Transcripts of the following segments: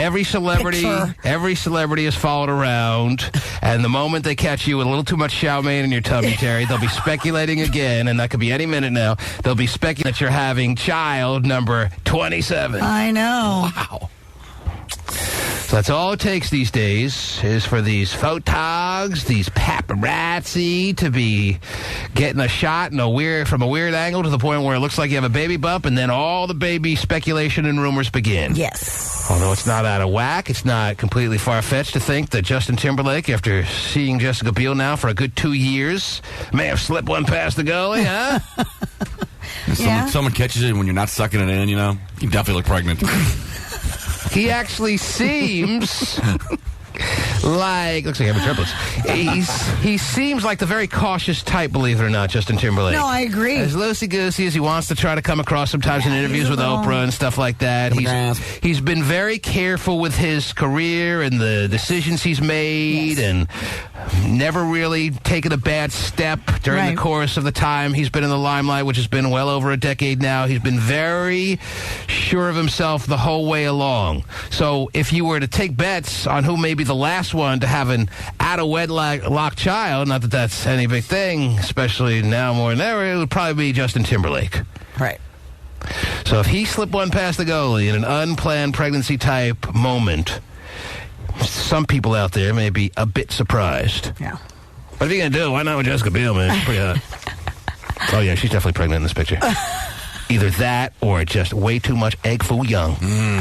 every celebrity is followed around, and the moment they catch you with a little too much chow mein in your tummy, Terry, they'll be speculating again, and that could be any minute now. They'll be speculating that you're having child number 27. I know. Wow. So that's all it takes these days is for these photogs, these paparazzi to be getting a shot from a weird angle to the point where it looks like you have a baby bump, and then all the baby speculation and rumors begin. Yes. Although it's not out of whack, it's not completely far-fetched to think that Justin Timberlake, after seeing Jessica Biel now for a good 2 years, may have slipped one past the goalie, huh? Someone catches it when you're not sucking it in, you definitely look pregnant. He actually seems like, looks like having triplets. He seems like the very cautious type, believe it or not, Justin Timberlake. No, I agree. As loosey-goosey as he wants to try to come across sometimes in interviews with Oprah and stuff like that. He's been very careful with his career and the decisions he's made and never really taken a bad step during the course of the time he's been in the limelight, which has been well over a decade now. He's been very sure of himself the whole way along. So if you were to take bets on who may be the last one to have an out-of-wedlock child, not that that's any big thing, especially now more than ever, it would probably be Justin Timberlake. Right. So if he slipped one past the goalie in an unplanned pregnancy-type moment, some people out there may be a bit surprised. Yeah. What are you going to do? Why not with Jessica Biel, man? She's pretty hot. Oh, yeah, she's definitely pregnant in this picture. Either that or just way too much egg foo young. Ever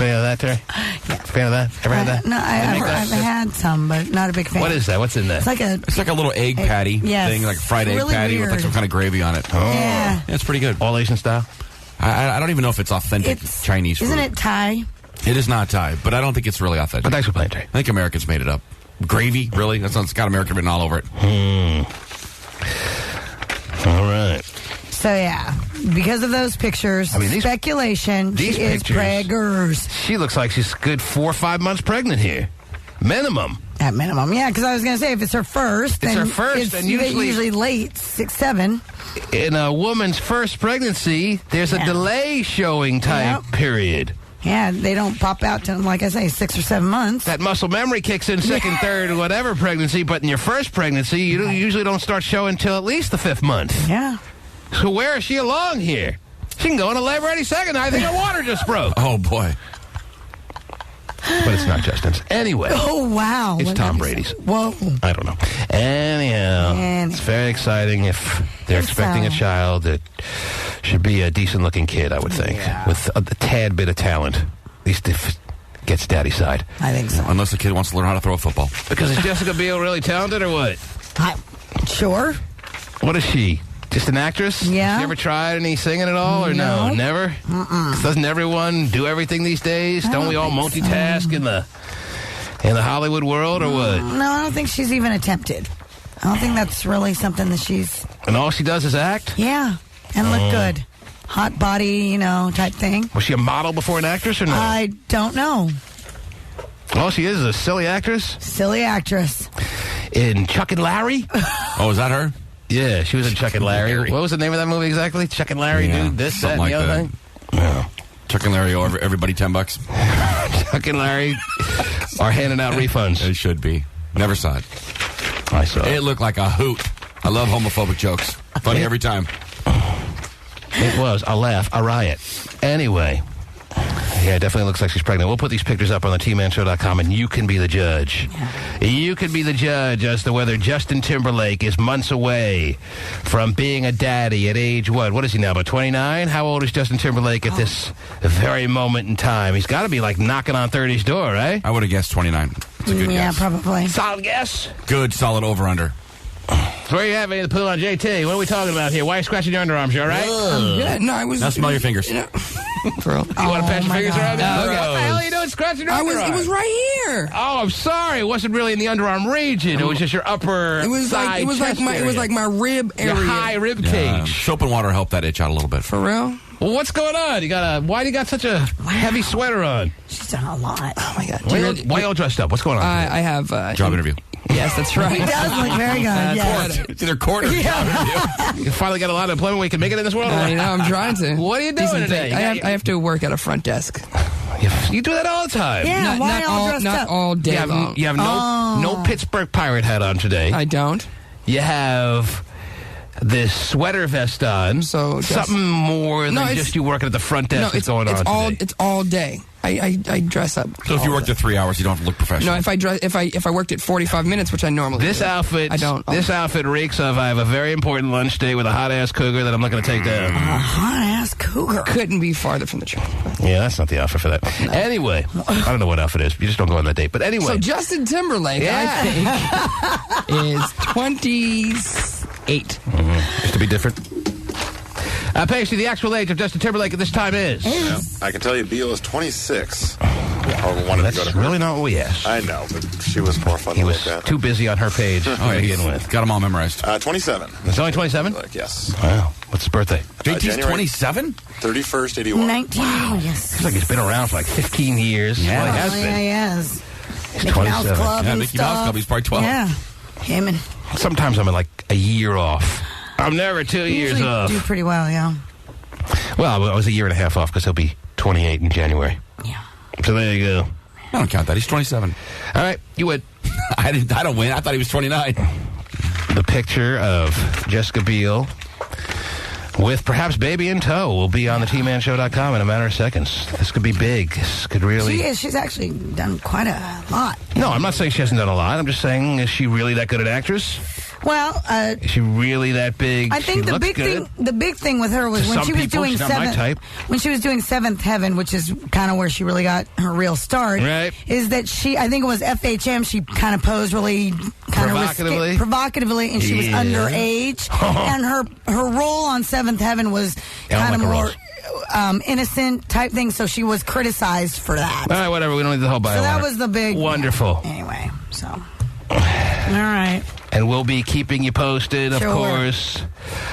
had that, Terry? Yeah. Fan of that? Ever had that? No, I've had some, but not a big fan. What is that? What's in that? It's like a little egg patty thing, like a fried egg patty with like some kind of gravy on it. Oh. Yeah. It's pretty good. All Asian style? I don't even know if it's authentic Chinese food. Isn't it Thai? It is not Thai, but I don't think it's really authentic. But thanks for playing, Terry. I think Americans made it up. Gravy? Really? It's got American written all over it. All right. So, yeah, because of those pictures, speculation, these she is preggers. She looks like she's good 4 or 5 months pregnant here. Minimum. At minimum, yeah, because I was going to say, if it's her first, and usually late, 6, 7. In a woman's first pregnancy, there's a delay showing type period. Yeah, they don't pop out to, like I say, 6 or 7 months. That muscle memory kicks in second, third, whatever pregnancy, but in your first pregnancy, you usually don't start showing until at least the 5th month. Yeah. So where is she along here? She can go into labor any second. I think her water just broke. Oh, boy. But it's not Justin's. Anyway. Oh, wow. It's Tom Brady's. Whoa. I don't know. Anyhow, it's very exciting. If they're expecting a child, it should be a decent-looking kid, I would think, with a tad bit of talent. At least if it gets daddy's side. I think so. Unless the kid wants to learn how to throw a football. Because is Jessica Biel really talented or what? Sure. What is she? Just an actress? Yeah. She ever tried any singing at all, or no? Never? Doesn't everyone do everything these days? Don't we all multitask in the Hollywood world, or what? No, I don't think she's even attempted. I don't think that's really something that she's... And all she does is act? Yeah, and look good. Hot body, type thing. Was she a model before an actress, or no? I don't know. All she is a silly actress? Silly actress. In Chuck and Larry? Oh, is that her? Yeah, she was in Chuck and Larry. What was the name of that movie exactly? Chuck and Larry do this, that, and the other thing? Yeah. Chuck and Larry owe everybody $10. Chuck and Larry are handing out refunds. It should be. Never saw it. I saw it. It looked like a hoot. I love homophobic jokes. Funny every time. It was a laugh, a riot. Anyway. Yeah, it definitely looks like she's pregnant. We'll put these pictures up on the tmanshow.com, and you can be the judge. Yeah. You can be the judge as to whether Justin Timberlake is months away from being a daddy at age, what is he now, about 29? How old is Justin Timberlake at this very moment in time? He's got to be, like, knocking on 30's door, right? I would have guessed 29. It's a good guess. Yeah, probably. Solid guess? Good, solid over-under. So where you at, the Pooh on JT? What are we talking about here? Why are you scratching your underarms? You all right? I'm good. No, I was... Now smell your fingers. For real? You want to patch your fingers around it? Okay. What the hell are you doing scratching your underarm? It was right here. Oh, I'm sorry. It wasn't really in the underarm region. It was just your upper side chest area. It was like my rib area. Your high rib cage. Soap and water helped that itch out a little bit. For real? Well, what's going on? Why do you got such a heavy sweater on? She's done a lot. Oh, my God. Why y'all dressed up? What's going on? I have... Job interview. Yes, that's right. He does look very good. Yes. It's either court or job interview. You finally got a lot of employment where you can make it in this world? I know, I'm trying to. What are you doing today? I have to work at a front desk. You do that all the time. Yeah, why all dressed not up? all day long. You have no Pittsburgh Pirate hat on today. I don't. You have this sweater vest on. So something more than just you working at the front desk that's going on today. It's all day. I dress up. So if you worked at 3 hours, you don't have to look professional. No, if I worked at 45 minutes, which I normally do. Outfit, I don't. This outfit reeks of I have a very important lunch date with a hot ass cougar that I'm not going to take down. A hot ass cougar. Couldn't be farther from the truth. Yeah, that's not the outfit for that. No. Anyway, I don't know what outfit it is. You just don't go on that date. But anyway. So Justin Timberlake, I think, is 28. Just to be different. Pasty, the actual age of Justin Timberlake at this time is? Yeah, I can tell you Beal is 26. That's to go to really not what we asked. I know, but she was more fun to look at. He was too busy on her page to begin with. Got them all memorized. 27. It's only 27? Yes. Wow. What's his birthday? JT's 27? 31st, 81. 19. Wow. Yes. Looks like he's been around for like 15 years. Yeah. Well, he has been. Yeah, he has. He's Mickey 27. Mouse Club Yeah, and Mickey stuff. Mouse Club, he's probably 12. Yeah. Him and... Sometimes I'm like a year off. I'm never 2 years usually off. do pretty well, yeah. Well, I was a year and a half off because he'll be 28 in January. Yeah. So there you go. I don't count that. He's 27. All right, you win. I don't win. I thought he was 29. The picture of Jessica Biel with perhaps baby in tow will be on the tmanshow.com in a matter of seconds. This could be big. This could really... She's actually done quite a lot. No, I'm not saying she hasn't done a lot. I'm just saying, is she really that good an actress? Well, is she really that big? I think the big thing with her was when she was doing Seventh Heaven, which is kind of where she really got her real start. Right. Is that I think it was FHM. She kind of posed really provocatively, and she was underage, and her role on Seventh Heaven was kind of more innocent type thing. So she was criticized for that. All right, whatever. We don't need the whole bio. So that was the big wonderful. Anyway, so all right. And we'll be keeping you posted, of course,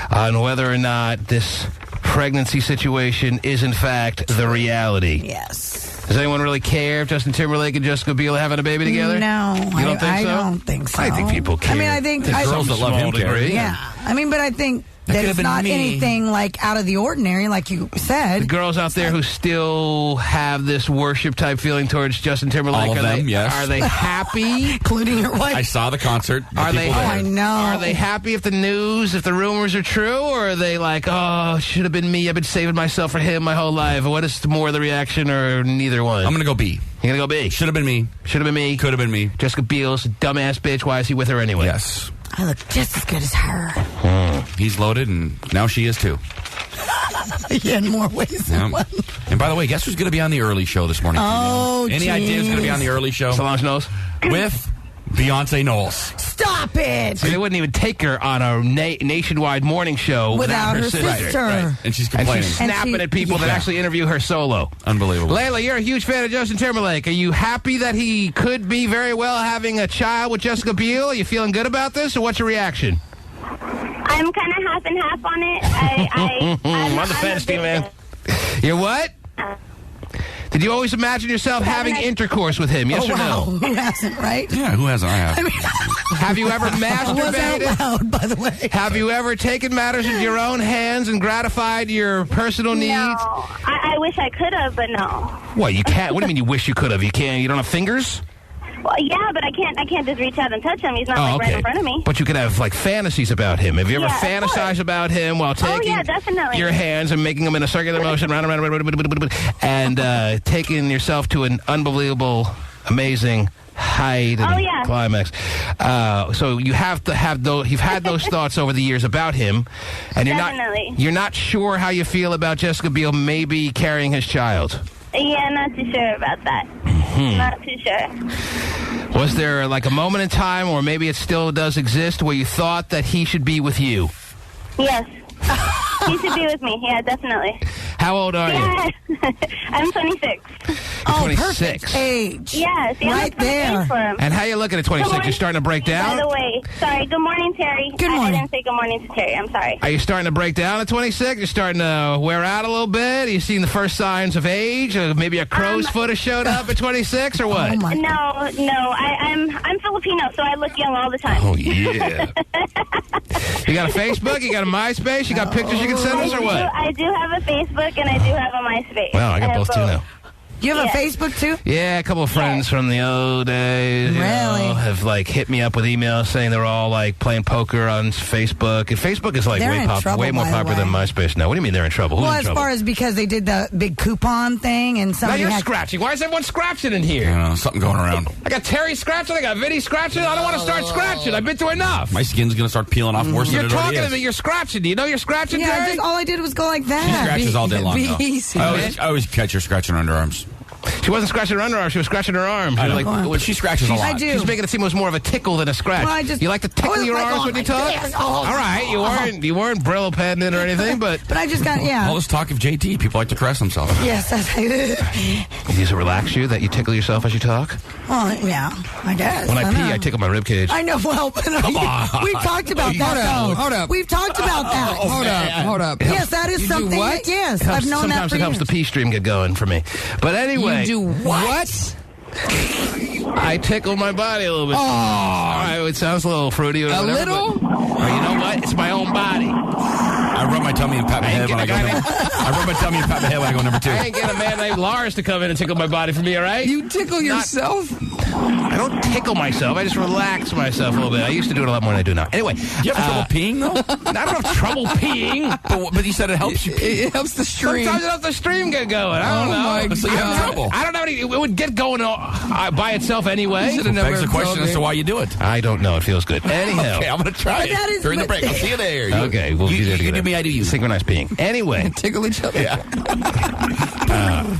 on whether or not this pregnancy situation is, in fact, the reality. Yes. Does anyone really care if Justin Timberlake and Jessica Biel are having a baby together? No. You don't think so? I don't think so. I think people care. I mean, I think... The girls that love him care. Yeah. I mean, but I think... that it's not anything like out of the ordinary, like you said. The girls out there who still have this worship type feeling towards Justin Timberlake, all of them, yes. Are they happy? Including your wife. I saw the concert. Are they? I know. Are they happy if the rumors are true, or are they like, oh, it should have been me? I've been saving myself for him my whole life. What is more the reaction, or neither one? I'm gonna go B. You're gonna go B. Should have been me. Should have been me. Could have been me. Jessica Biel's a dumbass bitch. Why is he with her anyway? Yes. I look just as good as her. He's loaded, and now she is too. Yeah, in more ways than one. And by the way, guess who's going to be on the early show this morning? Oh, Any idea who's going to be on the early show? Solange Knowles? With Beyonce Knowles. Stop it! So they wouldn't even take her on a nationwide morning show without her sister. Right. And she's complaining. And she's snapping at people that actually interview her solo. Unbelievable. Layla, you're a huge fan of Justin Timberlake. Are you happy that he could be very well having a child with Jessica Biel? Are you feeling good about this, or what's your reaction? I'm kind of half and half on it. I'm on the fence, Steve, man. You're what? Did you always imagine yourself having intercourse with him? Yes or no? Who hasn't, right? Yeah, who hasn't? I have. I mean, have you ever masturbated? Was out loud, by the way. Have you ever taken matters into your own hands and gratified your personal needs? No, I wish I could have, but no. What, you can't? What do you mean you wish you could have? You can't? You don't have fingers? Well, yeah, but I can't just reach out and touch him. He's not right in front of me. But you could have like fantasies about him. Have you ever fantasized about him while taking your hands and making them in a circular motion round and round and taking yourself to an unbelievable, amazing height and climax? So you have to have those. You've had those thoughts over the years about him, and you're not sure how you feel about Jessica Biel maybe carrying his child. Yeah, not too sure about that. Not too sure. Was there like a moment in time, or maybe it still does exist, where you thought that he should be with you? Yes. He should be with me. Yeah, definitely. How old are you? I'm 26. Oh, 26. perfect age. Yeah, see, right there. For him. And how you looking at 26? You're starting to break down? By the way, sorry. Good morning, Terry. Good morning. I didn't say good morning to Terry. I'm sorry. Are you starting to break down at 26? You're starting to wear out a little bit? Are you seeing the first signs of age? Or maybe a crow's foot has showed up at 26, or what? Oh my No. I'm Filipino, so I look young all the time. Oh, yeah. You got a Facebook? You got a MySpace? You got pictures you can send us, or what? I do have a Facebook, and I do have a MySpace. Well, I got both too now. You have a Facebook, too? Yeah, a couple of friends from the old days have, like, hit me up with emails saying they're all, like, playing poker on Facebook. And Facebook is, like, way more popular than MySpace now. What do you mean they're in trouble? Who's in trouble? Far as because they did the big coupon thing and somebody Now you're scratching. Why is everyone scratching in here? I don't know, something going around. I got Terry scratching. I got Vinnie scratching. I don't want to start scratching. I've been through enough. My skin's going to start peeling off worse than it already is. You're talking to me. You're scratching. Do you know you're scratching, Terry? All I did was go like that. She scratches all day long, though. Easy, I always catch her scratching her underarms. She wasn't scratching her underarm. She was scratching her arms. When she scratches a lot. I do. She's making it seem it was more of a tickle than a scratch. Well, you like to tickle your arms when you talk? All right. You weren't Brillo padding or anything, but... But I just got, all this talk of JT, people like to caress themselves. Yes, that's... Does it relax you that you tickle yourself as you talk? Well, yeah, I guess. When I pee, I tickle my ribcage. I know, well... Come on. We've talked about that, Hold up. We've talked about that. Hold up. Yes, that is something... What? Yes, I've known that Sometimes for it helps the pee stream get going for me. But anyway... You do what? I tickle my body a little bit. Oh, all right, it sounds a little fruity or whatever. A little? But, you know what? It's my own body. I rub my tummy and pat my head when I go number 2. I ain't get a man named Lars to come in and tickle my body for me, all right? You tickle yourself? I don't tickle myself. I just relax myself a little bit. I used to do it a lot more than I do now. Anyway. Do you have trouble peeing, though? I don't have trouble peeing. But you said it helps you pee. It helps the stream. Sometimes it helps the stream get going. I don't know. So you have trouble. I don't know. It would get going by itself anyway. Begs the question as to why you do it. I don't know. It feels good. Anyhow. Okay, I'm going to try it during the break. I'll see you there. Okay, we'll be there together. You do me, I do you. Synchronized peeing. Anyway. Tickle each other. Yeah.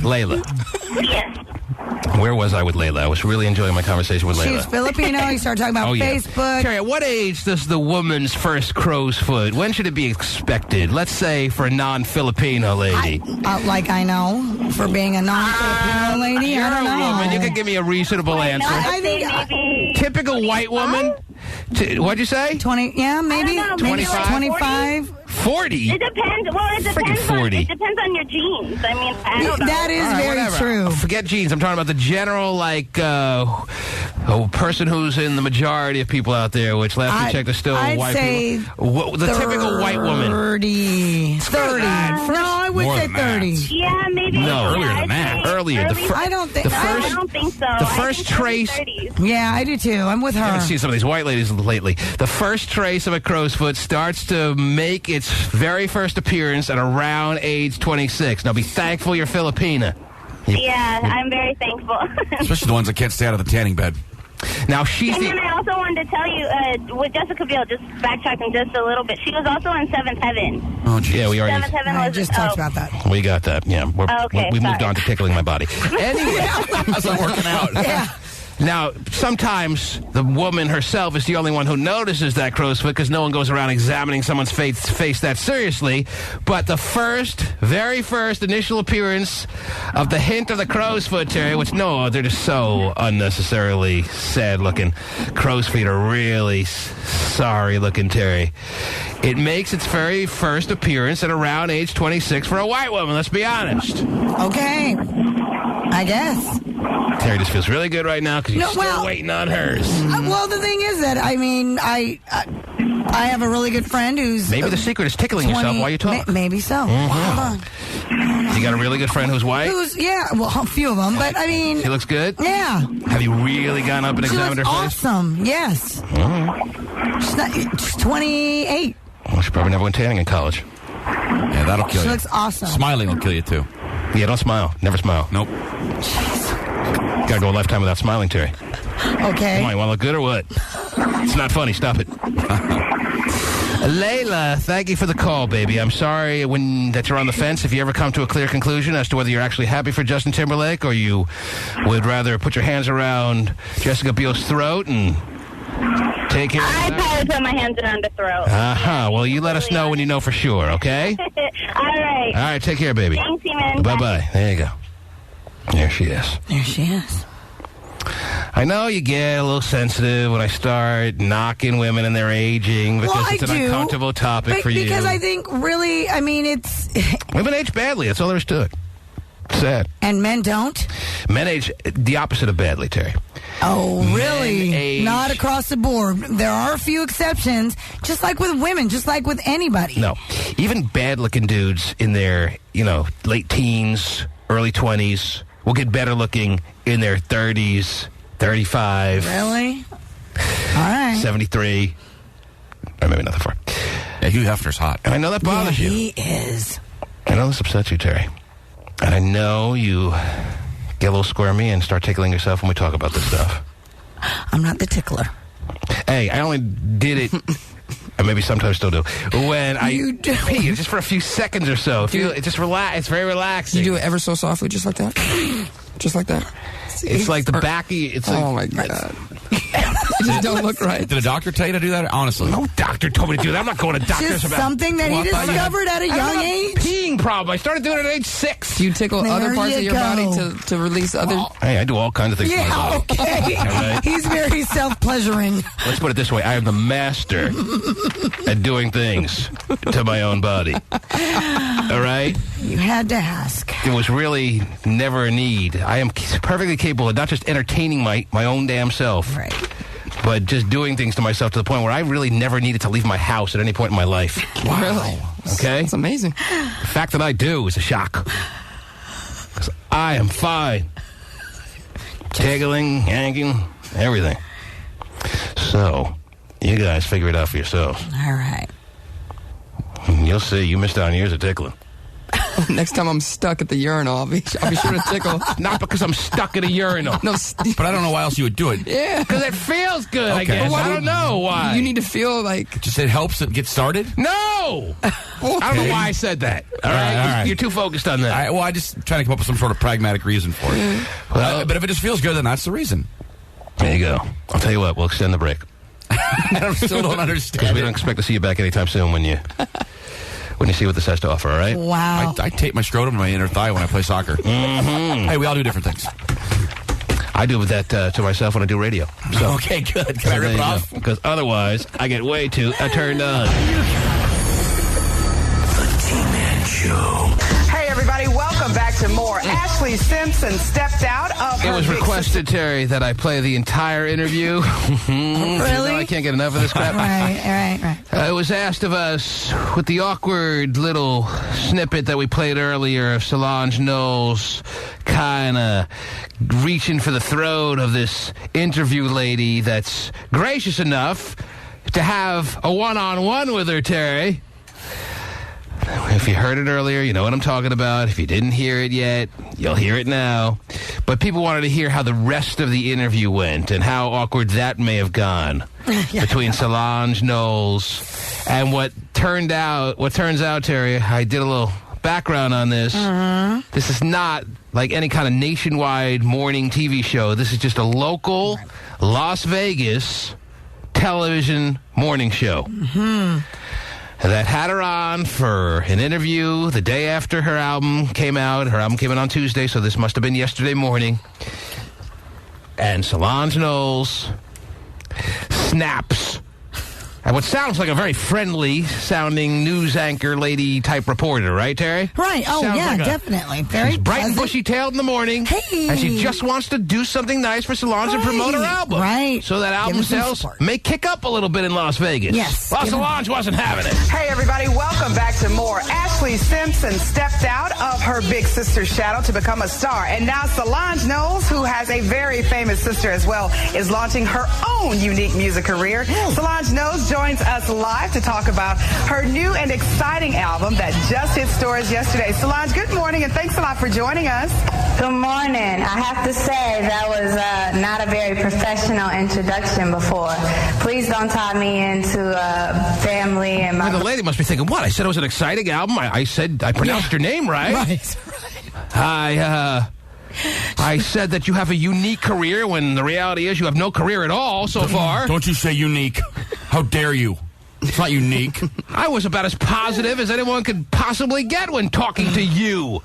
Layla. Yes. Where was I with Layla? I was really enjoying my conversation with Layla. She's Filipino. You start talking about Facebook. Terry, at what age does the woman's first crow's foot? When should it be expected? Let's say for a non-Filipino lady. I know. For being a non-Filipino lady, You're I don't know. a woman. You can give me a reasonable answer. I think typical white woman. What'd you say? 20. Yeah, maybe. I don't know, maybe 25. 40. It depends. Well, it depends on your genes. I mean, I don't know. That is very true. Forget genes. I'm talking about the general, person who's in the majority of people out there, which last we checked are still white people. The typical white woman. 30. 30. No, I would say 30. Yeah, maybe. No, earlier than that. Earlier. I don't think so. The first trace. Yeah, I do too. I'm with her. I haven't seen some of these white ladies lately. The first trace of a crow's foot starts to make its very first appearance at around age 26. Now, be thankful you're Filipina. Yeah, I'm very thankful. Especially the ones that can't stay out of the tanning bed. Now, she's and then I also wanted to tell you, with Jessica Biel, just backtracking just a little bit, she was also in Seventh Heaven. Oh, geez. Yeah, we already... Seventh Heaven I just talked about that. We got that, yeah. We moved on to tickling my body. Anyway. How's that working out? Yeah. Now, sometimes the woman herself is the only one who notices that crow's foot because no one goes around examining someone's face that seriously. But the very first initial appearance of the hint of the crow's foot, Terry, which they're just so unnecessarily sad-looking. Crow's feet are really sorry-looking, Terry. It makes its very first appearance at around age 26 for a white woman, let's be honest. Okay. I guess. Terry just feels really good right now because you're still waiting on hers. Well, the thing is that, I mean, I have a really good friend who's... Maybe the secret is tickling yourself while you talk. Maybe so. Mm-hmm. Hold on. You got a really good friend who's white? A few of them, but I mean... She looks good? Yeah. Have you really gone up and examined her face? Awesome, yes. She's 28. Well, she probably never went tanning in college. Yeah, that'll kill you. She looks awesome. Smiling will kill you, too. Yeah, don't smile. Never smile. Nope. Gotta go a lifetime without smiling, Terry. Okay. Come on, you want to look good or what? It's not funny. Stop it. Layla, thank you for the call, baby. I'm sorry that you're on the fence. If you ever come to a clear conclusion as to whether you're actually happy for Justin Timberlake or you would rather put your hands around Jessica Biel's throat and take care of I probably put my hands around the throat. Well, you let us know when you know for sure, okay? All right. All right, take care, baby. Thanks, man. Bye-bye. There you go. There she is. There she is. I know you get a little sensitive when I start knocking women and their aging because it's an uncomfortable topic for you. Because I think really, I mean, it's... Women age badly. That's all there is to it. Sad. And men don't? Men age the opposite of badly, Terry. Oh, really? Not across the board. There are a few exceptions, just like with women, just like with anybody. No. Even bad-looking dudes in their, late teens, early 20s, will get better looking in their 30s, 35. Really? All right. 73. Or maybe not that far. Yeah, Hugh Hefner's hot. And I know that bothers you. He is. I know this upsets you, Terry. And I know you get a little squirmy and start tickling yourself when we talk about this stuff. I'm not the tickler. Hey, I only did it, and maybe sometimes still do, when I pee, just for a few seconds or so. It's just relax. It's very relaxing. You do it ever so softly, just like that? Just like that? It's like the back of you. Oh, my God. It just don't look right. Did a doctor tell you to do that? Honestly. No doctor told me to do that. I'm not going to doctors Just about something that he discovered at a young age. Peeing problem. I started doing it at age 6. Do you tickle other parts of your body to release other... Hey, I do all kinds of things to my body. Okay. Right? He's very self-pleasuring. Let's put it this way. I am the master at doing things to my own body. All right? You had to ask. It was really never a need. I am perfectly capable of not just entertaining my own damn self. Right. But just doing things to myself to the point where I really never needed to leave my house at any point in my life. Wow. Really? Okay? That's amazing. The fact that I do is a shock. Because I am fine. Tickling, yanking, everything. So, you guys figure it out for yourselves. All right. You'll see. You missed out on years of tickling. Next time I'm stuck at the urinal, I'll be sure to tickle. Not because I'm stuck at a urinal. No, but I don't know why else you would do it. Yeah. Because it feels good, I Okay. guess. Well, I don't know why. You need to feel like... Just it helps it get started? No! I don't know why I said that. All right? You're too focused on that. I just trying to come up with some sort of pragmatic reason for it. Well, but if it just feels good, then that's the reason. There you go. I'll tell you what. We'll extend the break. I still don't understand. Because we don't expect to see you back anytime soon when you see what this has to offer, all right? Wow. I tape my scrotum to my inner thigh when I play soccer. Mm-hmm. Hey, we all do different things. I do that to myself when I do radio. So, okay, good. Can I rip it off? Because otherwise, I get way too turned on. The T-Man Show. Hey, everybody. Welcome back to more. Ashley Simpson stepped out of her... It was requested, Terry, that I play the entire interview. Really? I can't get enough of this crap. Right. It was asked of us with the awkward little snippet that we played earlier of Solange Knowles kind of reaching for the throat of this interview lady that's gracious enough to have a one-on-one with her, Terry. If you heard it earlier, you know what I'm talking about. If you didn't hear it yet, you'll hear it now. But people wanted to hear how the rest of the interview went and how awkward that may have gone between Solange Knowles and what turns out, Terry, I did a little background on this. Uh-huh. This is not like any kind of nationwide morning TV show. This is just a local Las Vegas television morning show. Mm-hmm. That had her on for an interview the day after her album came out. Her album came out on Tuesday, so this must have been yesterday morning. And Solange Knowles snaps at what sounds like a very friendly-sounding news anchor lady-type reporter, right, Terry? Right. Oh, sounds yeah, like definitely. Very she's bright pleasant. and bushy-tailed in the morning. Hey. And she just wants to do something nice for Solange and promote her album. Right. So that album sales may kick up a little bit in Las Vegas. Yes. Well, Solange wasn't having it. Hey, everybody. Welcome back to more. Ashley Simpson stepped out of her big sister's shadow to become a star. And now Solange Knowles, who has a very famous sister as well, is launching her own unique music career. Solange Knowles joins us live to talk about her new and exciting album that just hit stores yesterday. Solange, good morning, and thanks a lot for joining us. Good morning. I have to say that was not a very professional introduction before. Please don't tie me into family and my... The lady must be thinking, what? I said it was an exciting album? I said I pronounced your name right. Right. I said that you have a unique career when the reality is you have no career at all so far. Don't you say unique. How dare you? It's not unique. I was about as positive as anyone could possibly get when talking to you.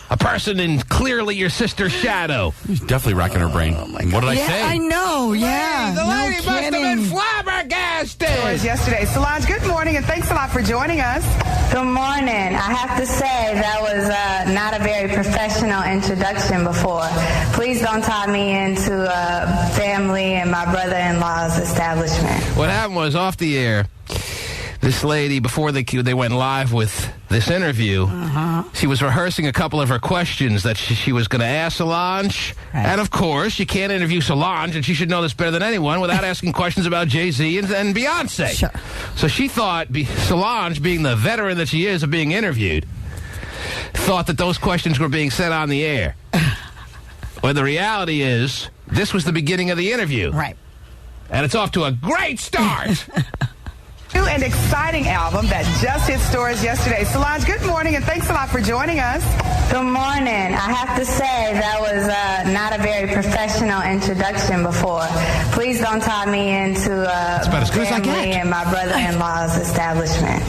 A person in clearly your sister's shadow. She's definitely racking her brain. Oh my God. What did I say? I know, yeah. The lady must have been flabbergasted. Yesterday. Solange, good morning, and thanks a lot for joining us. Good morning. I have to say that was not a very professional introduction before. Please don't tie me into family and my brother-in-law's establishment. What happened was, off the air, This lady, before they went live with this interview, she was rehearsing a couple of her questions that she was going to ask Solange. Right. And, of course, you can't interview Solange, and she should know this better than anyone, without asking questions about Jay-Z and Beyonce. Sure. So she thought Solange, being the veteran that she is of being interviewed, thought that those questions were being said on the air. Well, the reality is, this was the beginning of the interview. Right. And it's off to a great start. New and exciting album that just hit stores yesterday. Solange, good morning, and thanks a lot for joining us. Good morning. I have to say that was not a very professional introduction before. Please don't tie me into family and my brother-in-law's establishment.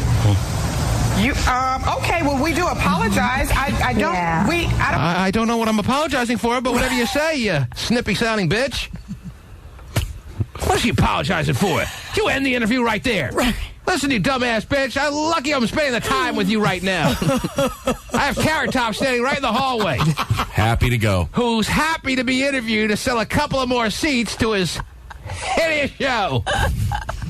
Okay, well, we do apologize. I don't know what I'm apologizing for, but whatever you say, you snippy-sounding bitch. What's she apologizing for? You end the interview right there. Right. Listen, you dumbass bitch. I'm lucky I'm spending the time with you right now. I have Carrot Top standing right in the hallway. Happy to go. Who's happy to be interviewed to sell a couple of more seats to his hideous show.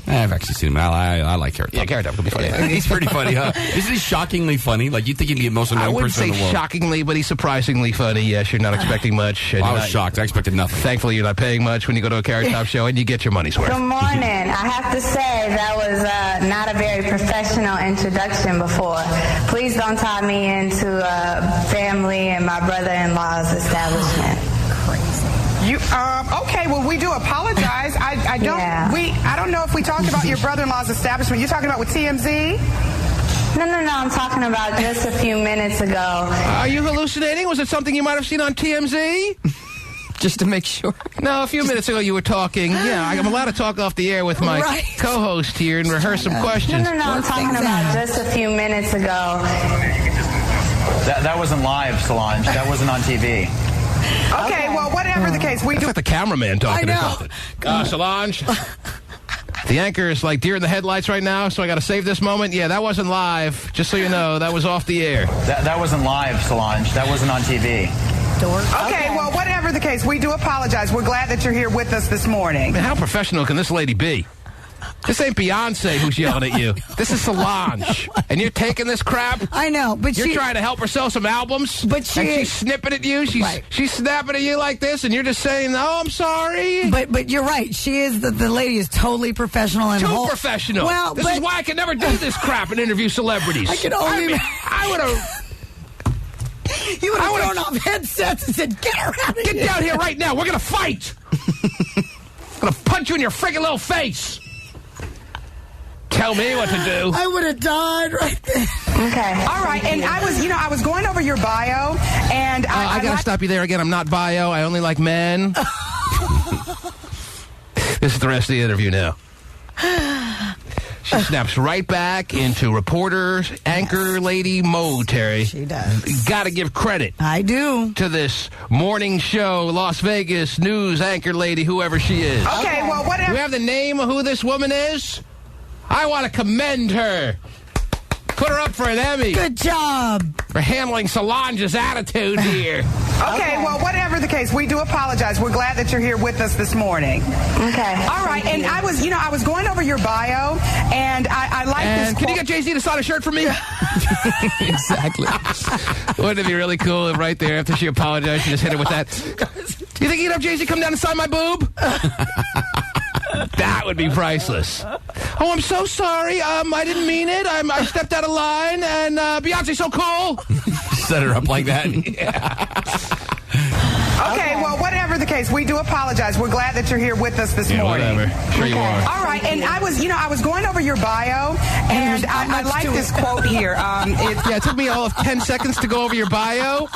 I've actually seen him. I like Carrot Top. Yeah, Carrot Top will be funny. He's pretty funny, huh? Isn't he shockingly funny? Like, you'd think he'd be the most known person in the world. I wouldn't say shockingly, but he's surprisingly funny. Yes, you're not expecting much. I was shocked. I expected nothing. Thankfully, you're not paying much when you go to a Carrot Top show, and you get your money's worth. Good morning. I have to say that was not a very professional introduction before. Please don't tie me into family and my brother-in-law's establishment. Okay, well, we do apologize. I don't know if we talked about your brother-in-law's establishment. You're talking about with TMZ? No, I'm talking about just a few minutes ago. Are you hallucinating? Was it something you might have seen on TMZ? Just to make sure. No, a few minutes ago you were talking. Yeah, I'm allowed to talk off the air with my co-host here and rehearse some questions. No, I'm talking about just a few minutes ago. That wasn't live, Solange. That wasn't on TV. Okay, well, whatever the case, we do. Like the cameraman talking or something. Solange, the anchor is like deer in the headlights right now, so I got to save this moment. Yeah, that wasn't live. Just so you know, that was off the air. That wasn't live, Solange. That wasn't on TV. Okay, well, whatever the case, we do apologize. We're glad that you're here with us this morning. Man, how professional can this lady be? This ain't Beyonce who's yelling at you. This is Solange. And you're taking this crap? I know, but you're trying to help her sell some albums? But she's snipping at you? She's snapping at you like this, and you're just saying, oh, I'm sorry? But you're right. She is, the lady is totally professional. And Too professional. Well, this is why I can never do this crap and interview celebrities. I can only... I would have... You would have thrown off headsets and said, get her out of here. Get down here right now. We're going to fight. I'm going to punch you in your friggin' little face. Tell me what to do. I would have died right there. Okay. All right. And I was going over your bio, and I got to stop you there again. I'm not bio. I only like men. This is the rest of the interview now. She snaps right back into reporter, anchor lady mode, Terry. She does. You got to give credit. I do. To this morning show, Las Vegas news anchor lady, whoever she is. Okay, well, whatever. Do we have the name of who this woman is? I want to commend her. Put her up for an Emmy. Good job. For handling Solange's attitude here. Okay, well, whatever the case, we do apologize. We're glad that you're here with us this morning. Okay. All right, and I was going over your bio, and I like this. Can you get Jay-Z to sign a shirt for me? Exactly. Wouldn't it be really cool if right there after she apologized, she just hit her with that? You think you'd have Jay-Z come down and sign my boob? That would be priceless. Oh, I'm so sorry. I didn't mean it. I stepped out of line, and Beyonce's so cool. Set her up like that. Okay, well, whatever the case, we do apologize. We're glad that you're here with us this morning. Whatever. Sure you are. All right, and I was going over your bio, and I like this quote here. It took me all of 10 seconds to go over your bio.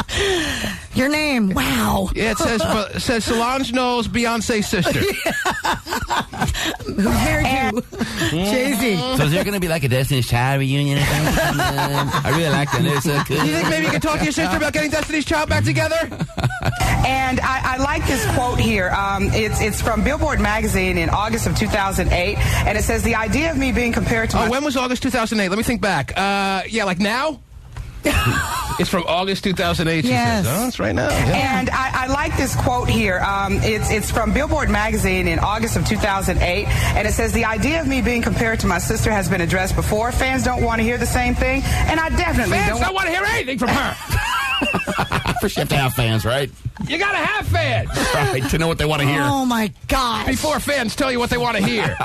Your name. Wow. Yeah, it says Solange Knowles, Beyonce's sister. Who's married to Jay-Z. So is there going to be like a Destiny's Child reunion or something? I really like that. It's so cool. Do you think maybe you could talk to your sister about getting Destiny's Child back together? And I like this quote here. It's from Billboard magazine in August of 2008, and it says, the idea of me being compared to when was August 2008? Let me think back. Like now? It's from August 2008, she says. Oh, it's right now. Yeah. And I like this quote here. It's from Billboard magazine in August of 2008, and it says, "The idea of me being compared to my sister has been addressed before. Fans don't want to hear the same thing, and I definitely don't want to hear anything from her." First you have to have fans, right? You got to have fans. Right, to know what they want to hear. Oh, my God. Before fans tell you what they want to hear.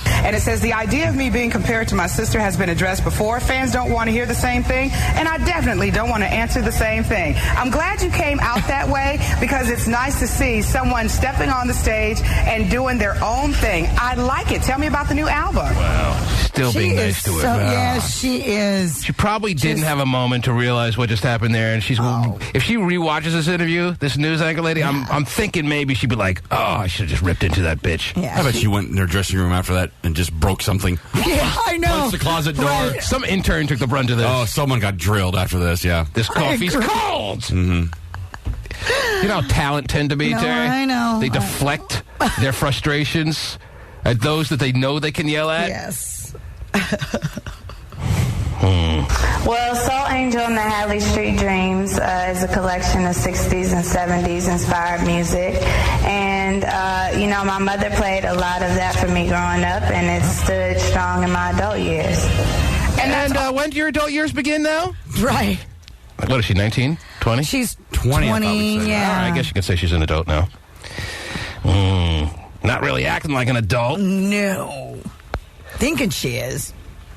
And it says, "The idea of me being compared to my sister has been addressed before. Fans don't want to hear the same thing, and I definitely don't want to answer the same thing." I'm glad you came out that way, because it's nice to see someone stepping on the stage and doing their own thing. I like it. Tell me about the new album. Wow. Still being nice to her. Yes, she is. She probably didn't have a moment to realize what just happened there, and if she rewatches this interview, this news anchor lady, I'm thinking maybe she'd be like, "Oh, I should have just ripped into that bitch." Yeah, I bet she went in her dressing room after that and just broke something. Yeah, I know. Punched the closet door. Right. Some intern took the brunt of this. Oh, someone got drilled after this, yeah. This coffee's cold! Mm-hmm. You know how talent tend to be, Terry? I know. They deflect their frustrations at those that they know they can yell at. Yes. Well, Soul Angel and the Hadley Street Dreams is a collection of 60s and 70s inspired music. And, my mother played a lot of that for me growing up, and it stood strong in my adult years. And when do your adult years begin now? Right. What is she, 19? 20? She's 20, yeah. All right, I guess you can say she's an adult now. Not really acting like an adult. No. Thinking she is.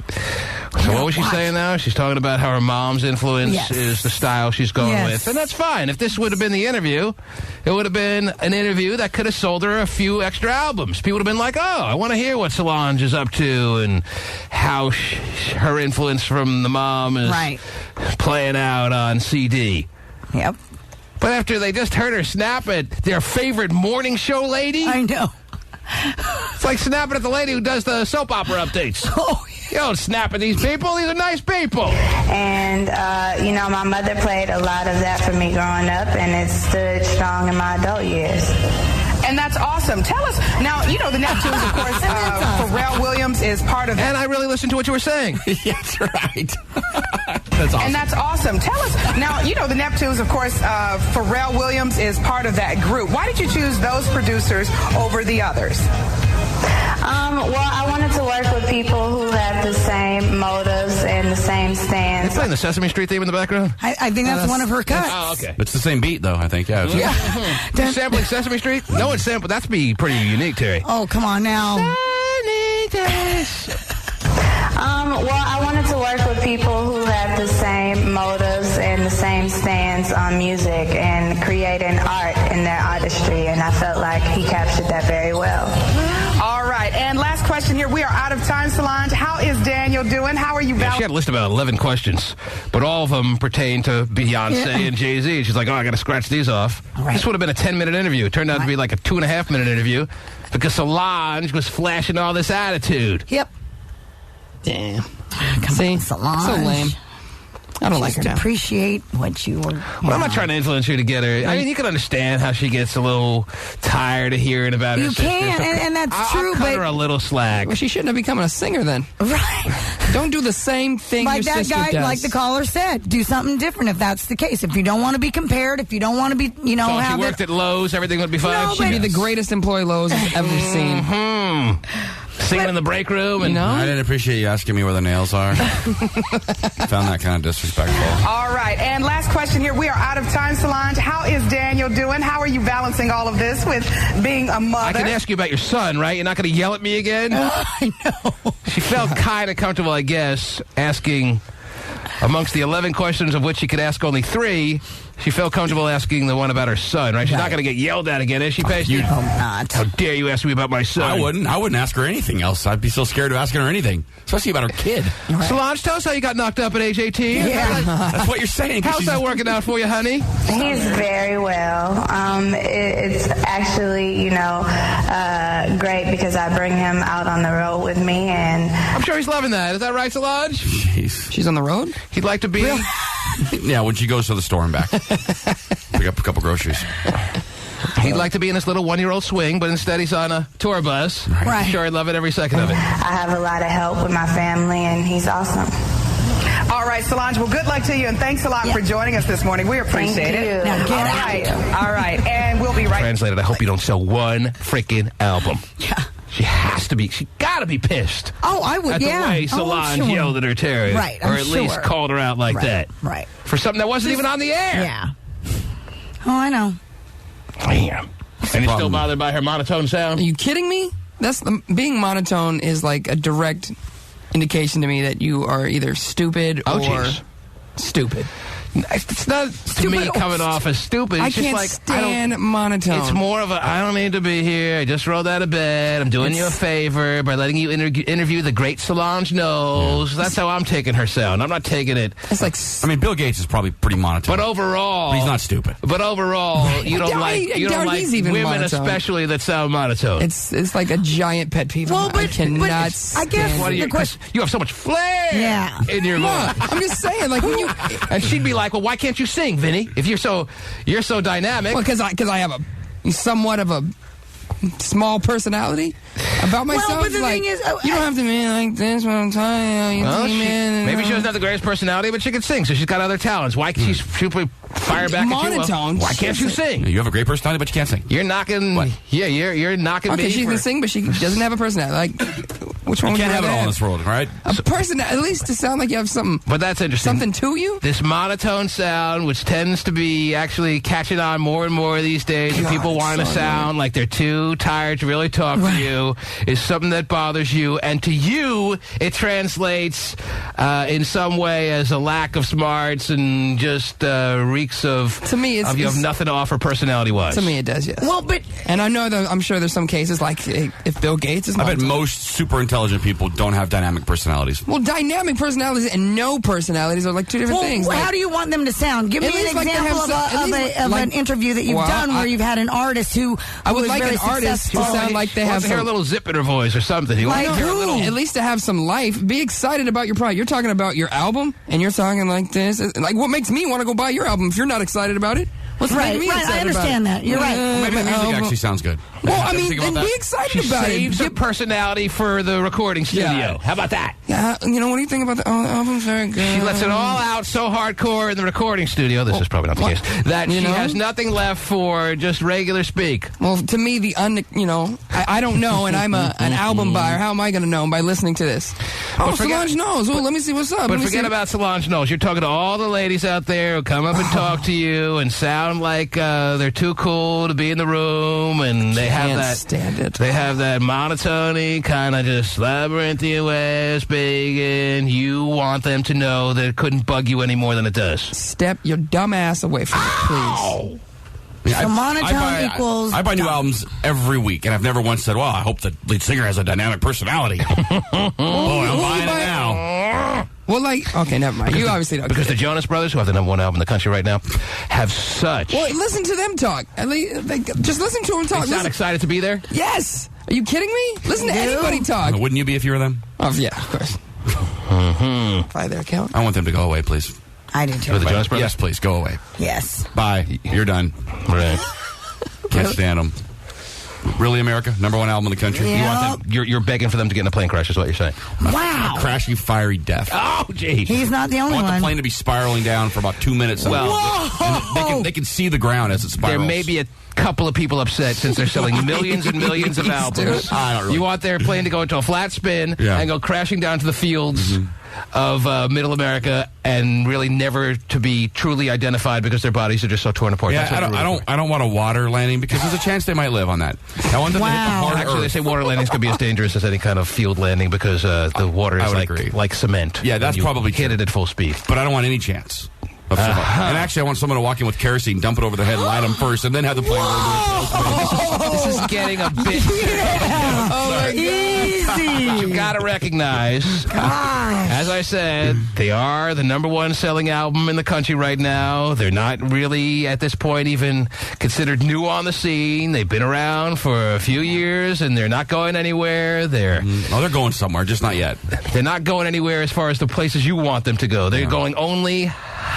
So what was she saying now? She's talking about how her mom's influence is the style she's going with. And that's fine. If this would have been the interview, it would have been an interview that could have sold her a few extra albums. People would have been like, oh, I want to hear what Solange is up to and how her influence from the mom is playing out on CD. Yep. But after they just heard her snap at their favorite morning show lady. I know. It's like snapping at the lady who does the soap opera updates. Oh, you don't snap at these people. These are nice people. And, my mother played a lot of that for me growing up, and it stood strong in my adult years. And that's awesome. Tell us, now, the Neptunes, of course, Pharrell Williams is part of that. And I really listened to what you were saying. That's right. That's awesome. And that's awesome. Tell us, now, the Neptunes, of course, Pharrell Williams is part of that group. Why did you choose those producers over the others? Well, I wanted to work with people who have the same motives and the same stance. You playing the Sesame Street theme in the background? I think that's one of her cuts. Oh, okay. It's the same beat, though, I think. Yeah. You sampling Sesame Street? No one sampled. That's be pretty unique, Terry. Oh, come on now. Well, I wanted to work with people who have the same motives and the same stance on music and creating art in their artistry, and I felt like he captured that very well. All right, and last question here. We are out of time, Solange. How is Daniel doing? How are you? Yeah, she had a list of about 11 questions, but all of them pertain to Beyonce and Jay-Z. She's like, oh, I got to scratch these off. Right. This would have been a 10-minute interview. It turned out to be like a 2.5-minute interview because Solange was flashing all this attitude. Yep. Damn. See? Solange. So lame. I don't like her now. Appreciate what you were. Well, I'm not trying to influence you to get her. I mean, you can understand how she gets a little tired of hearing about her sister. You can, and that's true. I'll cut her a little slack. Well, she shouldn't have become a singer then. Right. Don't do the same thing like your that sister guy, does. like the caller said. Do something different if that's the case. If you don't want to be compared, if you don't want to be, so if she worked at Lowe's, everything would be fine. No, she'd be the greatest employee Lowe's has ever seen. Singing in the break room. And I didn't appreciate you asking me where the nails are. Found that kind of disrespectful. All right, and last question here. We are out of time, Solange. How is Daniel doing? How are you balancing all of this with being a mother? I can ask you about your son, right? You're not going to yell at me again? I know. She felt kind of comfortable, I guess, asking amongst the 11 questions of which she could ask only 3. She felt comfortable asking the one about her son, right? She's not going to get yelled at again, is she, Pasty? I hope not. How dare you ask me about my son? I wouldn't ask her anything else. I'd be so scared of asking her anything, especially about her kid. Right. Solange, tell us how you got knocked up at age 18. Yeah. That's what you're saying. How's that working out for you, honey? He's very well. It's actually, great because I bring him out on the road with me, and I'm sure he's loving that. Is that right, Solange? Jeez. She's on the road? He'd like to be... Yeah, when she goes to the store and back. Pick up a couple groceries. He'd like to be in this little 1-year-old swing, but instead he's on a tour bus. Right. I'm sure I'd love it every second of it. I have a lot of help with my family, and he's awesome. All right, Solange, well, good luck to you, and thanks a lot for joining us this morning. We appreciate it. Now get out. All right, and we'll be right back. Translated, I hope you don't sell one freaking album. Yeah. She has to be. She got to be pissed. Oh, I would. At the way Solange yelled at her Terry, right? Or at least called her out like that, right? For something that wasn't even on the air. Yeah. Oh, I know. Damn. And you're still bothered by her monotone sound? Are you kidding me? Being monotone is like a direct indication to me that you are either stupid or stupid. It's not to me coming off as stupid. It's I just can't like, stand monotone. It's more of a, I don't need to be here. I just rolled out of bed. I'm doing you a favor by letting you interview the great Solange Knowles. That's how I'm taking her sound. I'm not taking it. It's like, I mean, Bill Gates is probably pretty monotone. But overall, he's not stupid. But overall, you don't like women, monotone. Especially that sound monotone. It's like a giant pet peeve. Well, I cannot stand I guess the question, you have so much flair in your voice. I'm just saying, like when you and she'd be like, well, why can't you sing, Vinnie? If you're so dynamic. Well, because I have somewhat of a small personality about myself. Well, but the like, thing is, you don't have to be like this when I'm telling you. Maybe she doesn't have the greatest personality, but she can sing, so she's got other talents. Why can't she fire back monotone? At you? Why can't you sing? You have a great personality, but you can't sing. You're knocking. What? Yeah, you're knocking me. Okay, she can sing, but she doesn't have a personality. Like, which one? You can't have it all in this world, all right? A person, at least to sound like you have something. But that's interesting. Something to you. This monotone sound, which tends to be actually catching on more and more these days, and people want to sound like they're too tired to really talk to you, is something that bothers you, and to you, it translates in some way as a lack of smarts and just reeks of. To me, you have nothing to offer personality-wise. To me, it does. Yes. Well, but and I know that I'm sure there's some cases like if Bill Gates is. I bet most super intelligent people don't have dynamic personalities. Well, dynamic personalities and no personalities are like two different things. Well, how do you want them to sound? Give me an example of an interview that you've done where you've had an artist who I would like very an artist to sound like they have a little zip in her voice or something. He like at least to have some life. Be excited about your product. You're talking about your album, and you're talking like this. Like, what makes me want to go buy your album if you're not excited about it? What's right. I understand that. You're right. Maybe the music actually sounds good. Well, I mean, then be excited about it. Saves her personality for the recording studio. Yeah. How about that? Yeah. You know, what do you think about the album's very good? She lets it all out so hardcore in the recording studio. This is probably not the case. That she has nothing left for just regular speak. Well, to me, I don't know, and I'm an album buyer. How am I going to know by listening to this? Solange Knowles. Well, let me see what's up. But forget about Solange Knowles. You're talking to all the ladies out there who come up and talk to you and sound like they're too cool to be in the room, and they have that. Stand it. They have that monotony kind of just labyrinthian way of speaking. You want them to know that it couldn't bug you any more than it does. Step your dumb ass away from it, please. So monotone equals. I buy new albums every week, and I've never once said, "Well, I hope the lead singer has a dynamic personality." I'm buying it now. Well, okay, never mind. You obviously don't. Because the Jonas Brothers, who have the #1 album in the country right now, have such. Well, listen to them talk. At least, just listen to them talk. They sound excited to be there? Yes. Are you kidding me? Listen to anybody talk. Wouldn't you be if you were them? Oh, yeah, of course. By their account. I want them to go away, please. I do too. The Jonas Brothers? Yes, please, go away. Yes. Bye. You're done. Right. Can't stand them. Really, America? #1 album in the country? Yeah. You want them? You're begging for them to get in a plane crash, is what you're saying. Wow. Crash you fiery death. Oh, geez. He's not the only I want one. the plane to be spiraling down for about 2 minutes. Well, they can see the ground as it spirals. There may be a couple of people upset since they're selling millions and millions of albums. I don't really. You want their plane to go into a flat spin and go crashing down to the fields of Middle America and really never to be truly identified because their bodies are just so torn apart. Yeah, I don't want a water landing because there's a chance they might live on that. I want them to hit the hard Actually, they earth. say water landings can be as dangerous as any kind of field landing because the water is like cement. Yeah, that's probably hit true. it at full speed. But I don't want any chance. And actually, I want someone to walk in with kerosene, dump it over their head, light them first, and then have the plane go This is getting a bit. Easy. But you got to recognize, as I said, they are the #1 selling album in the country right now. They're not really, at this point, even considered new on the scene. They've been around for a few years, and they're not going anywhere. They're going somewhere, just not yet. They're not going anywhere as far as the places you want them to go. They're going only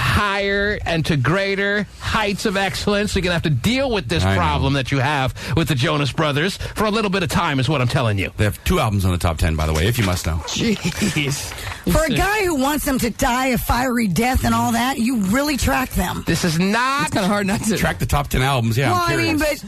higher and to greater heights of excellence. You're going to have to deal with this problem that you have with the Jonas Brothers for a little bit of time is what I'm telling you. They have 2 albums on the top 10, by the way, if you must know. Jeez. For a guy who wants them to die a fiery death and all that, you really track them. This is not... It's kind of hard not to... Track the top 10 albums, yeah. Well, I mean, but...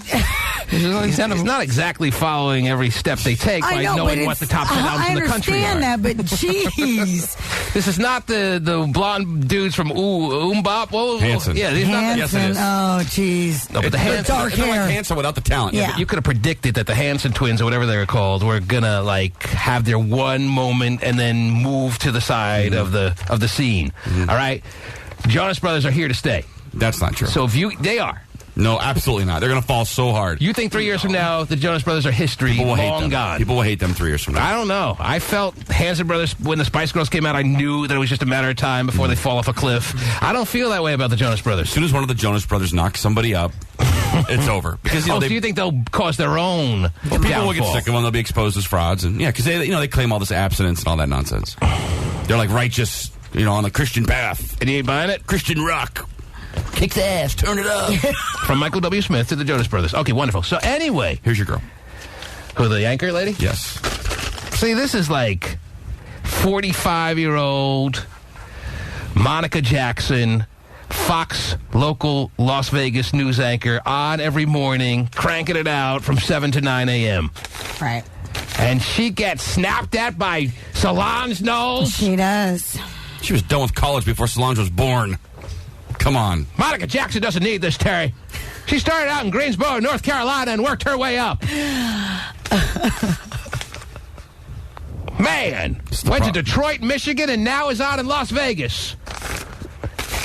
He's not exactly following every step they take by knowing what the top 10 albums in the country are. I understand that, but jeez. This is not the blonde dudes from Oombop. Hanson. Yeah, he's not Yes, it is. Oh, jeez. No, but the Hanson... dark hair. Like Hanson without the talent. Yeah. But you could have predicted that the Hanson twins, or whatever they were called, were going to, like, have their one moment and then move to the side of the scene. All right? Jonas Brothers are here to stay. That's not true. So they are. No, absolutely not. They're going to fall so hard. You think 3 years from now, the Jonas Brothers are history, People will hate long them. gone? People will hate them 3 years from now. I don't know. I felt Hanson Brothers, when the Spice Girls came out, I knew that it was just a matter of time before they fall off a cliff. I don't feel that way about the Jonas Brothers. As soon as one of the Jonas Brothers knocks somebody up, it's over. Because so you think they'll cause their own people will get sick of them. They'll be exposed as frauds. And yeah, because they claim all this abstinence and all that nonsense. They're like righteous, on the Christian path. And you ain't buying it? Christian rock. Kick the ass, turn it up. From Michael W. Smith to the Jonas Brothers. Okay, wonderful. So anyway. Here's your girl. Who, the anchor lady? Yes. See, this is like 45-year-old Monica Jackson, Fox local Las Vegas news anchor, on every morning, cranking it out from 7 to 9 a.m. Right. And she gets snapped at by Solange Knowles. She does. She was done with college before Solange was born. Come on. Monica Jackson doesn't need this, Terry. She started out in Greensboro, North Carolina, and worked her way up. Man. Went to Detroit, Michigan, and now is out in Las Vegas.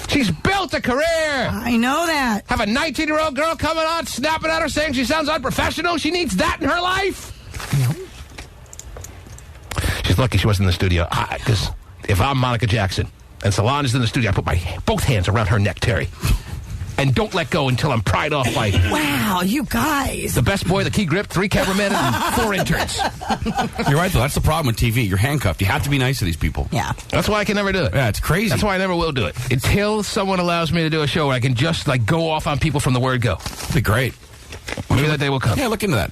She's built a career. I know that. Have a 19-year-old girl coming on, snapping at her, saying she sounds unprofessional. She needs that in her life. She's lucky she wasn't in the studio. Because if I'm Monica Jackson and Solange is in the studio, I put both hands around her neck, Terry. And don't let go until I'm pried off by... Wow, you guys. The best boy, the key grip, 3 cameramen, and 4 interns. You're right, though. That's the problem with TV. You're handcuffed. You have to be nice to these people. Yeah. That's why I can never do it. Yeah, it's crazy. That's why I never will do it. Until someone allows me to do a show where I can just, go off on people from the word go. That'd be great. Maybe that day will come. Yeah, look into that.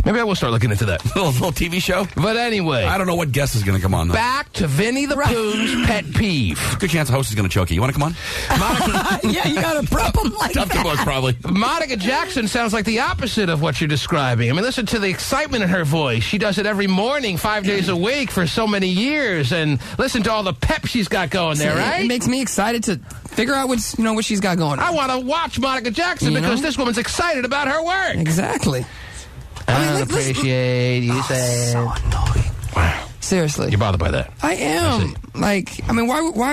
Maybe I will start looking into that. little TV show? But anyway. I don't know what guest is going to come on, though. Back to Vinnie the Pooh's pet peeve. Good chance the host is going to choke you. You want to come on? Monica, yeah, you got to prep them like Tough that. to book, probably. Monica Jackson sounds like the opposite of what you're describing. I mean, listen to the excitement in her voice. She does it every morning, 5 days a week for so many years. And listen to all the pep she's got going there, right? It makes me excited to figure out what she's got going on. I want to watch Monica Jackson because this woman's excited about her work. Exactly. I mean, appreciate you saying. So annoying. Wow. Seriously. You're bothered by that. I am. Why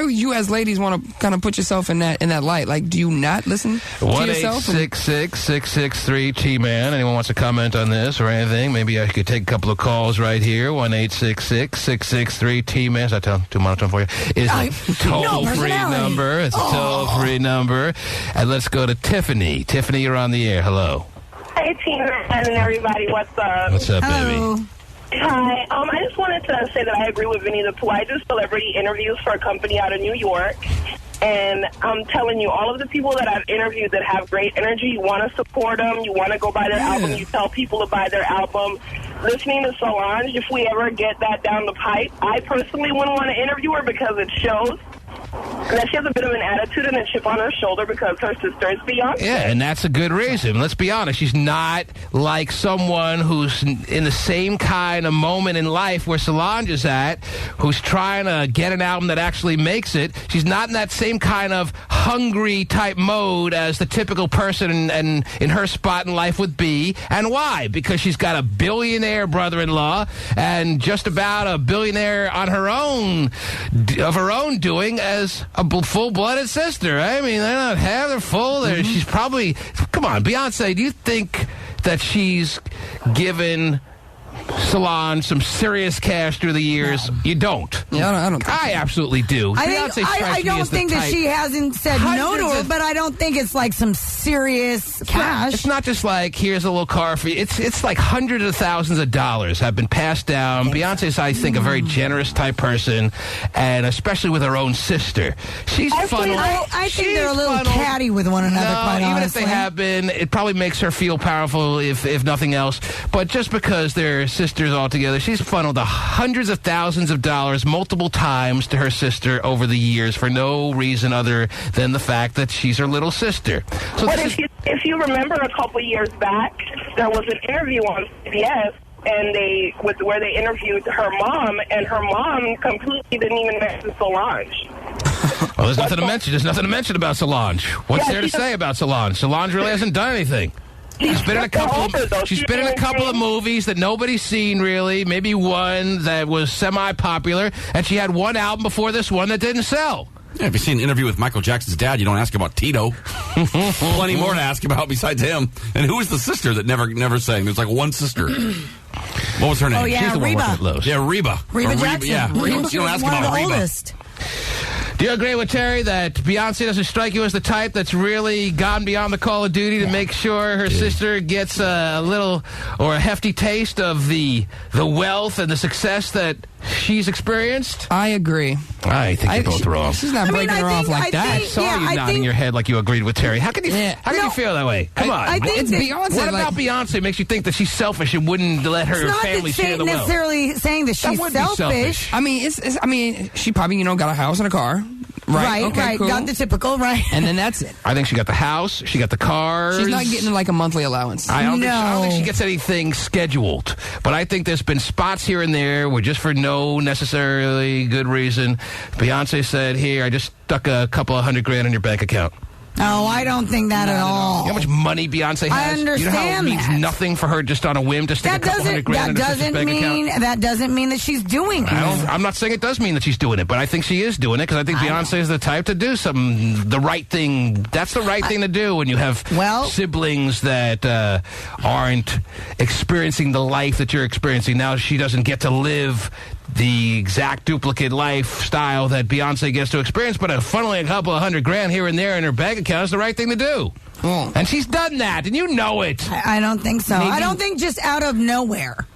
would you as ladies want to kind of put yourself in that light? Like, do you not listen to yourself? 1-866-663-T-Man. Anyone wants to comment on this or anything? Maybe I could take a couple of calls right here. 1-866-663-T-Man. Is that too monotone for you? It's a toll-free number. It's a toll-free number. And let's go to Tiffany. Tiffany, you're on the air. Hello. Hey, Tina and everybody. What's up? What's up, Hello. baby? Hi. I just wanted to say that I agree with Vinnie the Pooh. I do celebrity interviews for a company out of New York. And I'm telling you, all of the people that I've interviewed that have great energy, you want to support them. You want to go buy their album. You tell people to buy their album. Listening to Solange, if we ever get that down the pipe, I personally wouldn't want to interview her because it shows that she has a bit of an attitude and a chip on her shoulder because her sister is Beyonce. Yeah, and that's a good reason. Let's be honest. She's not like someone who's in the same kind of moment in life where Solange is at, who's trying to get an album that actually makes it. She's not in that same kind of hungry type mode as the typical person and in her spot in life would be. And why? Because she's got a billionaire brother-in-law and just about a billionaire on her own, of her own doing as a full-blooded sister. I mean, they're not half, they're full. She's probably... Come on, Beyonce, do you think that she's given Solange some serious cash through the years? No. You don't. Yeah, I don't think I absolutely do. I don't think that she hasn't said no to her, but I don't think it's like some serious cash. It's not just like, here's a little car for you. It's like hundreds of thousands of dollars have been passed down. Beyonce's, I think, a very generous type person, and especially with her own sister. She's funneled. I think they're a little catty with one another, quite honestly. Even if they have been, it probably makes her feel powerful, if nothing else. But just because they're sisters all together, she's funneled hundreds of thousands of dollars multiple times to her sister over the years for no reason other than the fact that she's her little sister. So but if you remember a couple years back, there was an interview on CBS and where they interviewed her mom, and her mom completely didn't even mention Solange. Well, there's nothing to mention. There's nothing to mention about Solange. What's there to say about Solange? Solange really hasn't done anything. She's been in a couple of movies that nobody's seen, really. Maybe one that was semi-popular, and she had one album before this one that didn't sell. Yeah, if you've seen an interview with Michael Jackson's dad, you don't ask about Tito. Plenty more to ask about besides him. And who is the sister that never sang? There's like one sister. What was her name? Oh, yeah, she's the Reba. one working at Lowe's. Yeah, Reba. Reba Jackson. Yeah, you don't ask about Reba. Oldest. Do you agree with Terry that Beyonce doesn't strike you as the type that's really gone beyond the call of duty to make sure her sister gets a little or a hefty taste of the wealth and the success that she's experienced? I agree. I think you're both wrong. She's not breaking her off like that. I saw you nodding your head like you agreed with Terry. How can you feel that way? Come on. It's Beyonce. What about Beyonce makes you think that she's selfish and wouldn't let her family share the wealth? It's not necessarily saying that she's selfish. I mean, she probably, got a house and a car. Right, okay, cool. Got the typical, right. And then that's it. I think she got the house, she got the cars. She's not getting like a monthly allowance. I don't think she gets anything scheduled. But I think there's been spots here and there where just for no necessarily good reason, Beyonce said, here, I just stuck a couple of $100,000 in your bank account. No, I don't think that at all. You know how much money Beyonce has? I understand. You know how it means nothing for her just on a whim to stick a couple $100,000 in her sister's bank account? That doesn't mean that she's doing it. I'm not saying it does mean that she's doing it, but I think she is doing it because I think Beyonce is the type to do the right thing. That's the right thing to do when you have siblings that aren't experiencing the life that you're experiencing. Now she doesn't get to live the exact duplicate lifestyle that Beyonce gets to experience, but funneling a couple of $100,000 here and there in her bank account is the right thing to do. And she's done that, and you know it. I don't think so. I don't think just out of nowhere.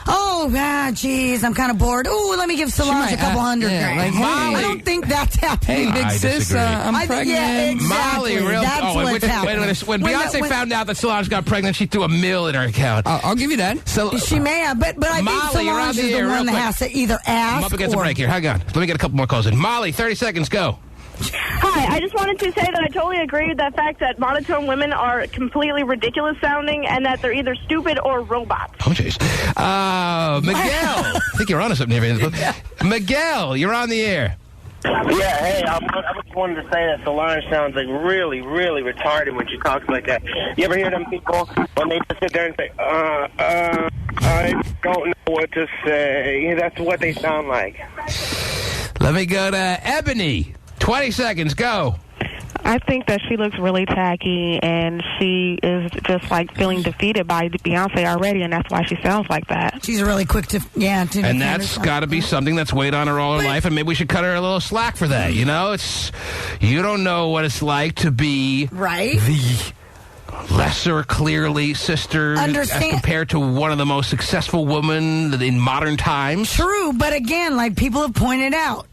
Oh, geez, I'm kind of bored. Oh, let me give Solange a couple $100,000. I don't think that's happening. Hey, big sis, I'm pregnant. Yeah, exactly. Molly, that's what's happening. When Beyonce found out that Solange got pregnant, she threw $1 million in her account. I'll give you that. So she may have, but I think Solange is the one that has to either ask. I'm up against a break here. Hang on. Let me get a couple more calls in. Molly, 30 seconds, go. Hi, I just wanted to say that I totally agree with the fact that monotone women are completely ridiculous sounding and that they're either stupid or robots. Oh, jeez. Miguel, I think you're on to something here. Miguel, you're on the air. Yeah, hey, I just wanted to say that Solange sounds like really, really retarded when she talks like that. You ever hear them people when they just sit there and say, I don't know what to say. That's what they sound like. Let me go to Ebony. 20 seconds, go. I think that she looks really tacky, and she is just like feeling defeated by Beyonce already, and that's why she sounds like that. She's really quick to and that's got to be something that's weighed on her all her life, and maybe we should cut her a little slack for that. You know, you don't know what it's like to be the lesser, clearly, sister as compared to one of the most successful women in modern times. True, but again, like people have pointed out,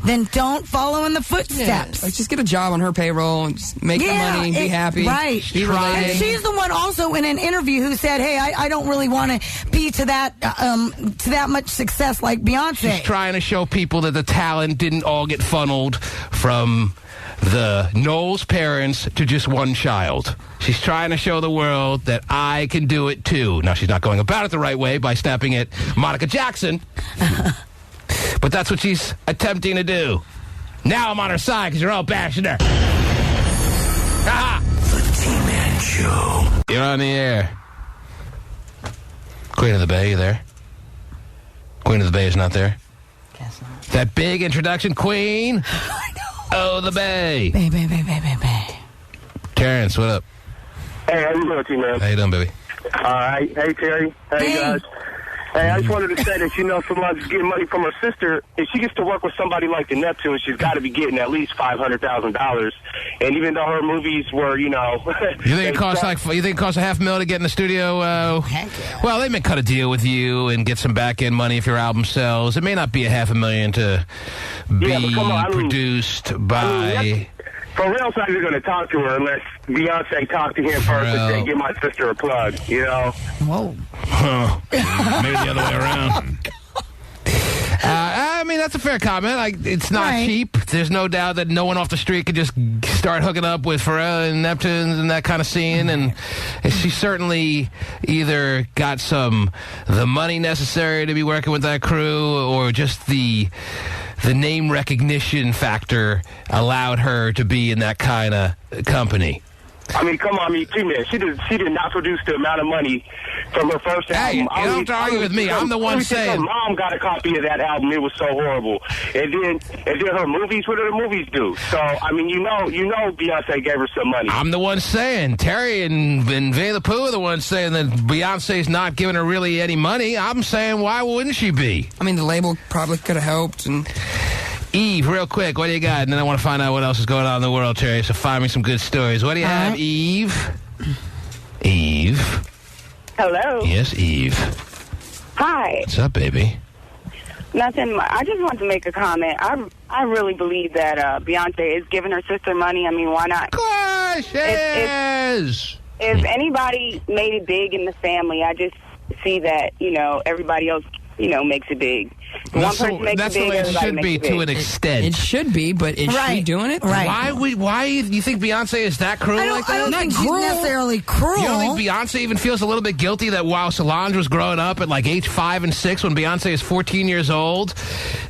then don't follow in the footsteps. Yeah, like just get a job on her payroll and just make the money, be happy. Right. And she's the one also in an interview who said, hey, I don't really want to be to that much success like Beyonce. She's trying to show people that the talent didn't all get funneled from the Knowles parents to just one child. She's trying to show the world that I can do it too. Now, she's not going about it the right way by snapping at Monica Jackson. But that's what she's attempting to do. Now I'm on her side because you're all bashing her. Ha-ha! The T-Man Show. You're on the air. Queen of the Bay, you there? Queen of the Bay is not there? Guess not. That big introduction, Queen. I know. Oh, the Bay. Bay. Terrence, what up? Hey, how you doing, T-Man? How you doing, baby? All right. Hey, Terry. Hey, guys. Hey, I just wanted to say that, Solange is getting money from her sister. If she gets to work with somebody like the Neptune, she's got to be getting at least $500,000. And even though her movies were, You think it costs $500,000 to get in the studio? Heck yeah. Well, they may cut a deal with you and get some back-end money if your album sells. It may not be $500,000 to be produced by... For real, I'm not even going to talk to her unless Beyonce talked to him first and say, give my sister a plug, Whoa. Maybe the other way around. I mean, that's a fair comment. It's not cheap. There's no doubt that no one off the street could just start hooking up with Pharrell and Neptunes and that kind of scene. And she certainly either got the money necessary to be working with that crew, or just the name recognition factor allowed her to be in that kind of company. I mean, come on, she did not produce the amount of money from her first album. You don't have to argue with me. I'm the one saying. Her mom got a copy of that album. It was so horrible. And then her movies. What do the movies do? So I mean, Beyonce gave her some money. I'm the one saying. Tari and Vinnie the Pooh are the ones saying that Beyonce's not giving her really any money. I'm saying, why wouldn't she be? I mean, the label probably could have helped. And Eve, real quick, what do you got? And then I want to find out what else is going on in the world, Terry, so find me some good stories. What do you have, Eve? Eve? Hello? Yes, Eve. Hi. What's up, baby? Nothing. I just want to make a comment. I really believe that Beyonce is giving her sister money. I mean, why not? Of course she is. If anybody made it big in the family, I just see that, everybody else, makes it big. That's the way it should be to an extent. It should be, but is she doing it? Right. Why do you think Beyonce is that cruel like that? I don't think she's necessarily cruel. You don't think Beyonce even feels a little bit guilty that while Solange was growing up at like age 5 and 6, when Beyonce is 14 years old,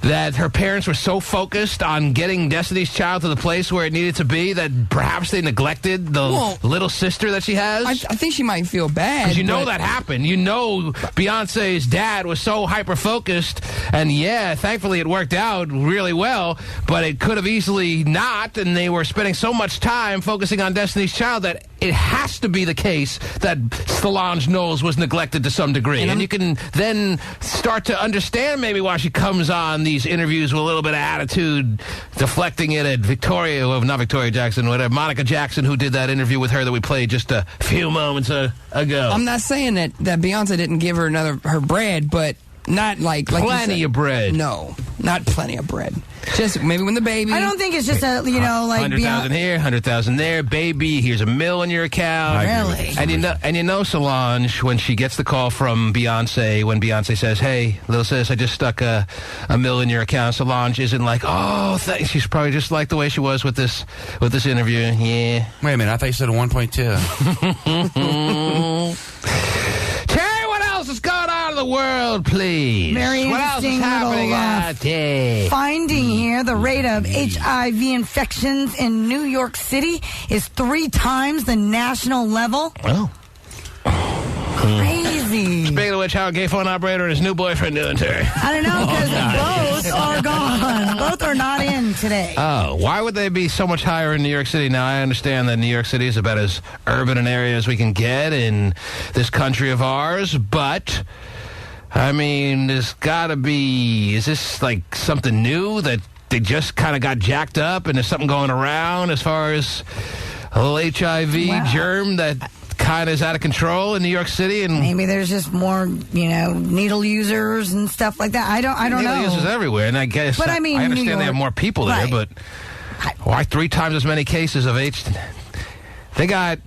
that her parents were so focused on getting Destiny's Child to the place where it needed to be that perhaps they neglected the little sister that she has? I think she might feel bad. Because that happened. Beyonce's dad was so hyper-focused. And thankfully it worked out really well, but it could have easily not, and they were spending so much time focusing on Destiny's Child that it has to be the case that Solange Knowles was neglected to some degree. And you can then start to understand maybe why she comes on these interviews with a little bit of attitude, deflecting it at Monica Jackson, who did that interview with her that we played just a few moments ago. I'm not saying that Beyonce didn't give her her bread, but not like plenty of bread. No, not plenty of bread. Just maybe when the baby. I don't think it's just like 100,000 here, 100,000 there, baby. Here's $1 million in your account. Really? And Solange, when she gets the call from Beyonce, when Beyonce says, "Hey, little sis, I just stuck $1 million in your account," Solange isn't like, "Oh, thanks." She's probably just like the way she was with this interview. Yeah. Wait a minute, I thought you said 1.2. What's going on in the world, please? Very interesting little finding here. The rate of HIV infections in New York City is 3 times the national level. Oh. Crazy. Speaking of which, how are gay phone operator and his new boyfriend doing, Terry? I don't know, because both are gone. Both are not in today. Oh, why would they be so much higher in New York City? Now, I understand that New York City is about as urban an area as we can get in this country of ours, but I mean, there's got to be, is this like something new that they just kind of got jacked up and there's something going around as far as a little HIV germ that kind of is out of control in New York City? And maybe there's just more, needle users and stuff like that. I don't know. Needle users everywhere, and I guess, but I understand they have more people there, but why 3 times as many cases of HIV? They got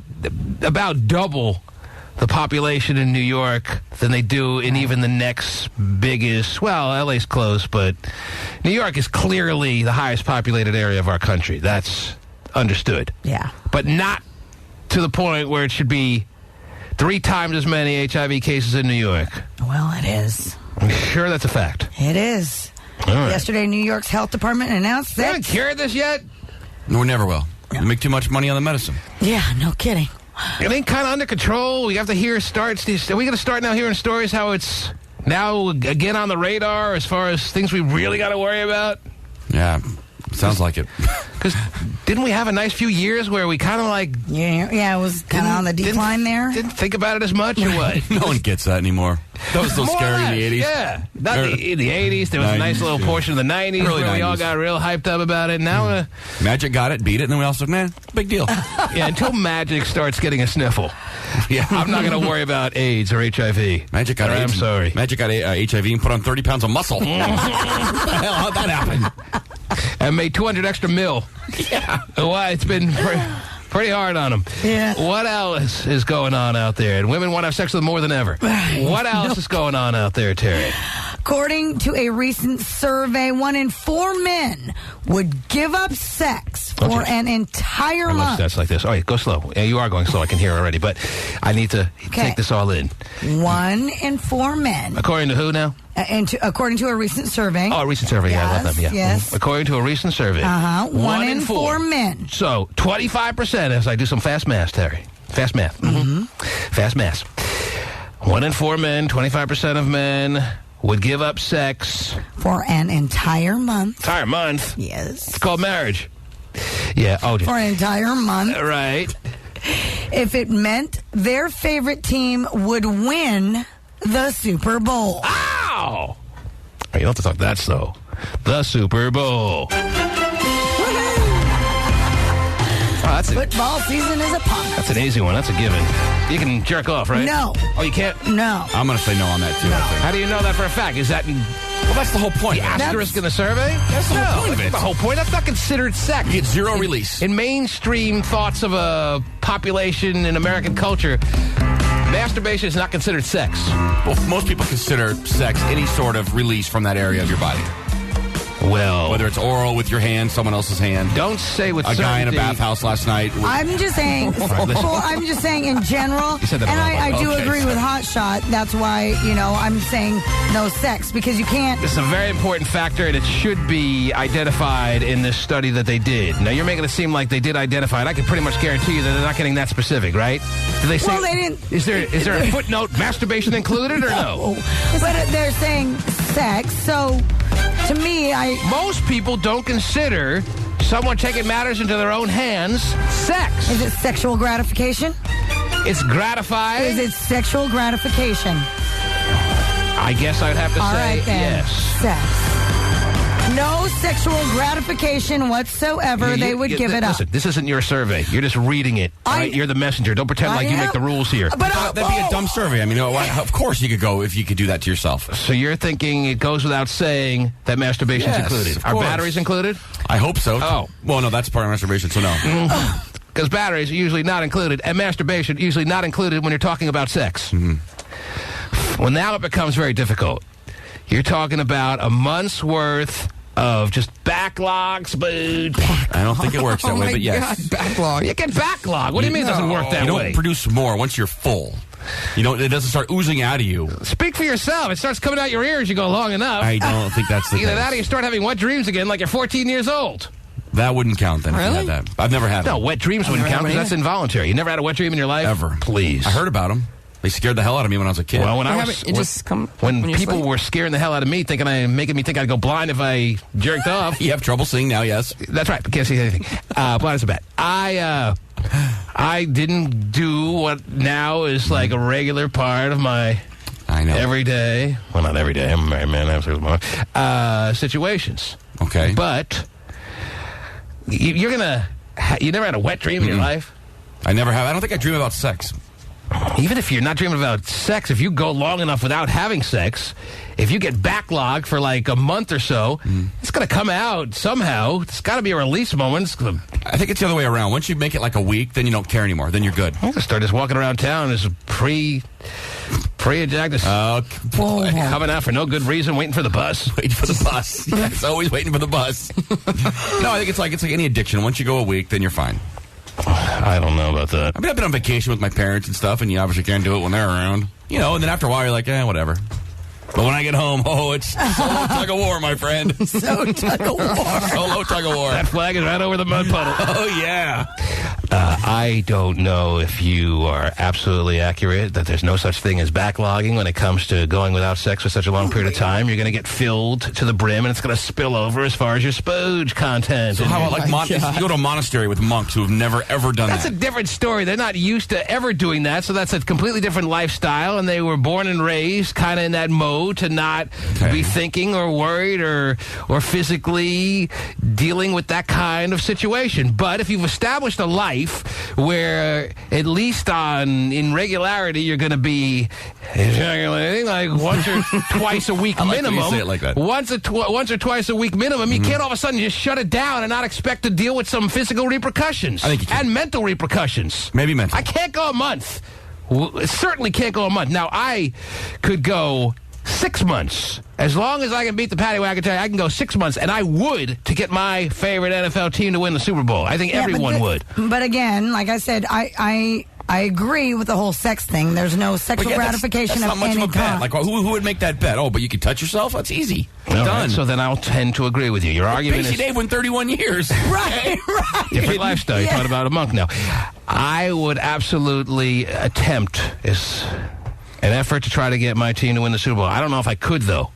about double the population in New York than they do in even the next biggest, LA's close, but New York is clearly the highest populated area of our country. That's understood. Yeah. But not to the point where it should be 3 times as many HIV cases in New York. Well, it is. I'm sure that's a fact. It is. All right. Yesterday, New York's health department announced that... They haven't cured this yet? No, we never will. We make too much money on the medicine. Yeah, no kidding. It ain't kind of under control. We have to hear starts. Are we going to start now hearing stories how it's now again on the radar as far as things we really got to worry about? Yeah, sounds like it. Because didn't we have a nice few years where we kind of like... Yeah, it was kind of on the decline there. Didn't think about it as much or what? No one gets that anymore. That was so scary in the 80s. Yeah. In the 80s, there was a nice little portion of the 90s where we all got real hyped up about it. Now, Magic got it, beat it, and then we all said, man, big deal. Yeah, until Magic starts getting a sniffle. Yeah, I'm not going to worry about AIDS or HIV. Magic got AIDS. I'm sorry. Magic got HIV and put on 30 pounds of muscle. What the hell? How'd that happen? And made 200 extra mil. Yeah. Why? It's been pretty hard on them. Yeah. What else is going on out there? And women want to have sex with them more than ever. What else is going on out there, Terry? According to a recent survey, 1 in 4 men would give up sex for an entire month. That's like this. All right, go slow. Yeah, you are going slow. I can hear already, but I need to take this all in. 1 in 4 men. According to who now? According to a recent survey. Oh, a recent survey. Yes, yeah, I love them. Yeah. Yes. According to a recent survey. 1 in 4 men. So 25%, as I do some fast math, Terry. Fast math. Mm-hmm. Fast math. 1 in 4 men, 25% of men would give up sex for an entire month. Entire month? Yes. It's called marriage. Yeah. Oh, for an entire month. Right. If it meant their favorite team would win the Super Bowl. Ow! You don't have to talk that slow. The Super Bowl. Oh, Football season is upon us. That's an easy one. That's a given. You can jerk off, right? No. Oh, you can't? No. I'm going to say no on that, too. No. I think. How do you know that for a fact? Is that... Well, that's the whole point. The asterisk in the survey? That's the whole point of it. That's the whole point. That's not considered sex. You get zero release. In mainstream thoughts of a population in American culture, masturbation is not considered sex. Well, most people consider sex any sort of release from that area of your body. Well, whether it's oral with your hand, someone else's hand. Don't say with a guy in a bathhouse last night. I'm just saying. I'm just saying in general. You said that and I do agree with Hot Shot. That's why I'm saying no sex because you can't. This is a very important factor, and it should be identified in this study that they did. Now you're making it seem like they did identify it. I can pretty much guarantee you that they're not getting that specific, right? Did they say? Well, they didn't. Is there a footnote masturbation included or no? But they're saying sex. So to me, most people don't consider someone taking matters into their own hands sex. Is it sexual gratification? It's gratifying. Is it sexual gratification? I guess I'd have to say right, then. Yes. Sex. No sexual gratification whatsoever. They would give it up. Listen, this isn't your survey. You're just reading it. Right? You're the messenger. Don't pretend like you make the rules here. But that'd be a dumb survey. I mean, of course you could go if you could do that to yourself. So you're thinking it goes without saying that masturbation's included. Are batteries included? I hope so. Oh. Well, no, that's part of masturbation, so no. Because batteries are usually not included, and masturbation usually not included when you're talking about sex. Mm-hmm. Well, now it becomes very difficult. You're talking about a month's worth of just backlogs, but I don't think it works that way, but yes. God, backlog. You get backlog. What do you mean it doesn't work that way? You don't produce more once you're full. It doesn't start oozing out of you. Speak for yourself. It starts coming out your ears. You go long enough. I don't think that's the case. Either that or you start having wet dreams again like you're 14 years old. That wouldn't count then. Really? If you had that. I've never had No, them. wet dreams wouldn't count because that's involuntary. You never had a wet dream in your life? Ever. Please. I heard about them. They scared the hell out of me when I was a kid. Well, when people were scaring the hell out of me, making me think I'd go blind if I jerked off. You have trouble seeing now, yes. That's right. Can't see anything. Blind as a bat. I didn't do what now is like a regular part of my everyday. Well, not every day. I'm a married man. I have situations. Okay. But you never had a wet dream in your life? I never have. I don't think I dream about sex. Even if you're not dreaming about sex, if you go long enough without having sex, if you get backlogged for like a month or so, it's going to come out somehow. It's got to be a release moment. I think it's the other way around. Once you make it like a week, then you don't care anymore. Then you're good. I'm going to start just walking around town as pre-ejaculation coming out for no good reason, waiting for the bus. Waiting for the bus. Yes, always waiting for the bus. No, I think it's like any addiction. Once you go a week, then you're fine. I don't know about that. I mean, I've been on vacation with my parents and stuff, and you obviously can't do it when they're around. And then after a while, you're like, whatever. But when I get home, it's solo tug of war, my friend. So tug of war. Solo tug of war. That flag is right over the mud puddle. Oh, yeah. I don't know if you are absolutely accurate that there's no such thing as backlogging when it comes to going without sex for such a long period of time. You're going to get filled to the brim, and it's going to spill over as far as your spooge content. So how about you go to a monastery with monks who have never, ever done That's a different story. They're not used to ever doing that, so that's a completely different lifestyle, and they were born and raised kind of in that mode to not be thinking or worried or physically dealing with that kind of situation. But if you've established a life where at least in regularity you're going to be ejaculating like once or twice a week minimum. When you say it like that. Once or twice a week minimum. You can't all of a sudden just shut it down and not expect to deal with some physical repercussions and mental repercussions. Maybe mental. I can't go a month. Certainly can't go a month. Now I could go 6 months. As long as I can beat the paddy wagon, I can go 6 months, and I would to get my favorite NFL team to win the Super Bowl. I think everyone would. But again, like I said, I agree with the whole sex thing. There's no sexual gratification that's not much any of a bet. kind. Like who would make that bet? Oh, but you can touch yourself? That's easy. Done. Done. So then I'll tend to agree with you. Your argument Pasty is Dave went 31 years. Right. Different lifestyle. You're talking about a monk now. I would absolutely attempt an effort to try to get my team to win the Super Bowl. I don't know if I could, though.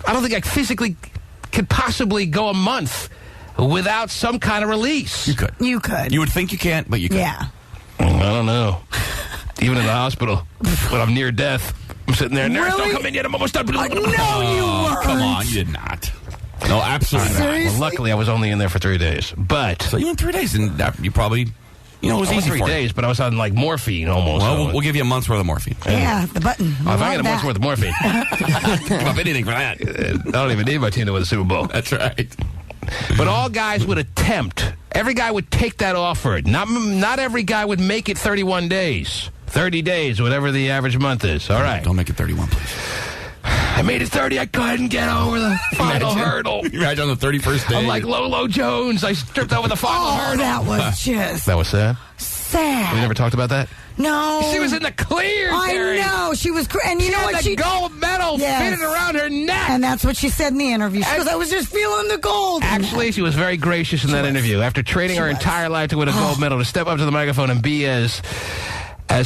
I don't think I physically could possibly go a month without some kind of release. You could. You could. You would think you can't, but you could. Yeah. I don't know. Even in the hospital, when I'm near death, I'm sitting there. Nurse, don't come in yet. I'm almost done. No, you weren't. Come on, you did not. No, absolutely not. Well, luckily, I was only in there for 3 days. But so you went 3 days, and you probably... it was easy 3 for days, but I was on, morphine almost. Well, we'll give you a month's worth of morphine. Yeah, the button. If I get a month's worth of morphine, give up anything for that. I don't even need my team to win the Super Bowl. That's right. But all guys would attempt. Every guy would take that offer. Not every guy would make it 31 days. 30 days, whatever the average month is. All right. Don't make it 31, please. I made it 30. I couldn't get over the final hurdle. Imagine on the 31st day. I'm like Lolo Jones. I tripped over the final hurdle. That was just... That was sad? Sad. We never talked about that? No. She was in the clear, Tari. I know. She was... And you know what? She had the gold medal fitted around her neck. And that's what she said in the interview. She goes, I was just feeling the gold. Actually, she was very gracious in that interview. After training her entire life to win a gold medal, to step up to the microphone and be as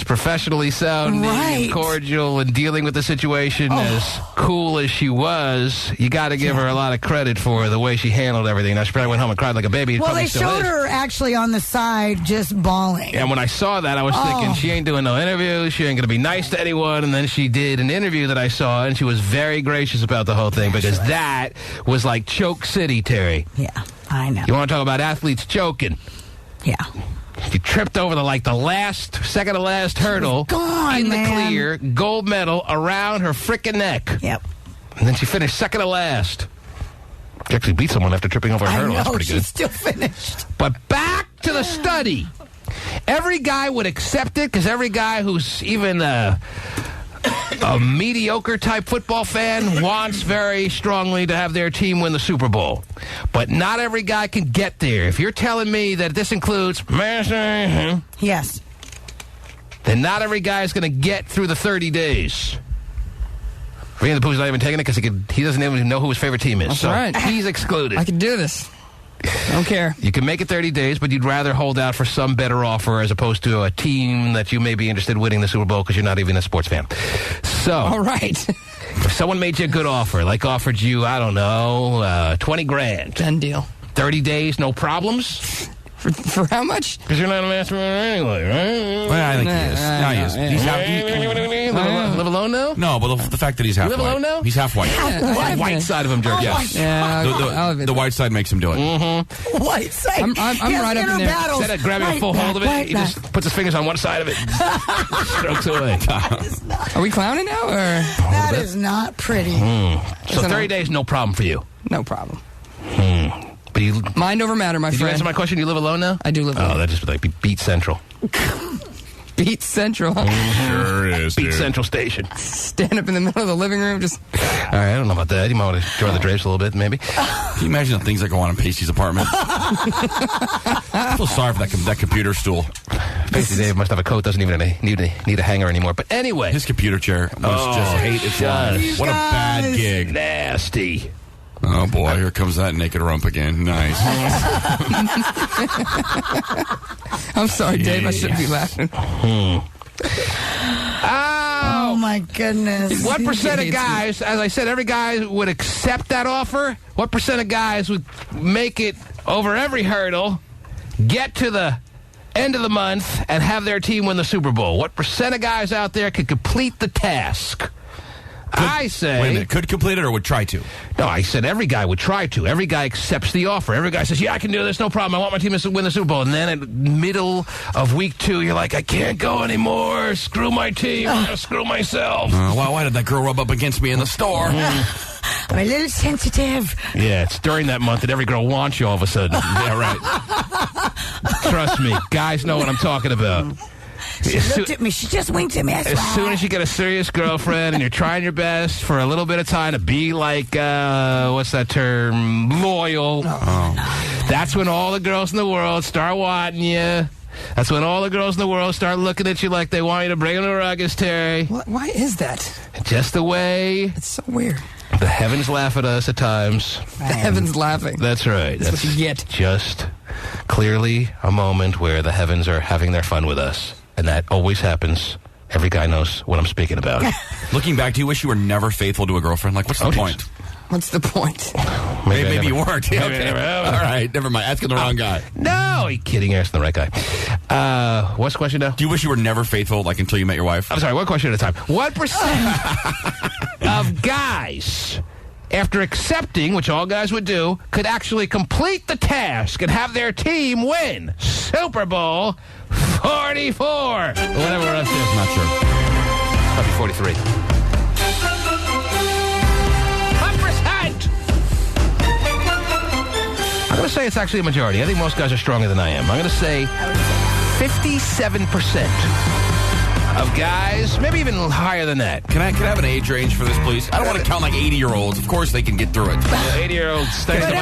professionally sounding and cordial and dealing with the situation as cool as she was, you got to give her a lot of credit for the way she handled everything. Now, she probably went home and cried like a baby. Well, they showed her actually on the side just bawling. And when I saw that, I was thinking, she ain't doing no interview. She ain't going to be nice to anyone. And then she did an interview that I saw, and she was very gracious about the whole thing because that was like choke city, Tari. Yeah, I know. You want to talk about athletes choking? Yeah. She tripped over the second to last hurdle in the clear, gold medal around her frickin' neck. Yep. And then she finished second to last. She actually beat someone after tripping over a hurdle. That's pretty good. She still finished. But back to the study. Every guy would accept it because every guy who's even a mediocre type football fan wants very strongly to have their team win the Super Bowl. But not every guy can get there. If you're telling me that this includes yes, then not every guy is going to get through the 30 days. Vinnie the Pooh's not even taking it because he doesn't even know who his favorite team is. That's so right. He's excluded. I can do this. I don't care. You can make it 30 days, but you'd rather hold out for some better offer as opposed to a team that you may be interested in winning the Super Bowl because you're not even a sports fan. So, all right. If someone made you a good offer, like offered you, I don't know, 20 grand. Done deal. 30 days, no problems? For how much? Because you're not a master anyway, right? Well, I think he is. He is. Live alone now? No, but the fact that he's half live white. alone now? He's half white. The white side of him, jerk. Yes. Yeah, the white side makes him do it. Mm-hmm. White side. I'm right up in there. Instead of grabbing a full hold of it, he just puts his fingers on one side of it and strokes away. Are we clowning now? Or that is not pretty. So 30 days, no problem for you? No problem. But you mind over matter, my friend. Did you answer my question? You live alone now? I do live alone. Oh, that just like Beat Central. Beat Central. Sure is. Beat Central Station. Stand up in the middle of the living room, just. All right, I don't know about that. You might want to draw the drapes a little bit, maybe. Can you imagine the things that go on in Pasty's apartment? I feel sorry for that computer stool. Pasty Dave must have a coat. Doesn't even need a hanger anymore. But anyway, his computer chair must just hate its life. What a bad gig. Nasty. Oh, boy. Here comes that naked rump again. Nice. I'm sorry, Dave. I shouldn't be laughing. Oh, my goodness. What percent of guys, as I said, every guy would accept that offer? What percent of guys would make it over every hurdle, get to the end of the month, and have their team win the Super Bowl? What percent of guys out there could complete the task? I say... Wait a minute. Could complete it or would try to? No, I said every guy would try to. Every guy accepts the offer. Every guy says, yeah, I can do this, no problem. I want my team to win the Super Bowl. And then at the middle of week 2, you're like, I can't go anymore. Screw my team. I'm going to screw myself. Why did that girl rub up against me in the store? I'm a little sensitive. Yeah, it's during that month that every girl wants you all of a sudden. Yeah, right. Trust me. Guys know what I'm talking about. She looked at me. She just winked at me. As soon as you get a serious girlfriend and you're trying your best for a little bit of time to be like, what's that term? Loyal. That's when all the girls in the world start wanting you. That's when all the girls in the world start looking at you like they want you to bring them to Ruggers, Terry. Why is that? Just the way. It's so weird. The heavens laugh at us at times. The heavens laughing. That's right. That's what you get. Just clearly a moment where the heavens are having their fun with us. And that always happens. Every guy knows what I'm speaking about. Looking back, do you wish you were never faithful to a girlfriend? Like, what's the point? What's the point? Maybe you weren't. Yeah, okay. All right, never mind. Asking the wrong guy. No, are you kidding? You're asking the right guy. What's the question now? Do you wish you were never faithful, like, until you met your wife? I'm sorry, one question at a time. What percent of guys, after accepting, which all guys would do, could actually complete the task and have their team win Super Bowl 44? Or whatever we're up to. Not sure. Might be 43. What percent? I'm going to say it's actually a majority. I think most guys are stronger than I am. I'm going to say 57% of guys, maybe even higher than that. Can I have an age range for this, please? I don't want to count like 80-year-olds. Of course they can get through it. 80-year-olds thanks to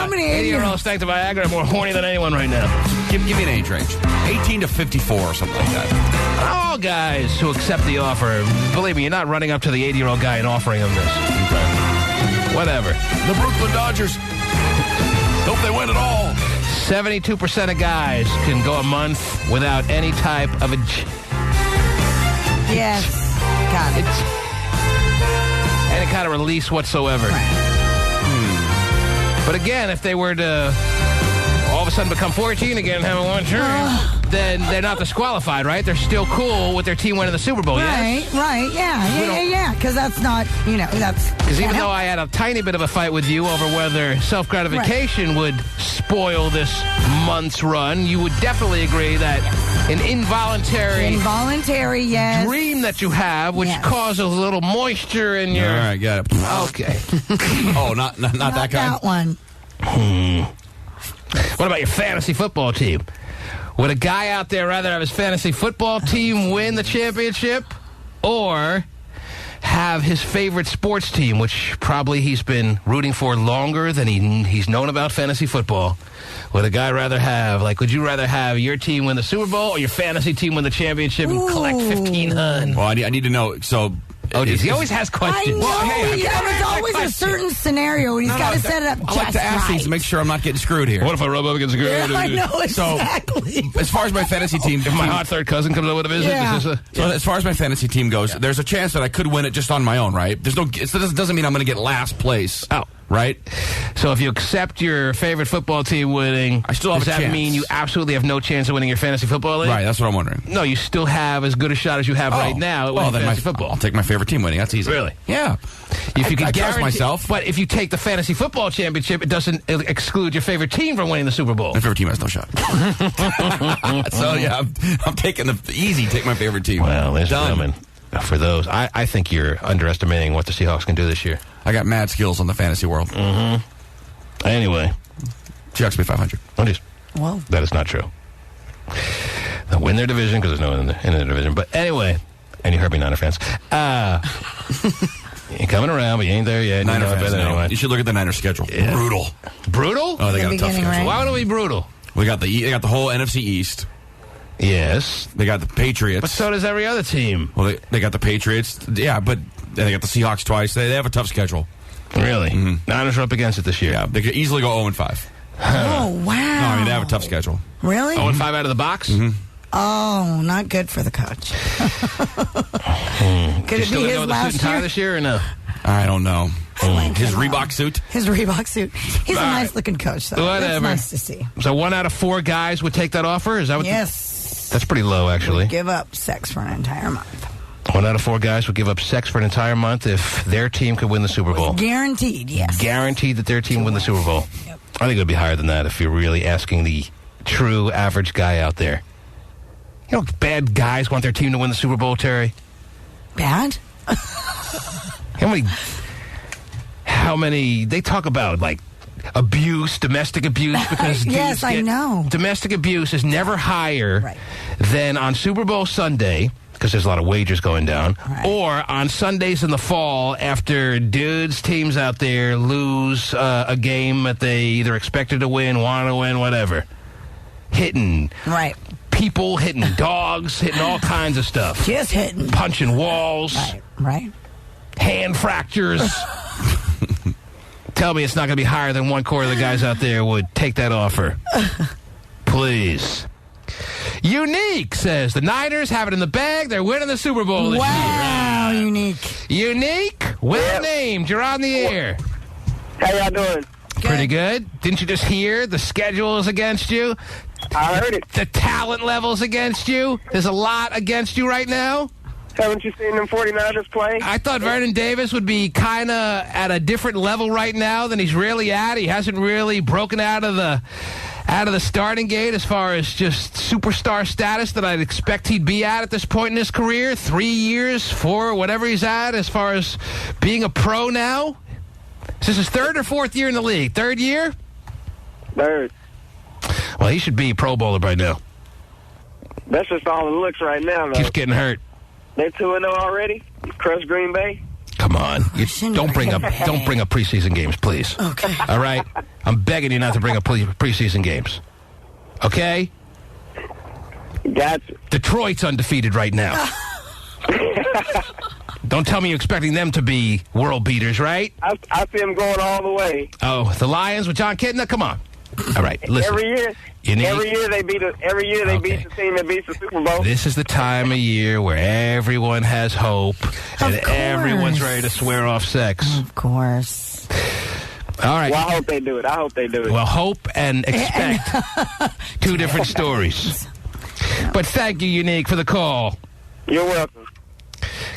Viagra are more horny than anyone right now. Give me an age range. 18 to 54 or something like that. All guys who accept the offer, believe me, you're not running up to the 80-year-old guy and offering him this. Okay. Whatever. The Brooklyn Dodgers. Hope they win it all. 72% of guys can go a month without any type of a... Yes. Got it. Any kind of release whatsoever. Right. But again, if they were to all of a sudden become 14 again and have one turn, then they're not disqualified, right? They're still cool with their team winning the Super Bowl, yes? Right, yeah. Because that's not, that's... Because even though I had a tiny bit of a fight with you over whether self-gratification would spoil this month's run, you would definitely agree that an involuntary, yes, dream that you have, which causes a little moisture in your... All right, got it. Okay. Oh, not that kind? That one. What about your fantasy football team? Would a guy out there rather have his fantasy football team win the championship or have his favorite sports team, which probably he's been rooting for longer than he's known about fantasy football? Would a guy rather have, would you rather have your team win the Super Bowl or your fantasy team win the championship and collect $1,500? Well, I need to know, so... Oh, geez, he always has questions. I know, it's always a certain scenario, and he's got to set it up just I like to ask these to make sure I'm not getting screwed here. What if I rub up against a girl? Yeah, I know, exactly. So, as far as my fantasy team... If my hot third cousin comes over to visit? Yeah. So, as far as my fantasy team goes, there's a chance that I could win it just on my own, right? It doesn't mean I'm going to get last place. Oh. Right? So if you accept your favorite football team winning, I still have does a chance. That mean you absolutely have no chance of winning your fantasy football league? Right, that's what I'm wondering. No, you still have as good a shot as you have right now at winning fantasy football. I'll take my favorite team winning. That's easy. Really? Yeah. If you can guarantee myself. But if you take the fantasy football championship, it doesn't exclude your favorite team from winning the Super Bowl. My favorite team has no shot. So, yeah, I'm taking the easy, take my favorite team. Well, ladies and gentlemen, for those, I think you're underestimating what the Seahawks can do this year. I got mad skills on the fantasy world. Mm-hmm. Anyway. Seahawks be 500. Well, that is not true. They'll win their division because there's no one in their division. But anyway, and you heard me, Niner fans. You're coming around, but you ain't there yet. Niner fans, anyway. You should look at the Niners schedule. Yeah. Brutal. Brutal? Oh, they got a tough schedule. Right? Why would it be brutal? They got the whole NFC East. Yes. They got the Patriots. But so does every other team. Well, they got the Patriots. Yeah, but They got the Seahawks twice. They have a tough schedule. Really? Mm-hmm. Niners are up against it this year. Yeah, they could easily go 0-5. Oh, wow. No, I mean, they have a tough schedule. Really? 0-5 out of the box? Mm-hmm. Oh, not good for the coach. Could it be his last year this year or no? I don't know. His Reebok suit? His Reebok suit. He's a nice-looking coach, though. Whatever. That's nice to see. So 1 out of 4 guys would take that offer? Is that what? Yes. That's pretty low, actually. Would give up sex for an entire month. 1 out of 4 guys would give up sex for an entire month if their team could win the Super Bowl. Guaranteed, yes. Guaranteed that their team win the Super Bowl. Yep. I think it would be higher than that if you're really asking the true average guy out there. You know, bad guys want their team to win the Super Bowl, Terry. Bad? How many? They talk about like abuse, domestic abuse, because yes, I know. Domestic abuse is never higher than on Super Bowl Sunday, because there's a lot of wagers going down, or on Sundays in the fall after dudes, teams out there lose a game that they either expected to win, want to win, whatever. Hitting. Right. People, hitting dogs, hitting all kinds of stuff. Just hitting. Punching walls. Right. Hand fractures. Tell me it's not going to be higher than 1/4 of the guys out there would take that offer. Please. Unique says the Niners have it in the bag. They're winning the Super Bowl this year. Wow, Unique. Unique, well named. You're on the air. How y'all doing? Pretty good. Didn't you just hear the schedule is against you? I heard it. The talent level's against you. There's a lot against you right now. Haven't you seen them 49ers play? I thought Vernon Davis would be kind of at a different level right now than he's really at. He hasn't really broken out of the starting gate as far as just superstar status that I'd expect he'd be at this point in his career. 3 years, 4, whatever he's at as far as being a pro now. Is this his 3rd or 4th year in the league? 3rd year? 3rd. Well, he should be a Pro Bowler by now. That's just all it looks right now, though. Keeps getting hurt. They're 2-0 already? Crushed Green Bay? Come on. Don't bring up preseason games, please. Okay. All right? I'm begging you not to bring up preseason games. Okay? Gotcha. Detroit's undefeated right now. Don't tell me you're expecting them to be world beaters, right? I see them going all the way. Oh, the Lions with John Kitna? Come on. All right, listen. Every year they beat the team that beats the Super Bowl. This is the time of year where everyone has hope and everyone's ready to swear off sex. Of course. All right. Well, I hope they do it. Well, hope and expect 2 different stories. But thank you, Unique, for the call. You're welcome.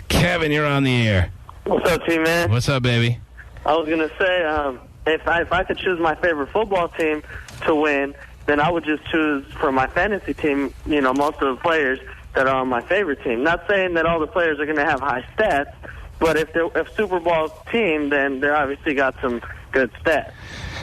Kevin, you're on the air. What's up, T-Man? What's up, baby? I was going to say, if I could choose my favorite football team to win, then I would just choose for my fantasy team, most of the players that are on my favorite team. Not saying that all the players are going to have high stats, but if Super Bowl team, then they're obviously got some good stats.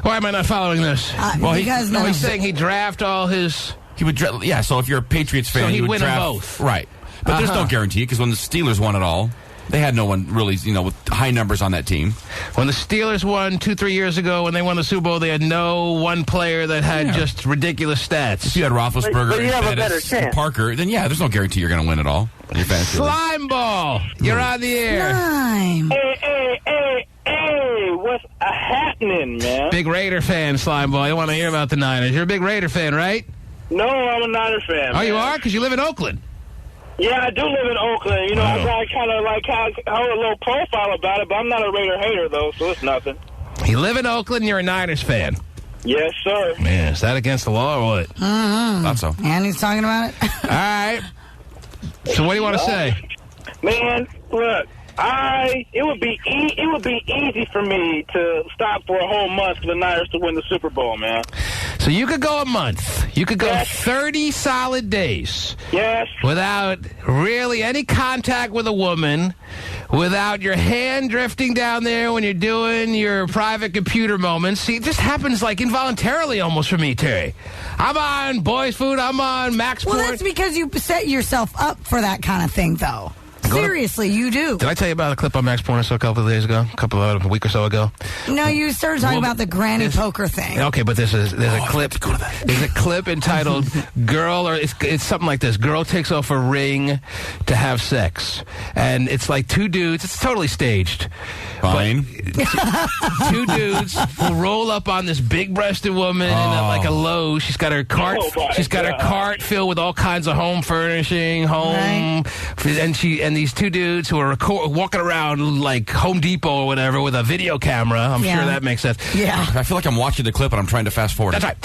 Why am I not following this? He's saying he'd draft all his... He would, so if you're a Patriots fan, he would win draft them both. Right. But there's no guarantee, because when the Steelers won it all, they had no one really, with high numbers on that team. When the Steelers won 2-3 years ago, when they won the Super Bowl, they had no one player that had just ridiculous stats. If you had Roethlisberger but you have a better chance. and Parker, then there's no guarantee you're going to win it all. Slime Ball, you're on the air. Slime. Hey, what's happening, man? Big Raider fan, Slime Ball. You want to hear about the Niners. You're a big Raider fan, right? No, I'm a Niners fan. Oh, you are? Because you live in Oakland. Yeah, I do live in Oakland. I kind of hold a little profile about it, but I'm not a Raider hater, though, so it's nothing. You live in Oakland, you're a Niners fan. Yes, sir. Man, is that against the law or what? Thought so. And he's talking about it? All right. So what do you want to say? Man, look, it would be easy for me to stop for a whole month for the Niners to win the Super Bowl, man. So you could go a month. You could go 30 solid days. Yes. Without really any contact with a woman, without your hand drifting down there when you're doing your private computer moments. See, it just happens like involuntarily almost for me, Terry. I'm on Boys Food. I'm on Max Sport. Well, that's because you set yourself up for that kind of thing, though. Seriously, you do. Did I tell you about a clip on Max Porn a couple of days ago? A week or so ago? No, you started talking about the granny poker thing. Okay, but there's a clip. There's a clip entitled "Girl," or it's something like this. Girl takes off a ring to have sex, and it's like two dudes. It's totally staged. Fine. Two dudes will roll up on this big-breasted woman in like a Lowe's. She's got her cart. She's got her cart filled with all kinds of home furnishing, and these two dudes who are walking around like Home Depot or whatever with a video camera. I'm sure that makes sense. Yeah. I feel like I'm watching the clip and I'm trying to fast forward. That's right.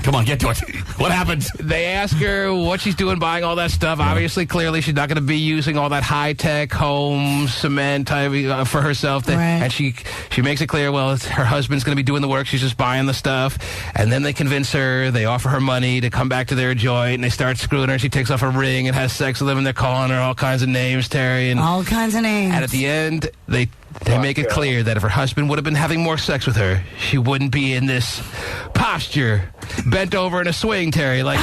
Come on, get to it. What happens? They ask her what she's doing, buying all that stuff. Obviously, clearly, she's not going to be using all that high-tech home cement type for herself. And she makes it clear, well, her husband's going to be doing the work. She's just buying the stuff. And then they convince her. They offer her money to come back to their joint, and they start screwing her. She takes off her ring and has sex with them, and they're calling her all kinds of names, Terry. And all kinds of names. And at the end, they make it clear that if her husband would have been having more sex with her, she wouldn't be in this posture, bent over in a swing, Terry, like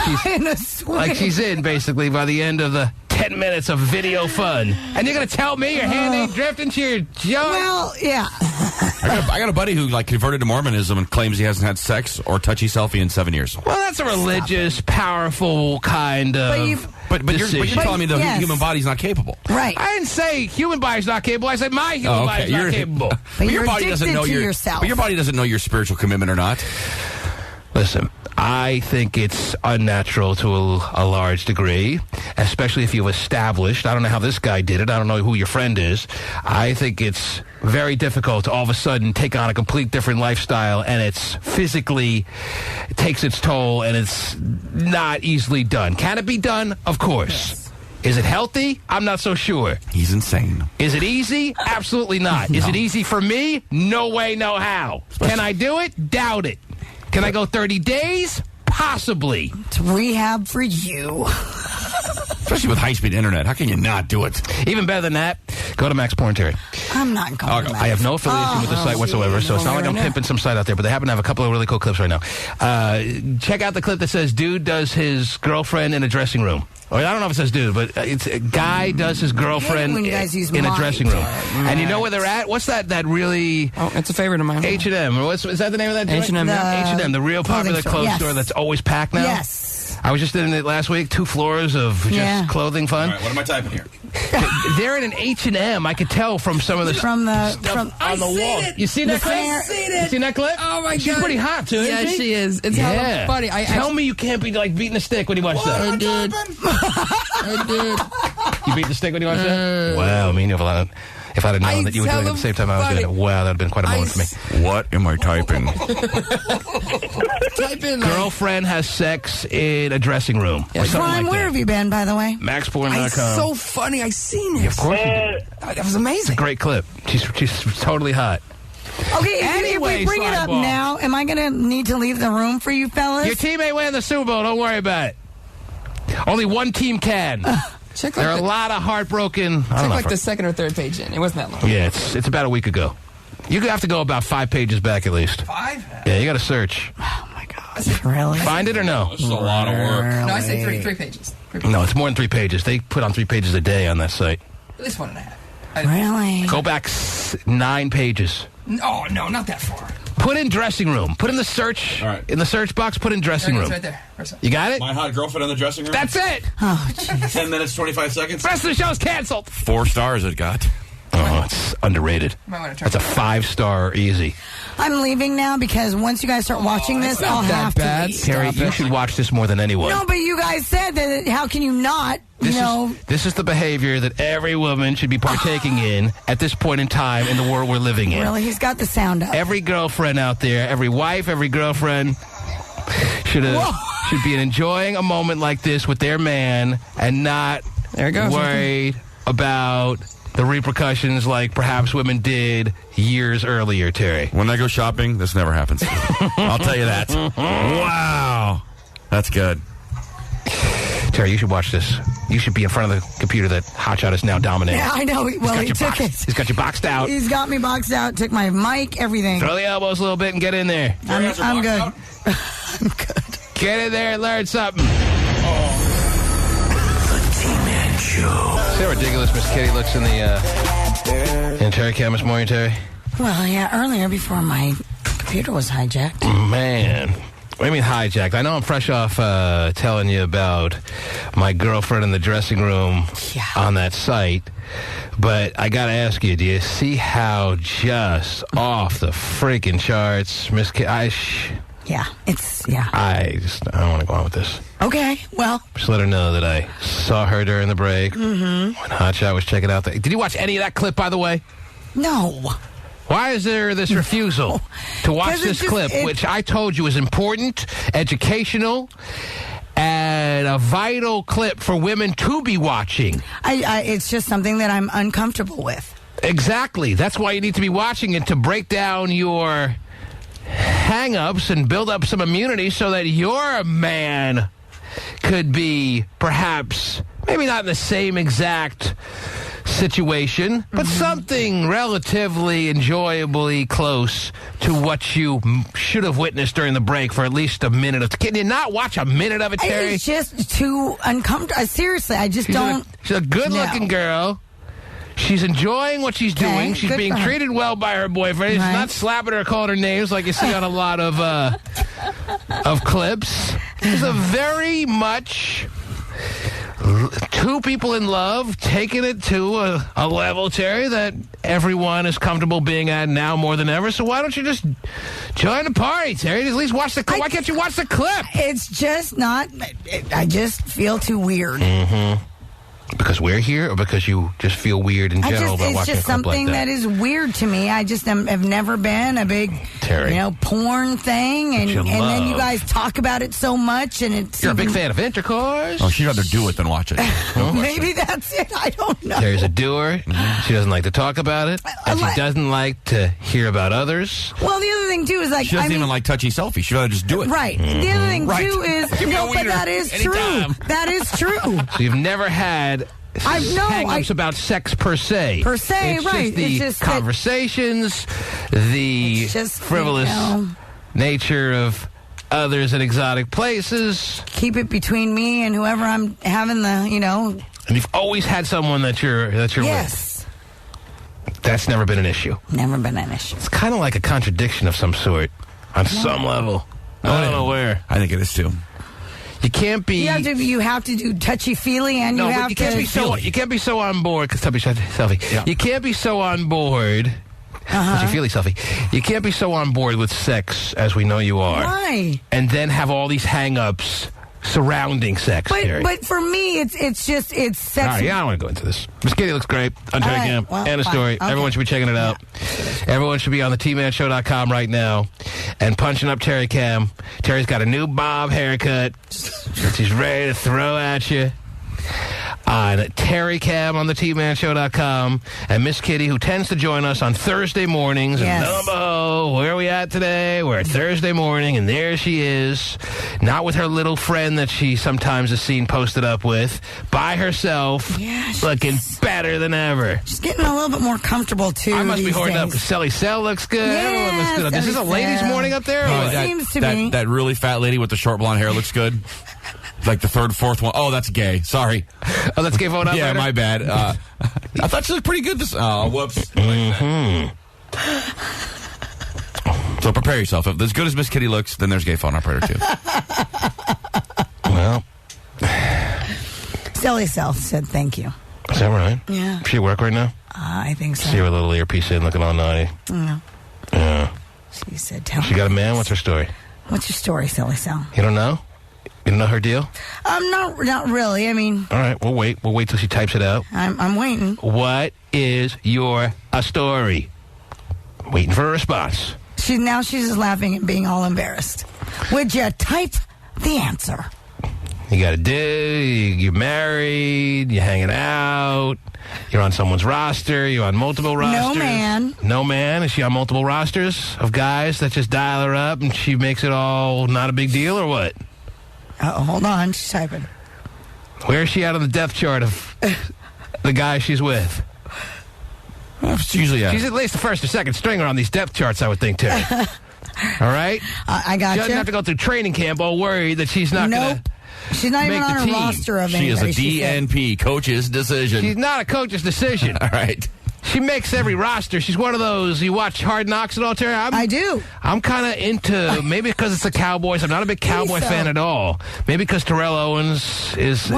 she's in, basically, by the end of the 10 minutes of video fun. And you're going to tell me your hand ain't drifting to your junk? Well, yeah. I got a buddy who converted to Mormonism and claims he hasn't had sex or touchy selfie in 7 years. Well, that's a religious, powerful kind of... But you're telling me the human body's not capable. Right. I didn't say human body's not capable. I said my human body's not capable. But your body doesn't know yourself. But your body doesn't know your spiritual commitment or not. Listen, I think it's unnatural to a large degree, especially if you've established. I don't know how this guy did it. I don't know who your friend is. I think it's very difficult to all of a sudden take on a complete different lifestyle, and it takes its toll, and it's not easily done. Can it be done? Of course. Yes. Is it healthy? I'm not so sure. He's insane. Is it easy? Absolutely not. No. Is it easy for me? No way, no how. Can I do it? Doubt it. Can I go 30 days? Possibly. It's rehab for you. Especially with high-speed internet. How can you not do it? Even better than that, go to Max Porn, Terry. I'm not going to Max. I have no affiliation with the site whatsoever, so it's not like I'm pimping some site out there, but they happen to have a couple of really cool clips right now. Check out the clip that says, dude does his girlfriend in a dressing room. I don't know if it says dude, but it's a guy does his girlfriend in a dressing room. And you know where they're at? What's that really... Oh, it's a favorite of mine. H&M. Is that the name of that joint? H&M. H&M, the real popular clothes store that's always packed now. Yes. I was just in it last week, 2 floors of just clothing fun. All right, what am I typing here? They're in an H&M. I could tell from some of the stuff on the wall. You seen that clip? You seen that clip? Oh my God, she's pretty hot too. Yeah, she is. It's hella funny. Tell me you can't be like beating a stick when you watch that. I did. You beat the stick when you watch that? Wow, I mean, if I'd have known that you were doing it at the same time I was doing it, wow, that would have been quite a moment for me. What am I typing? Type in. Girlfriend has sex in a dressing room. Yeah, where have you been, by the way? MaxPorn.com. It's so funny. I seen it. Yeah, of course you did. That was amazing. It's a great clip. She's totally hot. Okay, if we bring it up now, am I going to need to leave the room for you fellas? Your team ain't winning the Super Bowl. Don't worry about it. Only one team can. There are a lot of heartbroken... Check like the second or third page in. It wasn't that long. Yeah, it's about a week ago. You have to go about 5 pages back at least. 5? Yeah, you got to search. Oh, my God. Really? Find it or no? It's a lot of work. No, I say 3 pages. 3 pages. No, it's more than 3 pages. They put on 3 pages a day on that site. At least 1.5. Really? Go back 9 pages. Oh, no, not that far. Put in dressing room. Put in the search. All right. In the search box, put in dressing room. It's right there. You got it? My hot girlfriend in the dressing room? That's it. Oh, jeez. 10 minutes, 25 seconds? The rest of the show's canceled. 4 stars it got. Oh, it's underrated. That's a 5-star easy. I'm leaving now because once you guys start watching this, I'll have to leave. Terry, you should watch this more than anyone. No, but you guys said that. How can you not? This is the behavior that every woman should be partaking in at this point in time in the world we're living in. Really? He's got the sound up. Every girlfriend out there, every wife, every girlfriend should be enjoying a moment like this with their man and not worried about the repercussions like perhaps women did years earlier, Terry. When I go shopping, this never happens. I'll tell you that. Wow. That's good. Terry, you should watch this. You should be in front of the computer that Hotshot is now dominating. Yeah, I know. Well, he took it. He's got you boxed out. He's got me boxed out, took my mic, everything. Throw the elbows a little bit and get in there. I'm good. I'm good. Get in there and learn something. The T-Man Show. See how ridiculous Miss Kitty looks in the Terry cam this morning, Terry? Well, yeah, earlier before my computer was hijacked. Man. What do you mean hijacked? I know I'm fresh off telling you about my girlfriend in the dressing room on that site, but I got to ask you, do you see how just off the freaking charts Miss Kitty... I don't want to go on with this. Okay, well. Just let her know that I saw her during the break when Hotshot was checking out Did you watch any of that clip, by the way? No. Why is there this refusal to watch this clip, which I told you is important, educational, and a vital clip for women to be watching? It's just something that I'm uncomfortable with. Exactly. That's why you need to be watching it, to break down your hang-ups and build up some immunity so that your man could be perhaps, maybe not in the same exact situation, but something relatively enjoyably close to what you should have witnessed during the break for at least a minute of... Can you not watch a minute of it, Terry? It's just too uncomfortable. Seriously, I just don't... She's a good-looking girl. She's enjoying what she's doing. She's being treated well by her boyfriend. He's not slapping her or calling her names like you see on a lot of clips. It's a very much two people in love taking it to a level, Terry, that everyone is comfortable being at now more than ever. So why don't you just join the party, Terry? At least watch the clip. Why can't you watch the clip? It's just not... I just feel too weird. Because we're here, or because you just feel weird in general about watching a clip like that? It's just something that is weird to me. I just have never been a big, Terry, porn thing, and then you guys talk about it so much, and it's... You're a big fan of intercourse? Oh, she'd rather do it than watch it. Maybe that's it. I don't know. Terry's a doer. She doesn't like to talk about it, and she doesn't like to hear about others. Well, the other thing, too, is she doesn't even like touchy selfies. She'd rather just do it. Right. The other thing, too, is... but that is true. That is true. So you've never had... hang-ups about sex per se. It's right. Just the conversations, the frivolous nature of others in exotic places. Keep it between me and whoever I'm having the, And you've always had someone that you're with. That's never been an issue. Never been an issue. It's kind of like a contradiction of some sort on some level. I don't know where. I think it is too. You can't be... You have to do touchy-feely, and you can't be so on board... Selfie. Yeah. You can't be so on board... Touchy-feely selfie. You can't be so on board with sex as we know you are. Why? And then have all these hang-ups surrounding sex, Terry. But for me, it's sex. All right, I don't want to go into this. Miss Kitty looks great on Terry Cam. And a story. Okay. Everyone should be checking it out. Everyone should be on the tmanshow.com right now and punching up Terry Cam. Terry's got a new bob haircut that she's ready to throw at you. On Terry Cam on the tmanshow.com, and Miss Kitty, who tends to join us on Thursday mornings. Yes. And where are we at today? We're at Thursday morning, and there she is, not with her little friend that she sometimes is seen posted up with, by herself, looking better than ever. She's getting a little bit more comfortable, too. I must be hoarding up because Sally Sell looks good. Everyone looks good. This is a ladies' morning up there? Seems to be. That really fat lady with the short blonde hair looks good. Like the third, fourth one. Oh, that's gay. Sorry. Oh, that's gay phone up. Yeah, my bad. I thought she looked pretty good. Whoops. So prepare yourself. If as good as Miss Kitty looks, then there's gay phone operator too. Well, Sally Self said thank you. Is that right? Yeah. Does she work right now? I think so. See her little earpiece in, looking all naughty. Yeah. She said, tell me. She got a man? What's her story? What's your story, Sally Sell? You don't know? You don't know her deal? Not really. I mean... All right, we'll wait. We'll wait till she types it out. I'm waiting. What is your story? Waiting for a response. She's just laughing and being all embarrassed. Would you type the answer? You got to do... You're married. You're hanging out. You're on someone's roster. You're on multiple rosters. No man. No man? Is she on multiple rosters of guys that just dial her up and she makes it all not a big deal, or what? Hold on. She's typing. Where is she at on the depth chart of the guy she's with? She's at least the first or second stringer on these depth charts, I would think, Terry. All right? I got you. She doesn't have to go through training camp all worried that she's not going to She's not even on a roster of anybody. She is a DNP, coach's decision. She's not a coach's decision. All right. She makes every roster. She's one of those, you watch Hard Knocks at all, Terry? I do. I'm kind of into, maybe because it's the Cowboys. I'm not a big Cowboy fan at all. Maybe because Terrell Owens is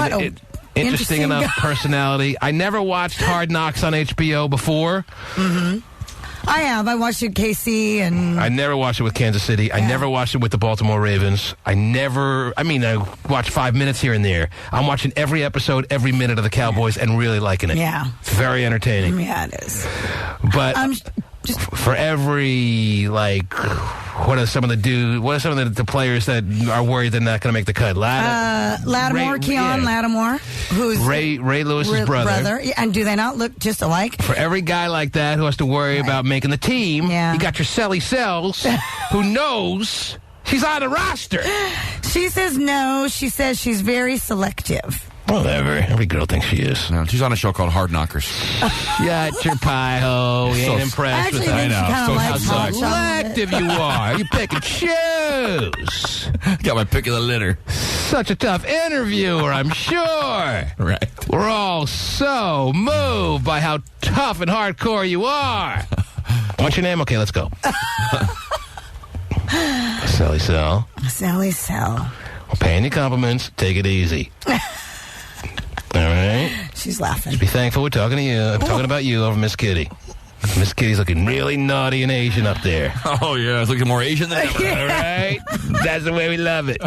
interesting enough personality. I never watched Hard Knocks on HBO before. Mm-hmm. I have. I watched it KC and... I never watched it with Kansas City. Yeah. I never watched it with the Baltimore Ravens. I watched 5 minutes here and there. I'm watching every episode, every minute of the Cowboys and really liking it. Yeah. It's very entertaining. Yeah, it is. But for every, what are some of the players that are worried they're not going to make the cut? Lattimore, who's Ray Lewis's brother. Yeah, and do they not look just alike? For every guy like that who has to worry about making the team, you got your Sally Sells, who knows she's on the roster. She says no. She says she's very selective. Whatever. Every girl thinks she is. No, she's on a show called Hard Knockers. Got your pie-ho. You ain't impressed with that. I know. How selective you are. You pick and choose. Got my pick of the litter. Such a tough interviewer, I'm sure. Right. We're all so moved by how tough and hardcore you are. What's your name? Okay, let's go. Sally Sell. Sally Sell. We're paying you compliments. Take it easy. All right. She's laughing. Just be thankful we're talking to you. I'm talking about you over Miss Kitty. Miss Kitty's looking really naughty and Asian up there. Oh, yeah. It's looking more Asian than ever. All right? That's the way we love it. The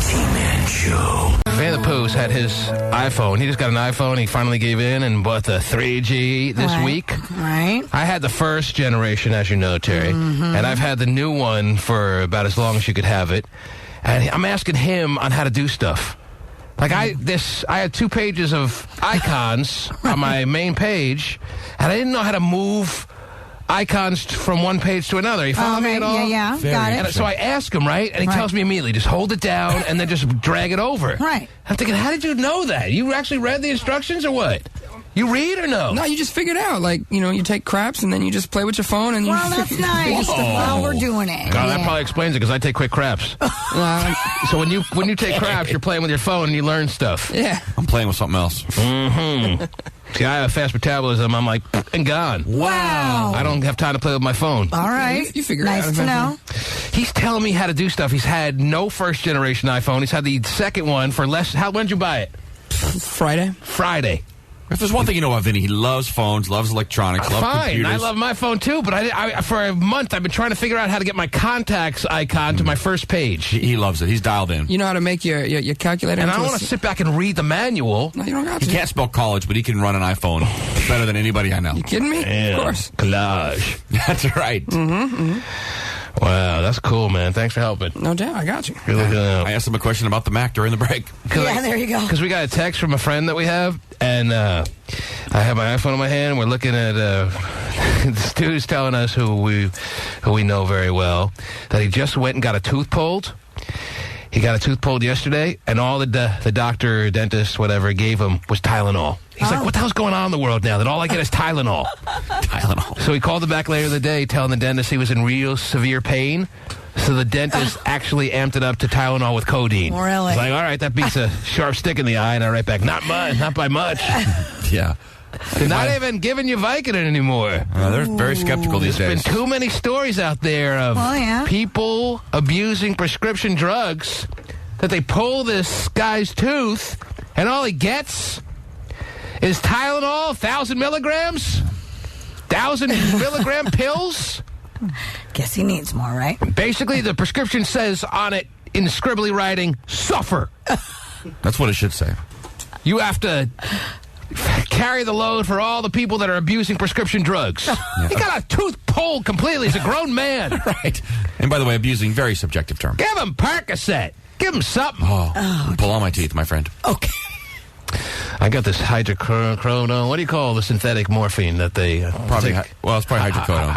T-Man Show. Vinnie the Pooh's had his iPhone. He just got an iPhone. He finally gave in and bought the 3G this week. Right. I had the first generation, as you know, Terry. Mm-hmm. And I've had the new one for about as long as you could have it. And I'm asking him on how to do stuff. I had 2 pages of icons on my main page, and I didn't know how to move icons from one page to another. You follow me at all? Yeah, got it. And so I ask him, right? And he tells me immediately, just hold it down and then just drag it over. Right. I'm thinking, how did you know that? You actually read the instructions or what? You read or no? No, you just figure it out. You take craps and then you just play with your phone and you... Well, that's nice. While we're doing it. God, that probably explains it because I take quick craps. So when you take craps, you're playing with your phone and you learn stuff. Yeah. I'm playing with something else. Mm-hmm. See, I have fast metabolism. I'm like, and gone. Wow. I don't have time to play with my phone. All right. You figure it out. Nice to know. He's telling me how to do stuff. He's had no first generation iPhone. He's had the second one for less. When did you buy it? Friday. If there's one thing you know about Vinnie, he loves phones, loves electronics, loves computers. I love my phone too, but I for a month I've been trying to figure out how to get my contacts icon to my first page. He loves it. He's dialed in. You know how to make your calculator. And I don't want to sit back and read the manual. No, you don't got to. He can't spell college, but he can run an iPhone better than anybody I know. You kidding me? Yeah. Of course. Collage. That's right. Mm-hmm. Wow, that's cool, man. Thanks for helping. No doubt, I got you. I asked him a question about the Mac during the break. Yeah, there you go. Because we got a text from a friend that we have, and I have my iPhone in my hand, and we're looking at this dude's telling us who we know very well that he just went and got a tooth pulled. He got a tooth pulled yesterday, and all the doctor, dentist, whatever, gave him was Tylenol. He's like, what the hell's going on in the world now that all I get is Tylenol? Tylenol. So he called him back later in the day telling the dentist he was in real severe pain. So the dentist actually amped it up to Tylenol with codeine. Really? He's like, all right, that beats a sharp stick in the eye. And I write back, not by much. Yeah. They're not even giving you Vicodin anymore. They're very skeptical these days. There's been too many stories out there of people abusing prescription drugs that they pull this guy's tooth and all he gets is Tylenol, 1,000 milligrams, 1,000 milligram pills. Guess he needs more, right? Basically, the prescription says on it in scribbly writing, suffer. That's what it should say. You have to carry the load for all the people that are abusing prescription drugs. He got a tooth pulled completely. He's a grown man. Right. And by the way, abusing, very subjective term. Give him Percocet. Give him something. Pull all my teeth, my friend. Okay. I got this hydrocodone. What do you call the synthetic morphine that they probably? It's probably hydrocodone.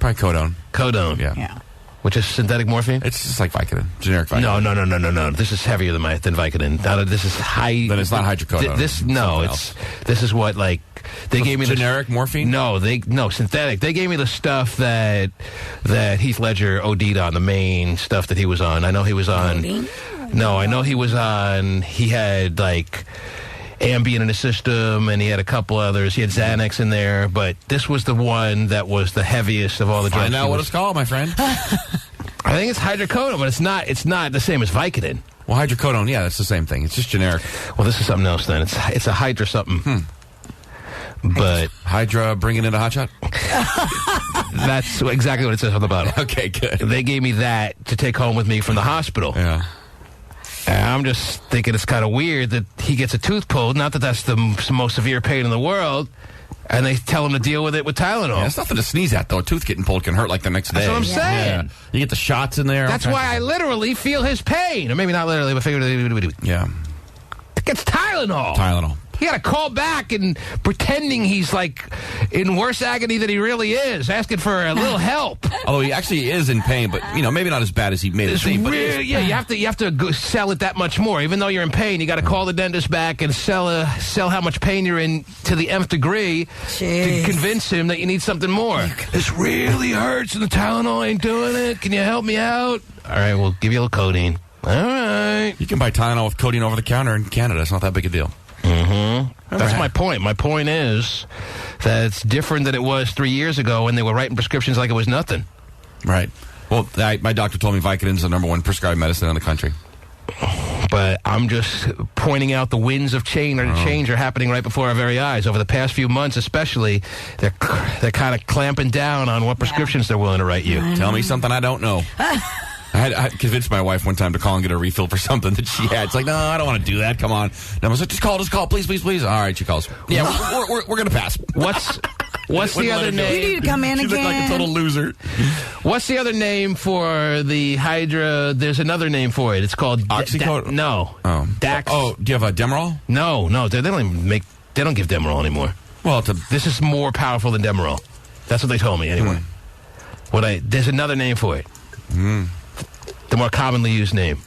Probably codone. Codone. Yeah. which is synthetic morphine. It's just like Vicodin, generic Vicodin. No. This is heavier than Vicodin. This is high. Then it's not hydrocodone. This is what they gave me generic morphine. No, synthetic. They gave me the stuff that Heath Ledger OD'd on, the main stuff that he was on. I know he was on. No, I know he was on. He had Ambien in his system, and he had a couple others. He had Xanax in there, but this was the one that was the heaviest of all the drugs. Find out what it's called, my friend. I think it's hydrocodone, but it's not the same as Vicodin. Well, hydrocodone, yeah, that's the same thing. It's just generic. Well, this is something else then. It's a hydra something. But Hydra bringing in a hot shot? That's exactly what it says on the bottle. Okay, good. They gave me that to take home with me from the hospital. Yeah. And I'm just thinking it's kind of weird that he gets a tooth pulled. Not that that's the most severe pain in the world. And they tell him to deal with it with Tylenol. Yeah, it's nothing to sneeze at, though. A tooth getting pulled can hurt like the next day. That's what I'm saying. Yeah. You get the shots in there. That's why I literally feel his pain. Or maybe not literally, but figuratively. Yeah. It's Tylenol. Tylenol. He got to call back and pretending he's in worse agony than he really is, asking for a little help. Although he actually is in pain, but maybe not as bad as he made it seem. But you have to go sell it that much more. Even though you're in pain, you got to call the dentist back and sell how much pain you're in to the nth degree to convince him that you need something more. This really hurts, and the Tylenol ain't doing it. Can you help me out? All right, we'll give you a little codeine. All right. You can buy Tylenol with codeine over the counter in Canada. It's not that big a deal. That's my point. My point is that it's different than it was 3 years ago when they were writing prescriptions like it was nothing. Right. Well, my doctor told me Vicodin's the number one prescribed medicine in the country. But I'm just pointing out the winds of change are happening right before our very eyes. Over the past few months especially, they're kind of clamping down on what prescriptions they're willing to write you. Tell me something I don't know. I convinced my wife one time to call and get a refill for something that she had. It's like, no, I don't want to do that. Come on. And I was like, just call, please. All right, she calls. Yeah, we're going to pass. What's the other name? You need to come in again. She looked like a total loser. What's the other name for the Hydra? There's another name for it. It's called Oxycodone. No. Oh. Dax. Oh, do you have a Demerol? No. They don't even they don't give Demerol anymore. Well, this is more powerful than Demerol. That's what they told me anyway. There's another name for it. The more commonly used name.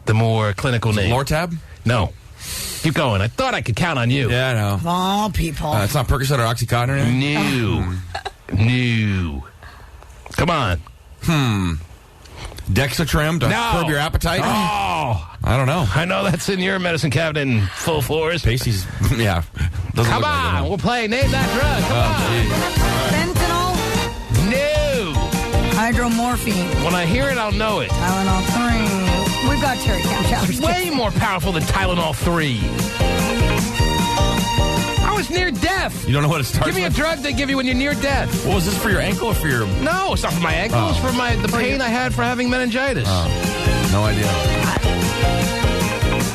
The more clinical name. Lortab? No. Keep going. I thought I could count on you. Yeah, I know. Of all people. It's not Percocet or Oxycontin or anything? No. Come on. Dexatrim to curb your appetite? Oh. I don't know. I know that's in your medicine cabinet in full force. Pasty's, yeah. Come on. We'll play Name That Drug. Come on. Fentanyl? No. Hydromorphine. When I hear it, I'll know it. Tylenol 3. We've got Terry Count. Way more powerful than Tylenol 3. I was near death. You don't know what it starts with? Give me a drug they give you when you're near death. What was this for your ankle or for your... No, it's not for my ankle. It's for the pain I had for having meningitis. Oh, no idea.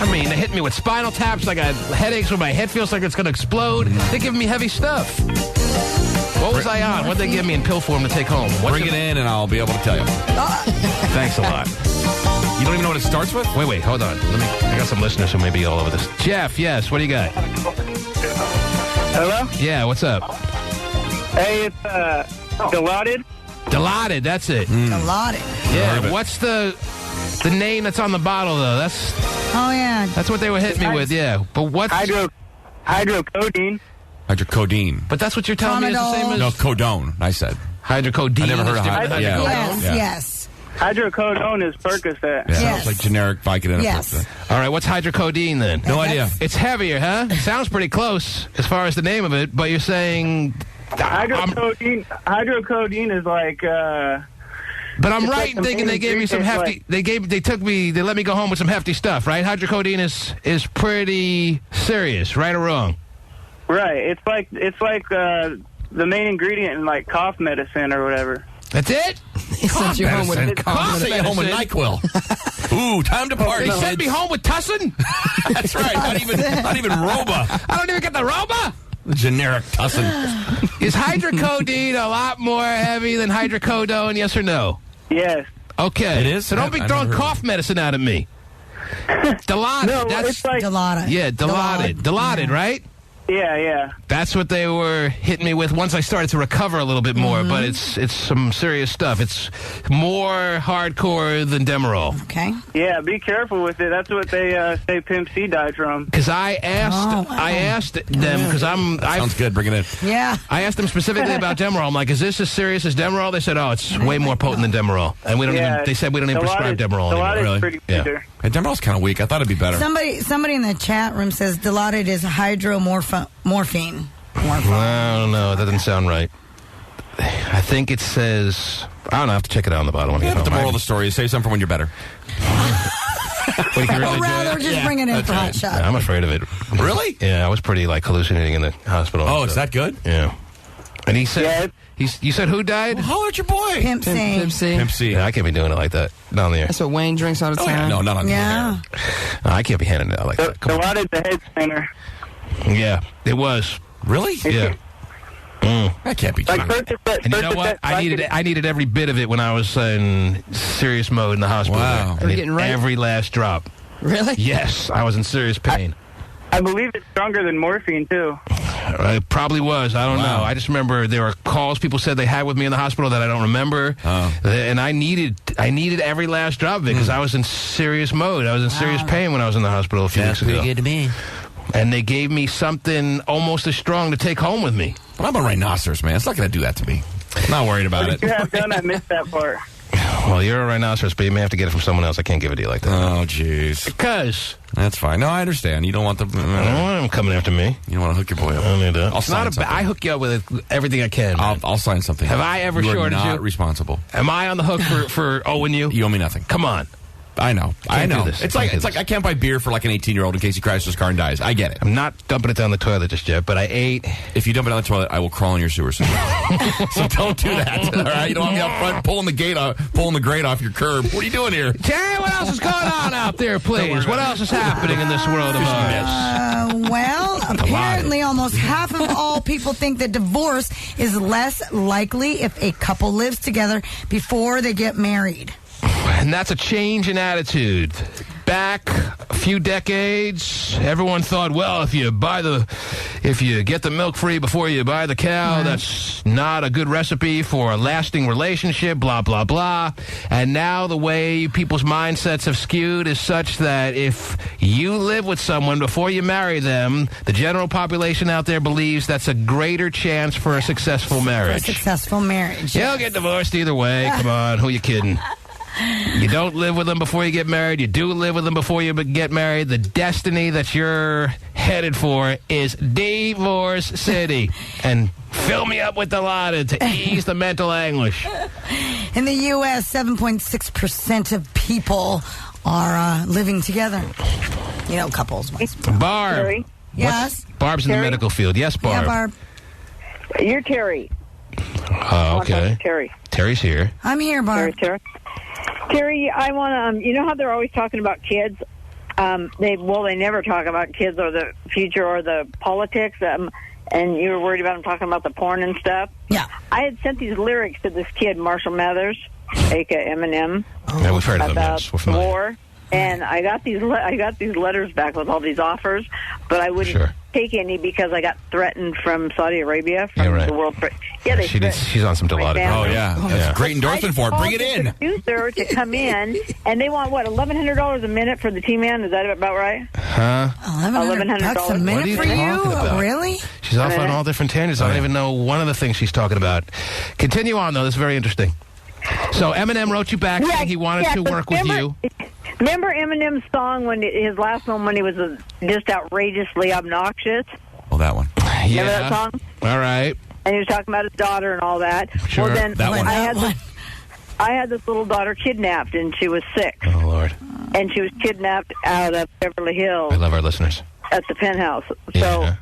I mean, they hit me with spinal taps. I got headaches where my head feels like it's going to explode. They're giving me heavy stuff. What was I on? What did they give me in pill form to take home? Bring it in and I'll be able to tell you. Thanks a lot. You don't even know what it starts with? Wait, hold on. I got some listeners who may be all over this. Jeff, yes, what do you got? Hello? Yeah, what's up? Hey, it's Dilaudid. Dilaudid, that's it. Dilaudid. Yeah, what's the name that's on the bottle, though? That's what they were hitting me with, yeah. But what's... Hydrocodone. Hydrocodone. But that's what you're telling me is the same as... No, codone, I said. Hydrocodone. I never heard of hydrocodone. Yes. Hydrocodone is Percocet. Yeah, sounds like generic Vicodin. Yes. All right, what's hydrocodone then? No idea. It's heavier, huh? It sounds pretty close as far as the name of it, but you're saying... Hydrocodone is like... But I'm right in thinking they gave me some hefty... They let me go home with some hefty stuff, right? Hydrocodone is pretty serious, right or wrong? Right. It's like the main ingredient in like cough medicine or whatever. That's it? He sent you home with cough medicine. Home with NyQuil. Ooh, time to party. They sent me home with Tussin? That's right. Not even Roba. I don't even get the Roba? The generic Tussin. Is hydrocodone a lot more heavy than hydrocodone, yes or no? Yes. Okay. It is? So don't be throwing cough medicine out at me. Dilaudid. No, it's like... Dilaudid. Yeah, Dilaudid. Dilaudid, right? Yeah. That's what they were hitting me with once I started to recover a little bit more, but it's some serious stuff. It's more hardcore than Demerol. Okay. Yeah, be careful with it. That's what they say Pimp C died from. Because I asked them, because sounds good, bring it in. Yeah. I asked them specifically about Demerol. I'm like, is this as serious as Demerol? They said, oh, it's way more potent than Demerol. And we don't even, they said we don't even prescribe Demerol anymore. Really? Pretty good. Hey, Demerol's kind of weak. I thought it'd be better. Somebody in the chat room says Dilaudid is hydromorphine. Well, I don't know. It doesn't sound right. I think it says... I don't know. I have to check it out on the bottom. But the moral of the story is save some for when you're better. Or rather, just bring it in for hot shot. Yeah, I'm afraid of it. Really? Yeah, I was pretty hallucinating in the hospital. Oh, it's that good? Yeah. And he said... You said who died? Well, holler at your boy. Pimp C. Pimp C. Yeah, I can't be doing it like that. Not on the air. That's what Wayne drinks all the time. Yeah. No, not on the air. No, I can't be handing it out like that. Dilaudid the head singer. Yeah, it was. Really? Yeah. That can't be true. And you know what? I needed every bit of it when I was in serious mode in the hospital. Wow. I needed every last drop. Really? Yes, I was in serious pain. I believe it's stronger than morphine, too. It probably was. I don't know. I just remember there were calls people said they had with me in the hospital that I don't remember. And I needed every last drop of it because I was in serious mode. I was in serious pain when I was in the hospital a few weeks ago. That's pretty good to me. And they gave me something almost as strong to take home with me. But I'm a rhinoceros, man. It's not going to do that to me. I'm not worried about it. You have done, I missed that part. Well, you're a rhinoceros, but you may have to get it from someone else. I can't give it to you like that. Oh, jeez. Because... That's fine. No, I understand. You don't want the... I don't want him coming after me. You don't want to hook your boy up. I don't need that. I'll sign something. I hook you up with everything I can. I'll sign something. Have I ever shorted you? You're not responsible. Am I on the hook for owing you? You owe me nothing. Come on. I know. I know. It's like I can't buy beer for like an 18-year-old in case he crashes his car and dies. I get it. I'm not dumping it down the toilet just yet, but I ate. If you dump it down the toilet, I will crawl in your sewer system. So don't do that. All right? You don't want me out front pulling the grate off your curb. What are you doing here? Terry, what else is going on out there, please? What else is happening in this world of ours? Well, apparently almost half of all people think that divorce is less likely if a couple lives together before they get married. And that's a change in attitude. Back a few decades, everyone thought, well, if you get the milk free before you buy the cow, that's not a good recipe for a lasting relationship, blah, blah, blah. And now the way people's mindsets have skewed is such that if you live with someone before you marry them, the general population out there believes that's a greater chance for a successful marriage. For a successful marriage. You'll get divorced either way. Come on, who you kidding? You don't live with them before you get married. You do live with them before you get married. The destiny that you're headed for is Divorce City. And fill me up with Dilaudid to ease the mental anguish. In the U.S., 7.6% of people are living together. You know, couples. Barb. Terry? Yes? Barb's in the medical field. Yes, Barb. Yeah, Barb. You're Terry. Okay. Terry. Terry's here. I'm here, Barb. Terry, I want to, you know how they're always talking about kids? They never talk about kids or the future or the politics. And you were worried about them talking about the porn and stuff. Yeah. I had sent these lyrics to this kid, Marshall Mathers, a.k.a. Eminem. Yeah, we've heard of them, about yes. We're familiar. war. And I got these letters back with all these offers, but I wouldn't take any because I got threatened from Saudi Arabia, from the World Trade. Yeah, she's on some Dilaudid. Oh, yeah. That's a great endorsement for it. Bring it in. Producer to come in, and they want, what, $1,100 a minute for the T-Man? Is that about right? Huh? $1,100 a minute for you? Really? She's off on all different tangents. I don't even know one of the things she's talking about. Continue on, though. This is very interesting. So Eminem wrote you back saying he wanted to work with you. Remember Eminem's song, his last one, when he was just outrageously obnoxious? Oh, that one. Yeah. Remember that song? All right. And he was talking about his daughter and all that. Sure. Well, then that one. I had this little daughter kidnapped, and she was 6. Oh, Lord. And she was kidnapped out of Beverly Hills. I love our listeners. At the penthouse. Yeah.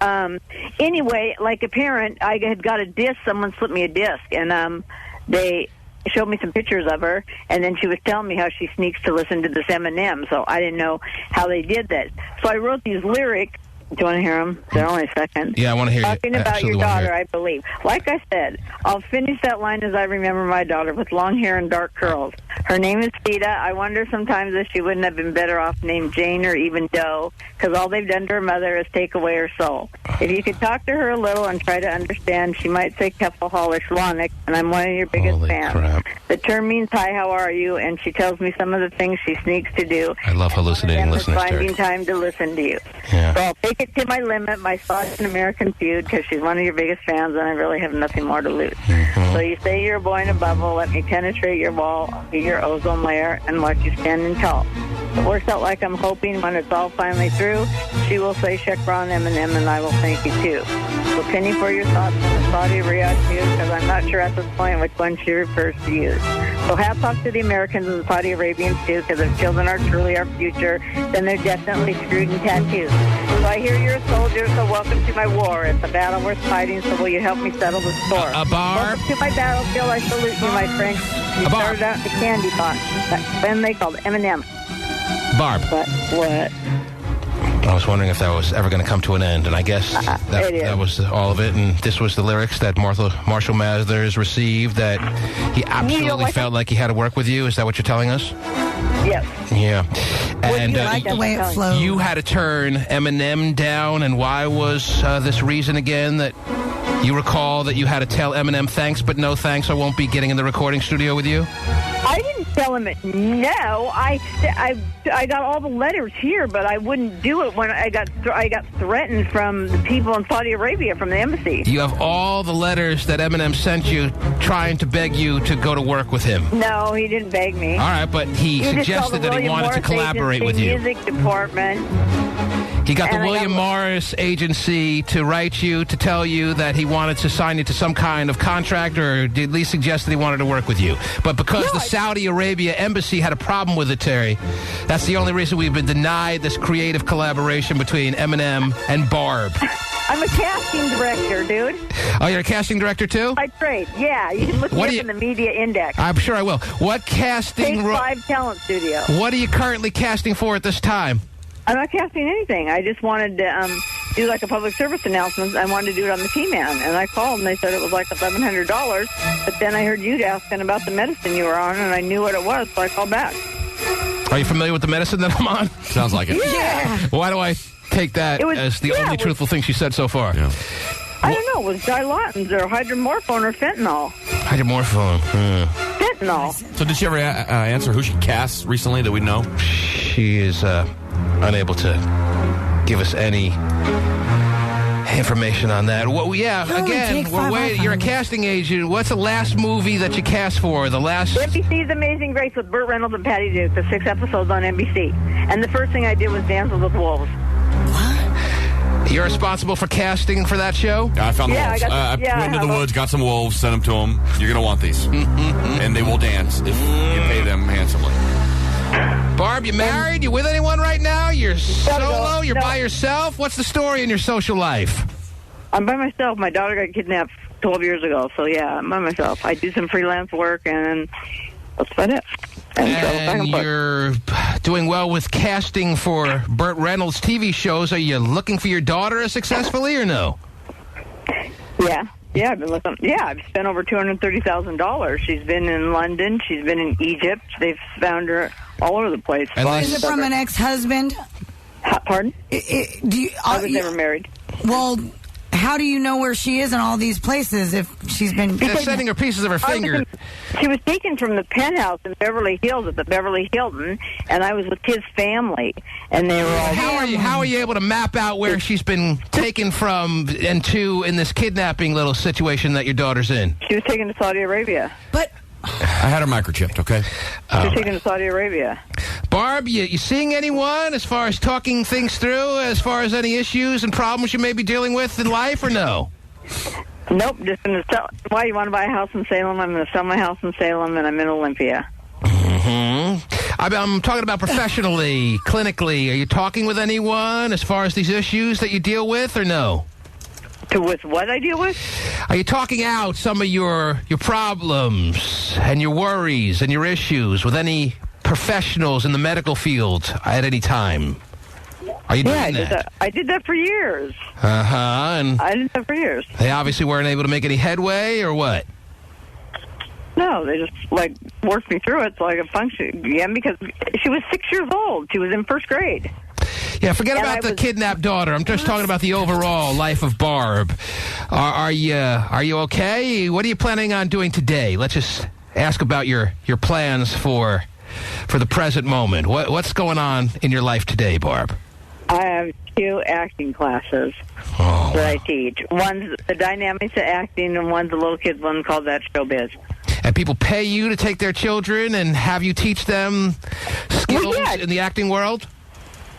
So, anyway, like a parent, I had got a disc. Someone slipped me a disc, and they showed me some pictures of her, and then she was telling me how she sneaks to listen to this Eminem, so I didn't know how they did that. So I wrote these lyrics Do you want to hear them? They're only a second. Yeah, I want to hear you. Talking about your daughter, I believe. Like I said, I'll finish that line as I remember my daughter with long hair and dark curls. Her name is Sita. I wonder sometimes if she wouldn't have been better off named Jane or even Doe, because all they've done to her mother is take away her soul. If you could talk to her a little and try to understand, she might say Kefalhal or Schwanik, and I'm one of your biggest fans. Crap. The term means, hi, how are you? And she tells me some of the things she sneaks to do. I love hallucinating listeners, finding time to listen to you. Yeah. So I'll take it to my limit, my thoughts in American Feud, because she's one of your biggest fans, and I really have nothing more to lose. So you say you're a boy in a bubble, let me penetrate your wall, be your ozone layer, and watch you standing tall. It works out like I'm hoping when it's all finally through, she will say Shekron Eminem, and I will thank you too. So Penny, for your thoughts on the Saudi Riyadh feud, because I'm not sure at this point which one she refers to use. So hats off to the Americans and the Saudi Arabians too, because if children are truly our future, then they're definitely screwed and tattooed. So I hear you're a soldier, so welcome to my war. It's a battle worth fighting, so will you help me settle the score? Welcome to my battlefield. I salute you, my friend. You started out in the candy box. Then they called M&M. Barb. What? I was wondering if that was ever going to come to an end, and I guess that was all of it, and this was the lyrics that Marshall Mathers received, that he absolutely felt like he had to work with you. Is that what you're telling us? Yes. Yeah. And you like the way it flows. You had to turn Eminem down, and why was this reason again that you recall that you had to tell Eminem thanks, but no thanks, I won't be getting in the recording studio with you? I didn't tell him it. No, I got all the letters here, but I wouldn't do it when I got threatened from the people in Saudi Arabia from the embassy. You have all the letters that Eminem sent you trying to beg you to go to work with him. No, he didn't beg me. All right, but he suggested that he wanted to collaborate with you. Music department. He got the William Morris agency to write you, to tell you that he wanted to sign you to some kind of contract, or at least suggest that he wanted to work with you. But because the Saudi Arabia embassy had a problem with it, Terry, that's the only reason we've been denied this creative collaboration between Eminem and Barb. I'm a casting director, dude. Oh, you're a casting director, too? I trade. Yeah, you can look me up in the media index. I'm sure I will. What casting... Take 5 Talent Studio. What are you currently casting for at this time? I'm not casting anything. I just wanted to do like a public service announcement. I wanted to do it on the T-Man. And I called, and they said it was like $1,100. But then I heard you asking about the medicine you were on, and I knew what it was, so I called back. Are you familiar with the medicine that I'm on? Sounds like it. Yeah. Why do I take that as the only truthful thing she said so far? Yeah. I don't know. It was Dilatins or hydromorphone or fentanyl. Hydromorphone. Fentanyl. So did she ever answer who she cast recently that we know? She is unable to give us any information on that. Well, yeah, again, we're waiting. You're a casting agent. What's the last movie that you cast for? The last... NBC's Amazing Grace with Burt Reynolds and Patty Duke. The 6 episodes on NBC. And the first thing I did was Dances with Wolves. You're responsible for casting for that show? I found the wolves. I went into the woods, got some wolves, sent them to them. You're going to want these. And they will dance if you pay them handsomely. Barb, you married? You with anyone right now? You're solo? You're by yourself? What's the story in your social life? I'm by myself. My daughter got kidnapped 12 years ago, so yeah, I'm by myself. I do some freelance work, and that's about it. And you're doing well with casting for Burt Reynolds' TV shows. Are you looking for your daughter successfully or no? Yeah. Yeah, I've been looking. Yeah, I've spent over $230,000. She's been in London. She's been in Egypt. They've found her all over the place. Is it from an ex-husband? Pardon? I was never married. Well, how do you know where she is in all these places if she's been... They're sending her pieces of her finger. She was taken from the penthouse in Beverly Hills at the Beverly Hilton, and I was with his family, and they were all... How are you able to map out where she's been taken from and to in this kidnapping little situation that your daughter's in? She was taken to Saudi Arabia. But... I had her microchipped, okay? She was taken to Saudi Arabia. Barb, you seeing anyone as far as talking things through, as far as any issues and problems you may be dealing with in life, or no? Nope, just going to sell. Why, you want to buy a house in Salem? I'm going to sell my house in Salem, and I'm in Olympia. I'm talking about professionally, clinically. Are you talking with anyone as far as these issues that you deal with, or no? With what I deal with? Are you talking out some of your problems and your worries and your issues with any professionals in the medical field at any time? Are you doing that? I did that for years. And I did that for years. They obviously weren't able to make any headway, or what? No, they just, worked me through it so I could function again because she was 6 years old. She was in first grade. Yeah, forget about the kidnapped daughter. I'm just talking about the overall life of Barb. Are you okay? What are you planning on doing today? Let's just ask about your plans for the present moment. What's going on in your life today, Barb? I have 2 acting classes that I teach. One's the dynamics of acting, and one's a little kid's one called That Showbiz. And people pay you to take their children and have you teach them skills in the acting world?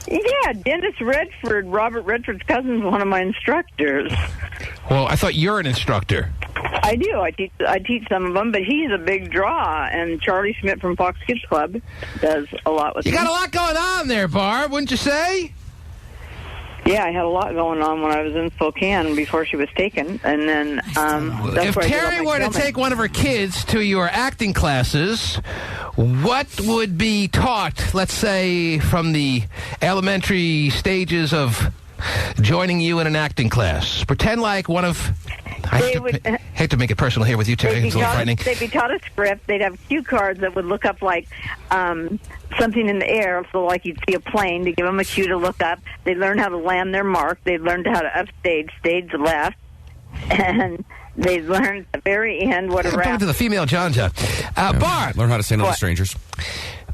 Yeah, Dennis Redford, Robert Redford's cousin, is one of my instructors. Well, I thought you're an instructor. I do. I teach some of them, but he's a big draw. And Charlie Schmidt from Fox Kids Club does a lot with him. You got a lot going on there, Barb, wouldn't you say? Yeah, I had a lot going on when I was in Spokane before she was taken, and then that's if Terry were to take one of her kids to your acting classes, what would be taught, let's say, from the elementary stages of joining you in an acting class? Pretend like one of... I hate to make it personal here with you, Terry. It's a little frightening. They'd be taught a script. They'd have cue cards that would look up like something in the air. So like you'd see a plane to give them a cue to look up. They'd learn how to land their mark. They'd learn how to upstage, stage left. And they'd learn at the very end what a rap... Talking to the female John. Barb! Learn how to say no to strangers.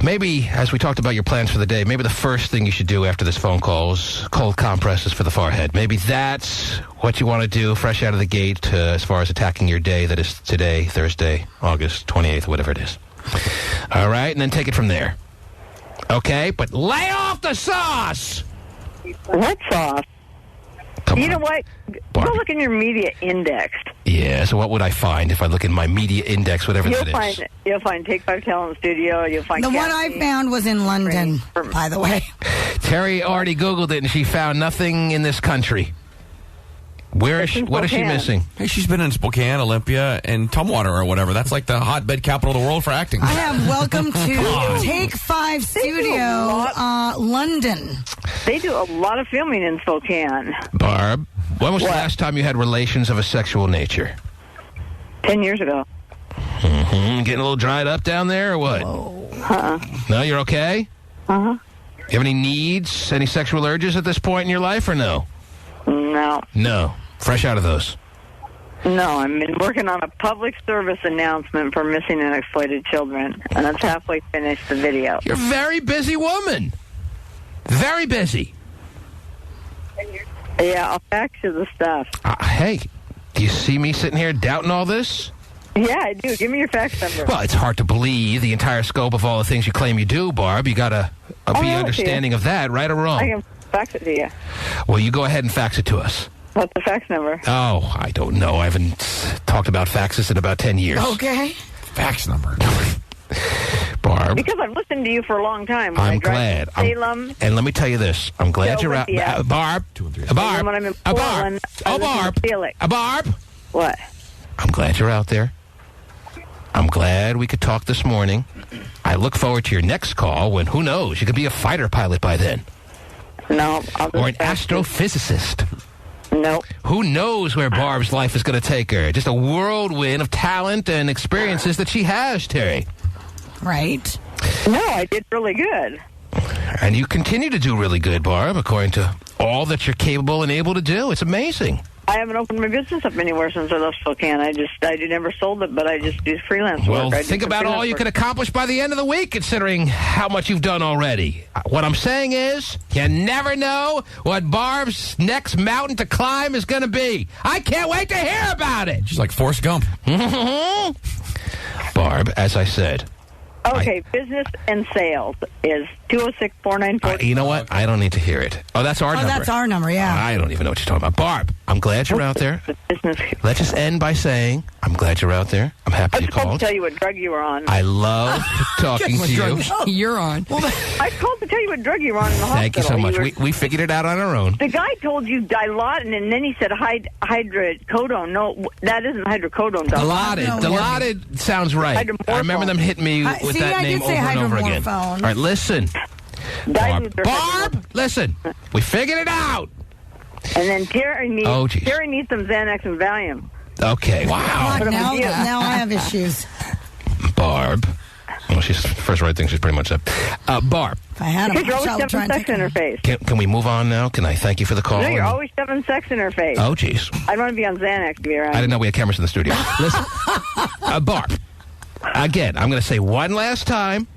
Maybe, as we talked about your plans for the day, maybe the first thing you should do after this phone call is cold compresses for the forehead. Maybe that's what you want to do fresh out of the gate as far as attacking your day that is today, Thursday, August 28th, whatever it is. All right, and then take it from there. Okay, but lay off the sauce! What sauce? You know what? Go look in your media index. Yeah, so what would I find if I look in my media index, whatever that is? You'll find Take 5 Talent Studio. You'll find the one I found was in London, by the way. Terry already Googled it, and she found nothing in this country. Where is she? What is she missing? Hey, she's been in Spokane, Olympia, and Tumwater or whatever. That's like the hotbed capital of the world for acting. I have Welcome to Take 5 Studio, London. They do a lot of filming in Spokane. Barb, when was the last time you had relations of a sexual nature? 10 years ago. Mm-hmm. Getting a little dried up down there, or what? No, you're okay? You have any needs, any sexual urges at this point in your life, or no? No. No. Fresh out of those? No, I've been working on a public service announcement for missing and exploited children, and I've halfway finished the video. You're a very busy woman. Very busy. Yeah, I'll fax you the stuff. Hey, do you see me sitting here doubting all this? Yeah, I do. Give me your fax number. Well, it's hard to believe the entire scope of all the things you claim you do, Barb. You got to be understanding of that, right or wrong? I can fax it to you. Well, you go ahead and fax it to us. What's the fax number? Oh, I don't know. I haven't talked about faxes in about 10 years. Okay. Fax number. Barb. Because I've listened to you for a long time. When I'm glad. Salem. And let me tell you this. I'm glad you're out. Barb. Barb. When I'm in Portland, Barb. What? I'm glad you're out there. I'm glad we could talk this morning. I look forward to your next call when, who knows, you could be a fighter pilot by then. No. Or an astrophysicist. No. Who knows where Barb's life is going to take her? Just a whirlwind of talent and experiences that she has, Terry. Right. No, I did really good. And you continue to do really good, Barb, according to all that you're capable and able to do. It's amazing. I haven't opened my business up anywhere since I left Spokane. I never sold it, but I just do freelance work. Well, think about all you can accomplish by the end of the week, considering how much you've done already. What I'm saying is, you never know what Barb's next mountain to climb is going to be. I can't wait to hear about it. She's like Forrest Gump. Barb, as I said. Okay, business and sales is 206-494. You know what? I don't need to hear it. Oh, that's our number. That's our number, yeah. I don't even know what you're talking about. Barb, I'm glad you're out there. Let's just end by saying, I'm glad you're out there. I'm happy you called. I called to tell you what drug you were on. I love talking to you. You're on. I called to tell you what drug you were on in the hospital. Thank you so much. We figured it out on our own. The guy told you Dilaudid, and then he said hydrocodone. No, that isn't hydrocodone. Dilaudid sounds right. I remember them hitting me with that name over and over again. All right, listen. Barb, listen, we figured it out. And then Terry needs some Xanax and Valium. Okay. Wow. Now I have issues. Barb. Well, she's first right thing. She's pretty much up. Barb. If I had because you're always shoving sex in her face. Can we move on now? Can I thank you for the call? No, you're always shoving sex in her face. Oh, jeez. I don't want to be on Xanax to be around. I didn't know we had cameras in the studio. Listen, Barb. Again, I'm going to say one last time.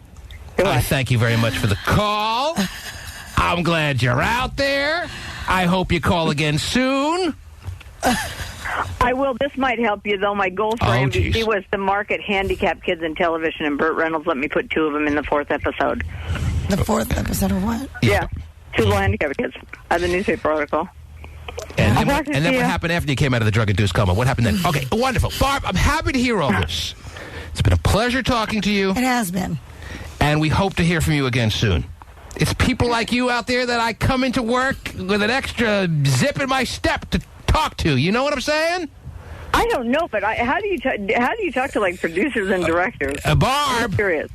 I thank you very much for the call. I'm glad you're out there. I hope you call again soon. I will. This might help you, though. My goal for NBC was to market handicapped kids in television, and Burt Reynolds let me put 2 of them in the 4th episode. The 4th episode of what? Yeah. 2 little handicapped kids. I had the newspaper article. And then what happened after you came out of the drug-induced coma? What happened then? Okay, wonderful. Barb, I'm happy to hear all this. It's been a pleasure talking to you. It has been. And we hope to hear from you again soon. It's people like you out there that I come into work with an extra zip in my step to talk to. You know what I'm saying? I don't know, but how do you talk to like producers and directors? Barb, I'm curious.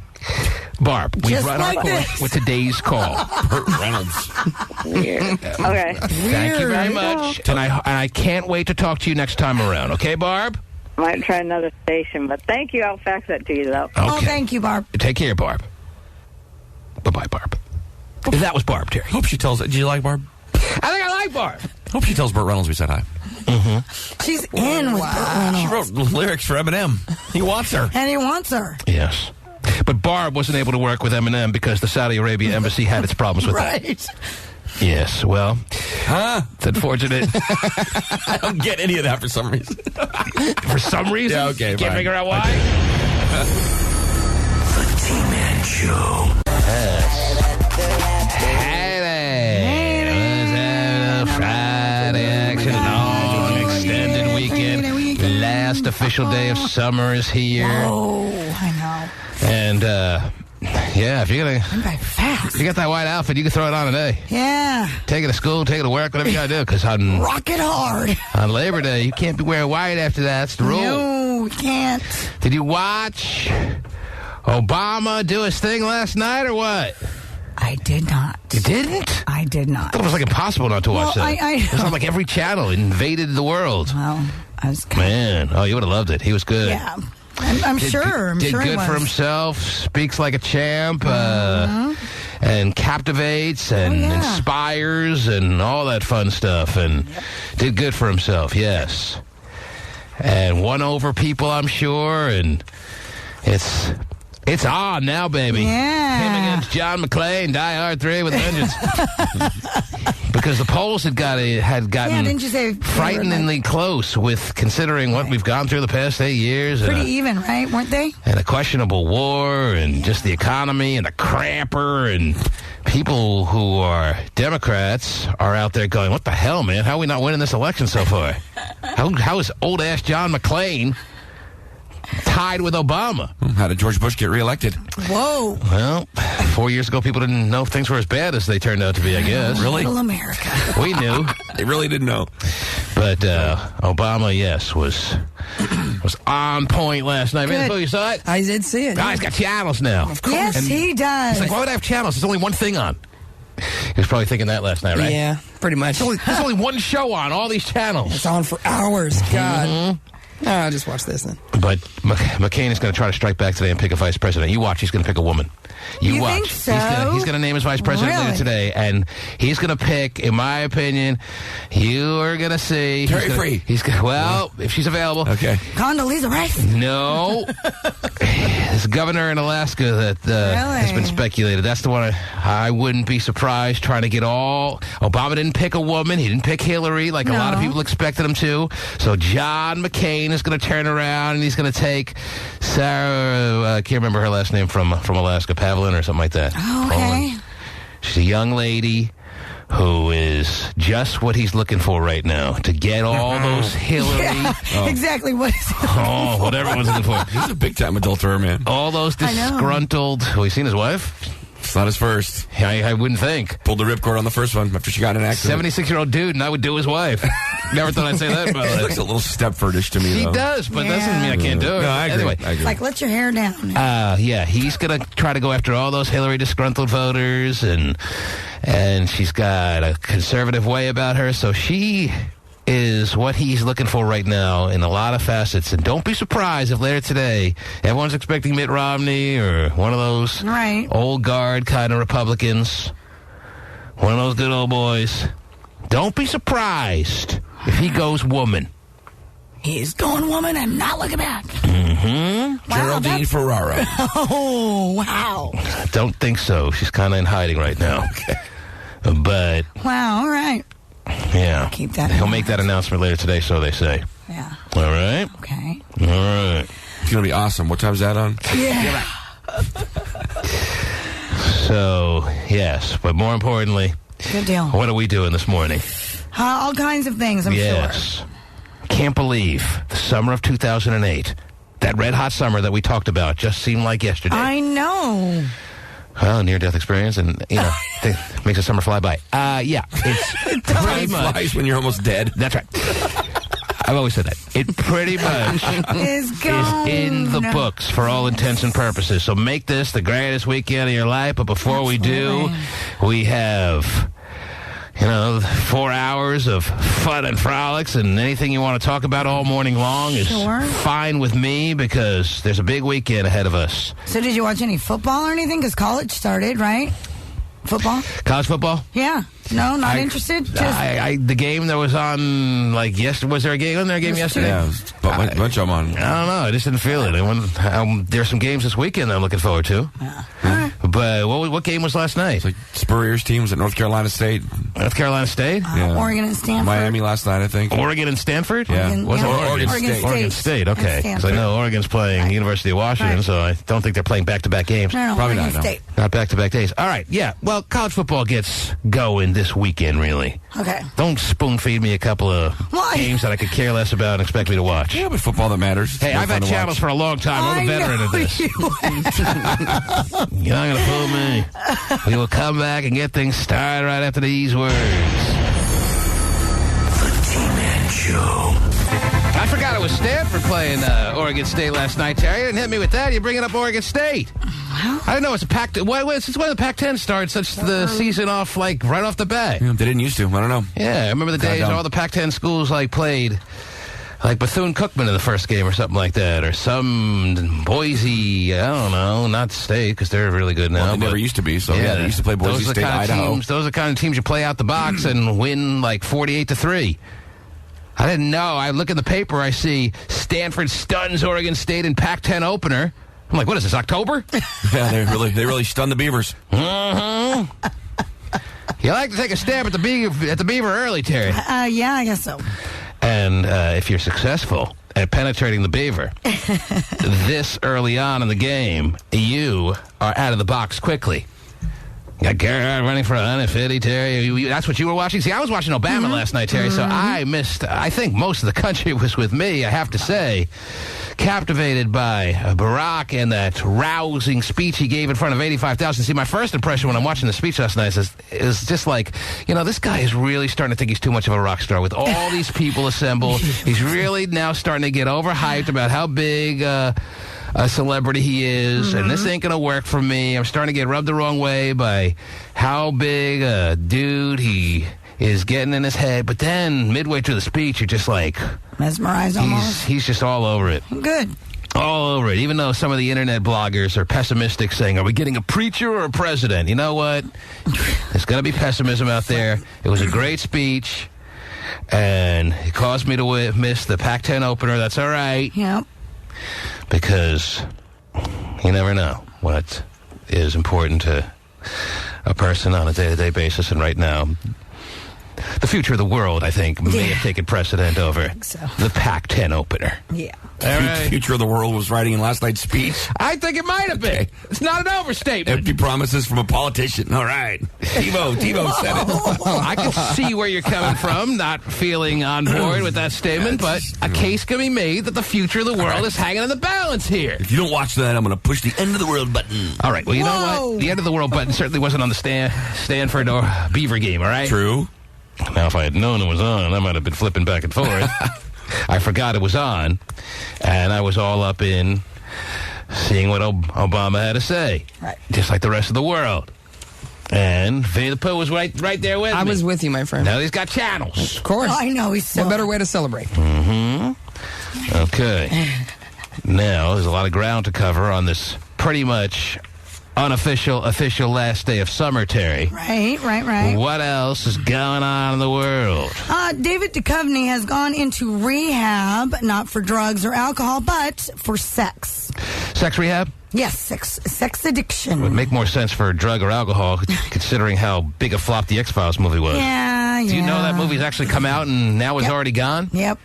Barb, we've run our course with today's call. Burt Reynolds. Weird. Okay. Thank you very much, and I can't wait to talk to you next time around. Okay, Barb? Might try another station, but thank you. I'll fax that to you, though. Okay. Oh, thank you, Barb. Take care, Barb. Bye-bye, Barb. That was Barb, Terry. Hope she tells... Did you like Barb? I think I like Barb. Hope she tells Burt Reynolds we said hi. Mm-hmm. She's in with Burt Reynolds. She wrote lyrics for Eminem. He wants her. And he wants her. Yes. But Barb wasn't able to work with Eminem because the Saudi Arabia embassy had its problems with that. Right. Yes, well, it's unfortunate. I don't get any of that for some reason. For some reason? Yeah, okay, Can't fine. figure out why? The T-Man Show. Friday action, long extended weekend. Last official day of summer is here. Oh, I know. And, yeah, if you're gonna... I'm by fast. If you got that white outfit, you can throw it on today. Yeah. Take it to school, take it to work, whatever you gotta do. Because rock it hard. On Labor Day, you can't be wearing white after that. That's the rule. No, we can't. Did you watch Obama do his thing last night or what? I did not. You didn't? I did not. I thought it was like impossible not to watch that. It was on like every channel, invaded the world. Well, I was Man, you would have loved it. He was good. Yeah. I'm sure. I'm did sure good for himself, speaks like a champ, and captivates and inspires and all that fun stuff, and did good for himself, yes. And won over people, I'm sure, and it's on now, baby. Yeah. Him against John McClane, Die Hard 3 with a vengeance. Because the polls had gotten didn't you say frighteningly close with considering what we've gone through the past 8 years. Pretty even, right? Weren't they? And a questionable war and just the economy and a cramper and people who are Democrats are out there going, what the hell, man? How are we not winning this election so far? How is old-ass John McClane tied with Obama? How did George Bush get reelected? Whoa. Well, 4 years ago, people didn't know things were as bad as they turned out to be, I guess. Really? Little America. We knew. They really didn't know. But Obama, yes, was on point last night. Good. Pooh, you saw it? I did see it. Oh, he's got channels now. Of course. Yes, And he does. He's like, why would I have channels? There's only one thing on. He was probably thinking that last night, right? Yeah, pretty much. There's only one show on, all these channels. It's on for hours. God. I'll just watch this then. But McCain is going to try to strike back today and pick a vice president. You watch, he's going to pick a woman. You watch. Think so? He's going to name his vice president later today, and he's going to pick, in my opinion, you are going to see. Terry Free. If she's available. Okay. Condoleezza Rice. No. There's a governor in Alaska that has been speculated. That's the one I wouldn't be surprised trying to get all. Obama didn't pick a woman. He didn't pick Hillary like a lot of people expected him to. So John McCain is going to turn around and he's going to take Sarah, I can't remember her last name from Alaska, Pavlin or something like that. Oh, okay. She's a young lady who is just what he's looking for right now, to get all those Hillary. Yeah, exactly what he's what everyone's looking for. He's a big-time adulterer, man. All those disgruntled... Have you seen his wife? It's not his first. I wouldn't think. Pulled the ripcord on the first one after she got in an accident. 76-year-old dude, and I would do his wife. Never thought I'd say that. But he looks a little Stepfordish to me, He though. does, but that doesn't mean I can't do it. No, I agree. Anyway. I agree. Like, let your hair down. Yeah, he's going to try to go after all those Hillary disgruntled voters, and she's got a conservative way about her, so she is what he's looking for right now in a lot of facets. And don't be surprised if later today everyone's expecting Mitt Romney or one of those old guard kind of Republicans, one of those good old boys. Don't be surprised if he goes woman. He's going woman and not looking back. Mm-hmm. Wow, Geraldine Ferraro. Oh, wow. Don't think so. She's kind of in hiding right now. But wow, all right. Yeah. Keep that. He'll make that announcement later today, so they say. Yeah. All right. Okay. All right. It's going to be awesome. What time's that on? Yeah. So, yes, but more importantly, good deal. What are we doing this morning? All kinds of things, I'm sure. Yes. Can't believe the summer of 2008, that red hot summer that we talked about, just seemed like yesterday. I know. Well, near-death experience, and, makes the summer fly by. Yeah, it's pretty much... flies when you're almost dead. That's right. I've always said that. It pretty much is in the books for all intents and purposes. So make this the greatest weekend of your life. But before we do, we have... 4 hours of fun and frolics, and anything you want to talk about all morning long is fine with me because there's a big weekend ahead of us. So did you watch any football or anything? Because college started, right? Football? College football? Yeah. No, not interested? The game that was on, yesterday, was there a game yesterday? Yeah, a bunch of them on. I don't know. I just didn't feel it. There's some games this weekend that I'm looking forward to. Yeah. But what game was last night? It's like Spurrier's teams at North Carolina State. North Carolina State? Yeah. Oregon and Stanford. Miami last night, I think. Oregon and Stanford? Yeah. Oregon State. Oregon State, okay. Because I know Oregon's playing University of Washington, so I don't think they're playing back-to-back games. No, probably Oregon not. State. Not back-to-back days. All right, yeah. Well, college football gets going this weekend, really. Okay. Don't spoon-feed me a couple of games that I could care less about and expect me to watch. Yeah, but football that matters. Hey, I've had channels for a long time. I'm a veteran of this. You're not going to fool me. We will come back and get things started right after these words. The T-Man Show. I forgot it was Stanford playing Oregon State last night, Terry. You didn't hit me with that. You're bringing up Oregon State. I don't know. It's a Pac. Since when the Pac-10 started such the season off right off the bat? Yeah, they didn't used to. I don't know. Yeah, I remember the days all the Pac-10 schools played Bethune-Cookman in the first game or something like that, or some Boise. I don't know, not State because they're really good now. Well, they never used to be. So yeah, they used to play Boise State, Idaho. Those are the kind of teams you play out the box and win 48-3. I didn't know. I look in the paper. I see Stanford stuns Oregon State in Pac-10 opener. I'm like, what is this, October? Yeah, they really stunned the Beavers. Mm-hmm. You like to take a stab at the Beaver early, Terry? Yeah, I guess so. And if you're successful at penetrating the Beaver this early on in the game, you are out of the box quickly. Got Garrett running for 150, Terry. That's what you were watching? See, I was watching Obama last night, Terry, so I missed, I think most of the country was with me, I have to say. Captivated by Barack and that rousing speech he gave in front of 85,000. See, my first impression when I'm watching the speech last night is just this guy is really starting to think he's too much of a rock star with all these people assembled. He's really now starting to get overhyped about how big a celebrity he is, and this ain't gonna work for me. I'm starting to get rubbed the wrong way by how big a dude he is getting in his head. But then midway through the speech, you're just mesmerized almost. He's just all over it. Good. All over it. Even though some of the internet bloggers are pessimistic, saying, are we getting a preacher or a president? You know what? There's gonna be pessimism out there. It was a great speech, and it caused me to miss the Pac-10 opener. That's all right. Yep. Because you never know what is important to a person on a day-to-day basis. And right now, the future of the world, I think, may have taken precedent over the Pac-10 opener. Yeah. The future of the world was writing in last night's speech. I think it might have been. It's not an overstatement. Empty promises from a politician. All right. TiVo said it. I can see where you're coming from, not feeling on board with that statement, but a case can be made that the future of the world is hanging in the balance here. If you don't watch that, I'm going to push the end of the world button. All right. Well, you know what? The end of the world button certainly wasn't on the Stanford or Beaver game, all right? True. Now, if I had known it was on, I might have been flipping back and forth. I forgot it was on, and I was all up in seeing what Obama had to say. Right. Just like the rest of the world. And Vinnie the Pooh was right there with me. I was with you, my friend. Now he's got channels. Of course. I know, he's so... What better way to celebrate? Mm-hmm. Okay. Now, there's a lot of ground to cover on this pretty much official last day of summer, Terry. Right. What else is going on in the world? David Duchovny has gone into rehab, not for drugs or alcohol, but for sex. Sex rehab? Yes, sex addiction. Would make more sense for drug or alcohol, considering how big a flop the X-Files movie was. Yeah. Do you know that movie's actually come out and now is already gone? Yep.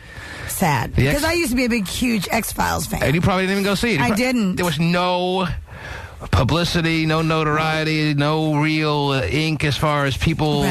Sad. Because I used to be a huge X-Files fan. And you probably didn't even go see it. I didn't. There was no publicity, no notoriety, no real ink as far as people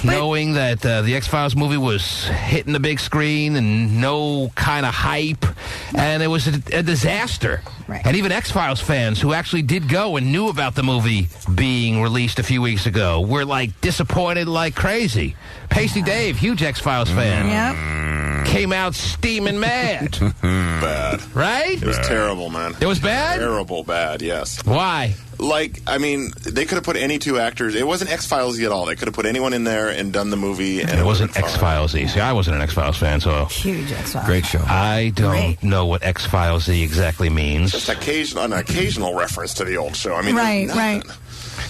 knowing that the X-Files movie was hitting the big screen, and no kind of hype, and it was a disaster. Right. And even X-Files fans who actually did go and knew about the movie being released a few weeks ago were like disappointed like crazy. Pasty Dave, huge X-Files fan. Yep. Came out steaming mad. Bad. Right? It was terrible, man. It was bad? Terrible bad, yes. Why? Like, I mean, they could have put any two actors. It wasn't X-Files-y at all. They could have put anyone in there and done the movie. And it wasn't X-Files-y. See, I wasn't an X-Files fan, so... Huge X-Files. Great show. I don't know what X-Files-y exactly means. Just an occasional reference to the old show. I mean, right.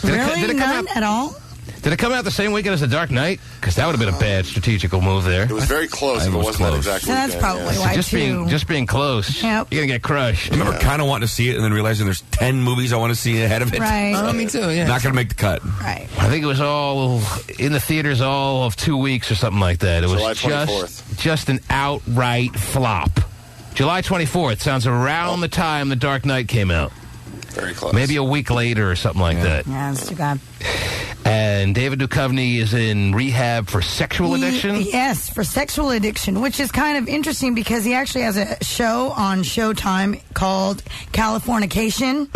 Really? None at all? Did it come out the same weekend as The Dark Knight? Because that would have been a bad strategical move there. It was very close, but it wasn't that exact weekend. That's probably why, just being close, you're going to get crushed. I remember kind of wanting to see it and then realizing there's 10 movies I want to see ahead of it. Right. Me too, yeah. Not going to make the cut. Right. I think it was all in the theaters all of 2 weeks or something like that. It was July 24th. just an outright flop. July 24th sounds around the time The Dark Knight came out. Very close. Maybe a week later or something like that. Yeah, that's too bad. And David Duchovny is in rehab for sexual addiction? Yes, for sexual addiction, which is kind of interesting because he actually has a show on Showtime called Californication.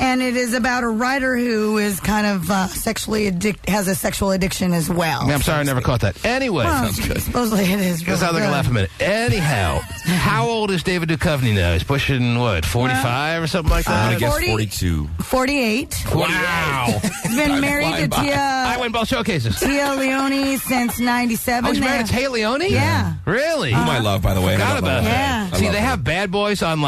And it is about a writer who is kind of has a sexual addiction as well. I'm sorry, I never caught that. Anyway. Sounds good. Supposedly it is. That sounds like a laugh a minute. Anyhow, how old is David Duchovny now? He's pushing, 45 or something like that? I'm going to guess 42. 48. Wow. He's been married to Tia. I win both showcases. Tia Leone since 97. Oh, he's married to Tia Leone? Yeah. Really? Whom I love, by the way. Forgot about that. Yeah. See, they have Bad Boys on,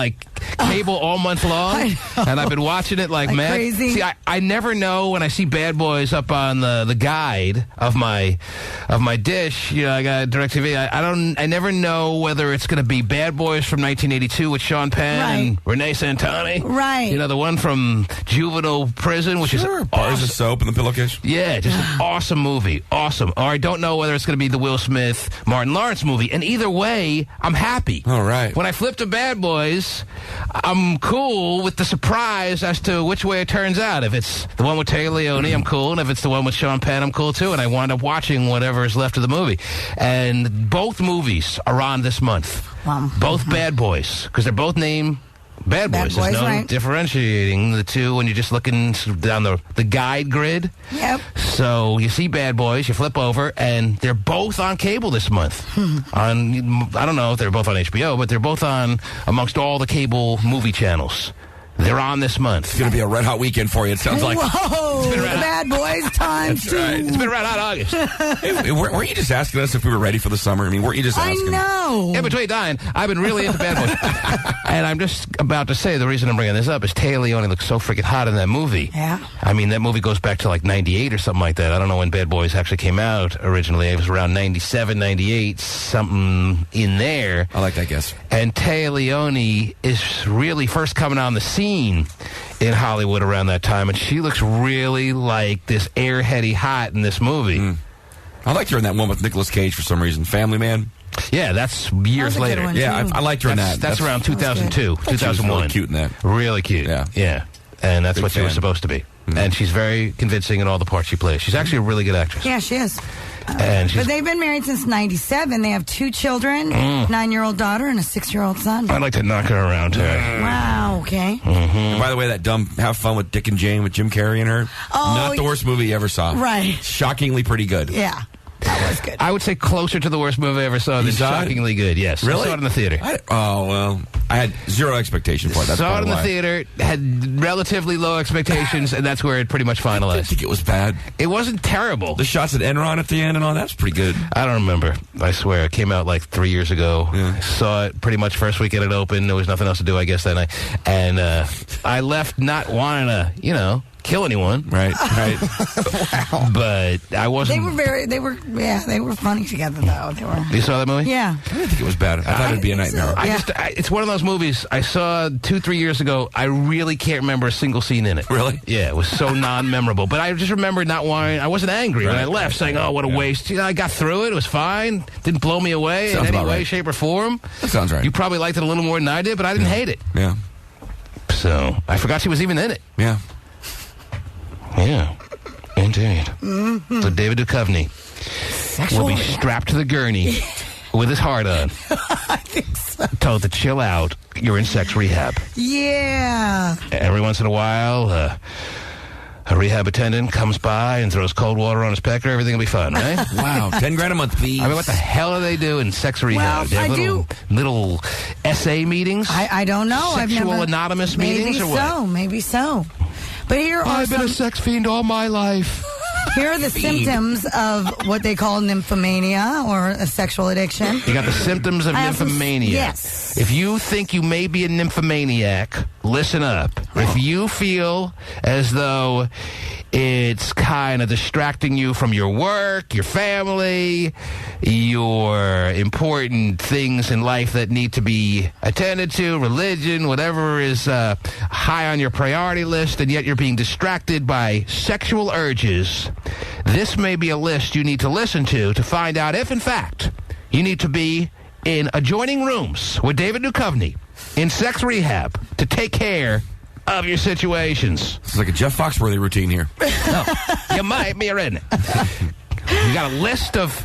cable all month long, and I've been watching it like mad. Crazy. See, I never know when I see Bad Boys up on the guide of my dish. I got DirecTV. I never know whether it's going to be Bad Boys from 1982 with Sean Penn and Renee Santoni. Right. The one from juvenile prison, which is Bars of Soap and the Pillowcase. Yeah, just an awesome movie. Awesome. Or I don't know whether it's going to be the Will Smith, Martin Lawrence movie. And either way, I'm happy. All right. When I flip to Bad Boys, I'm cool with the surprise as to which way it turns out. If it's the one with Tia Leone, I'm cool. And if it's the one with Sean Penn, I'm cool too. And I wind up watching whatever is left of the movie. And both movies are on this month. Both Bad Boys. Because they're both named Bad Boys. There's no differentiating the two when you're just looking down the guide grid. Yep. So you see Bad Boys, you flip over, and they're both on cable this month. I don't know if they're both on HBO, but they're both on amongst all the cable movie channels. They're on this month. It's going to be a red hot weekend for you, it sounds like. Whoa! Bad Boys times 2. Right. It's been red hot August. Hey, weren't you just asking us if we were ready for the summer? I mean, weren't you just asking? I know. In between dying, I've been really into Bad Boys. And I'm just about to say, the reason I'm bringing this up is Tia Leone looks so freaking hot in that movie. Yeah. I mean, that movie goes back to 98 or something like that. I don't know when Bad Boys actually came out originally. It was around 97, 98, something in there. I like that guess. And Tia Leone is really first coming on the scene in Hollywood around that time, and she looks really like this airheady hot in this movie. I liked her in that one with Nicolas Cage for some reason. Family Man. Yeah, that's years later. Yeah, I liked her in that. That's around 2002, 2001. Really cute in that. Really cute. Yeah. And that's what she was supposed to be. Mm-hmm. And she's very convincing in all the parts she plays. She's actually a really good actress. Yeah, she is. And but they've been married since 97. They have 2 children, 9-year-old daughter and a 6-year-old son. I'd like to knock her around, Terry. Wow, okay. Mm-hmm. By the way, that dumb Have Fun with Dick and Jane with Jim Carrey in her. Oh, not the worst movie you ever saw. Right. Shockingly pretty good. Yeah. That was good. I would say closer to the worst movie I ever saw than shockingly good. Yes. Really? I saw it in the theater. I had zero expectation for it. That's saw it in the why. theater, had relatively low expectations, and that's where it pretty much finalized. I didn't think it was bad. It wasn't terrible. The shots at Enron at the end and all that's pretty good. I don't remember. I swear. It came out like 3 years ago. Yeah. I saw it pretty much first weekend it opened. There was nothing else to do, I guess, that night. And I left not wanting to, kill anyone. Right. Wow. But I wasn't. They were funny together, though. You saw that movie? Yeah. I didn't think it was bad. I thought it'd be a nightmare. It's one of those movies I saw 2-3 years ago. I really can't remember a single scene in it. Really? Yeah, it was so non-memorable. But I just remember not wanting. I wasn't angry when I left, saying, "Oh, what a waste." I got through it. It was fine. Didn't blow me away in any way, shape, or form. That sounds right. You probably liked it a little more than I did, but I didn't hate it. Yeah. So I forgot she was even in it. Yeah. Yeah, indeed. Mm-hmm. So David Duchovny will be strapped to the gurney with his heart on. I think so. Told to chill out. You're in sex rehab. Yeah. Every once in a while, a rehab attendant comes by and throws cold water on his pecker. Everything will be fun, right? Wow, $10,000 a month, please. I mean, what the hell do they do in sex rehab? Well, They have little essay meetings? I don't know. Sexual anonymous meetings or what? Maybe so. But here are I've been a sex fiend all my life. Here are the symptoms of what they call nymphomania or a sexual addiction. You got the symptoms of nymphomania. Yes. If you think you may be a nymphomaniac, listen up. If you feel as though it's kind of distracting you from your work, your family, your important things in life that need to be attended to, religion, whatever is high on your priority list, and yet you're being distracted by sexual urges, this may be a list you need to listen to find out if, in fact, you need to be in adjoining rooms with David Duchovny in sex rehab to take care of your situations. It's like a Jeff Foxworthy routine here. No, you might be in it. You got a list of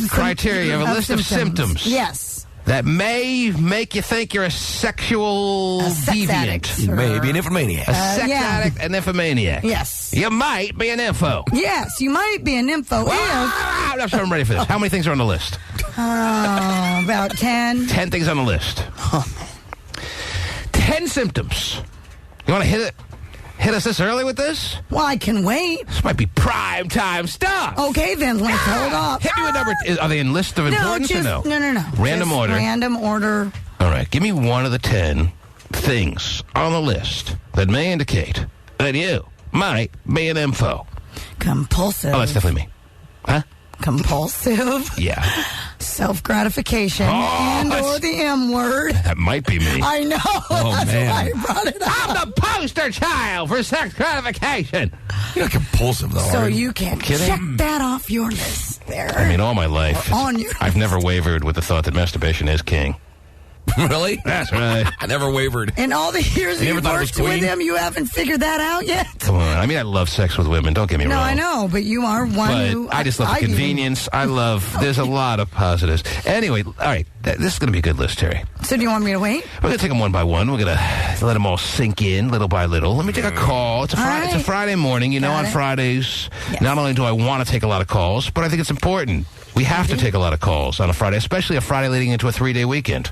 criteria, a list of symptoms. Yes. That may make you think you're a sexual deviant. Addict, you may be an nymphomaniac. A sex addict, a nymphomaniac. Yes. You might be an nympho. Yes, you might be a nympho. I'm ready for this. How many things are on the list? About 10. 10 things on the list. 10 symptoms. You want to hit us this early with this? Well, I can wait. This might be prime time stuff. Okay, then let's hold up. Hit me with number. Are they in list of importance or no? No. Random just order. Random order. All right, give me one of the 10 things on the list that may indicate that you might be an info. Compulsive. Oh, that's definitely me. Huh? Compulsive. Yeah. Self-gratification. Or the M word. That might be me. I know. That's why I brought it up. I'm the poster child for sex gratification. You're not compulsive, though. So you can check that off your list there. I mean, all my life, I've never wavered with the thought that masturbation is king. Really? That's right. I never wavered. In all the years you've worked with him, you haven't figured that out yet? Come on. I mean, I love sex with women. Don't get me wrong. No, I know, but you are one who... I just love the convenience. There's a lot of positives. Anyway, all right. This is going to be a good list, Terry. So do you want me to wait? We're going to take them one by one. We're going to let them all sink in little by little. Let me take a call. It's a Friday morning. You know, on Fridays, not only do I want to take a lot of calls, but I think it's important. We have to take a lot of calls on a Friday, especially a Friday leading into a 3-day weekend.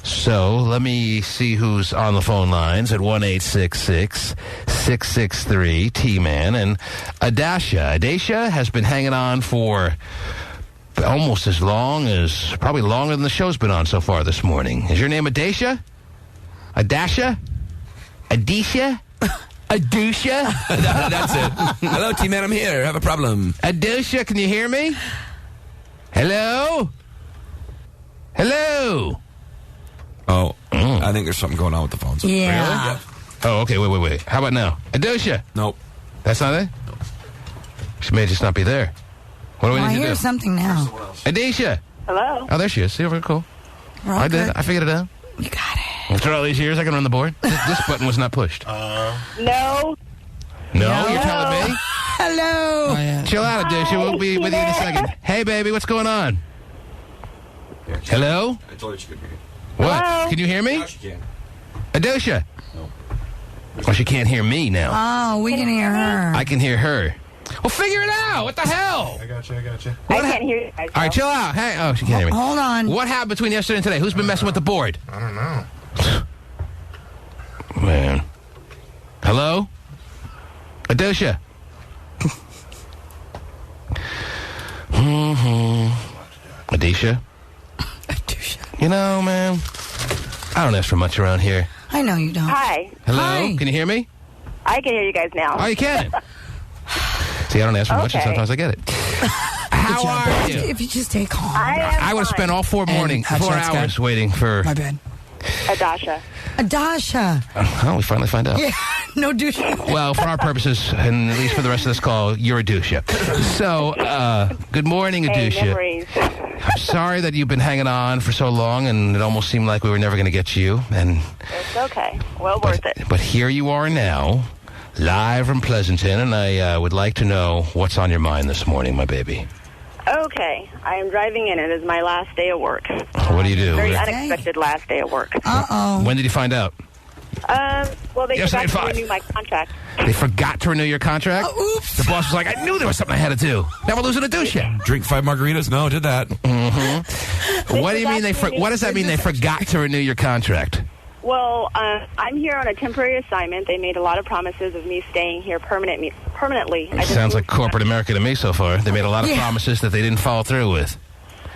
So let me see who's on the phone lines at 1-866-663-T-Man. And Adasha has been hanging on for almost as long as, probably longer than the show's been on so far this morning. Is your name Adasha? Adasha? Adisha? Adusha? That's it. Hello, T-Man, I'm here. I have a problem. Adusha, can you hear me? Hello? Hello? Oh, I think there's something going on with the phones. Yeah. Really? Yeah. Oh, okay, wait. How about now? Adusha? Nope. That's not it? She may just not be there. What do we need to do? I hear something now. Adisha. Hello. Oh, there she is. See, we're cool. I did. I figured it out. You got it. After all these years, I can run the board. This button was not pushed. No. No, you're telling me? Hello. Oh, yeah. Chill out, Adisha. We'll be with you in a second. Hey, baby, what's going on? Hello? I told her she couldn't hear you. What? Hello? Can you hear me? Now she can. Adisha? No. Well, she can't hear me now. Oh, we can hear her. I can hear her. Well, figure it out. What the hell? I got you. I can't hear you guys. All right, chill out. Hey, oh, she can't hear me. Hold on. What happened between yesterday and today? Who's been messing with the board? I don't know. Man. Hello? Adisha? Adisha? You know, man, I don't ask for much around here. I know you don't. Hi. Hello? Hi. Can you hear me? I can hear you guys now. Oh, you can? See, I don't ask for much, and Okay. sometimes I get it. How are you? If you just stay calm. I would have spent all 4 hours waiting for... My bad. Adasha. Adasha. Oh, we finally find out. Yeah, no douche. Well, for our purposes, and at least for the rest of this call, you're a douche. So, good morning, Hey, Adusha. memories. I'm sorry that you've been hanging on for so long, and it almost seemed like we were never going to get you. And It's okay. Well worth it. but here you are now, live from Pleasanton, and I would like to know what's on your mind this morning, my baby. Okay. I am driving in. It is my last day of work. What do you do? Very unexpected last day of work. Uh-oh. When did you find out? Well, they Yesterday forgot at to renew my contract. They forgot to renew your contract? Oops. The boss was like, I knew there was something I had to do. Now we're losing a douche. Drink 5 margaritas? No, did that. Mm-hmm. What do you mean what does that mean they forgot to renew your contract? Well, I'm here on a temporary assignment. They made a lot of promises of me staying here permanently. It sounds like corporate America to me so far. They made a lot of promises that they didn't follow through with.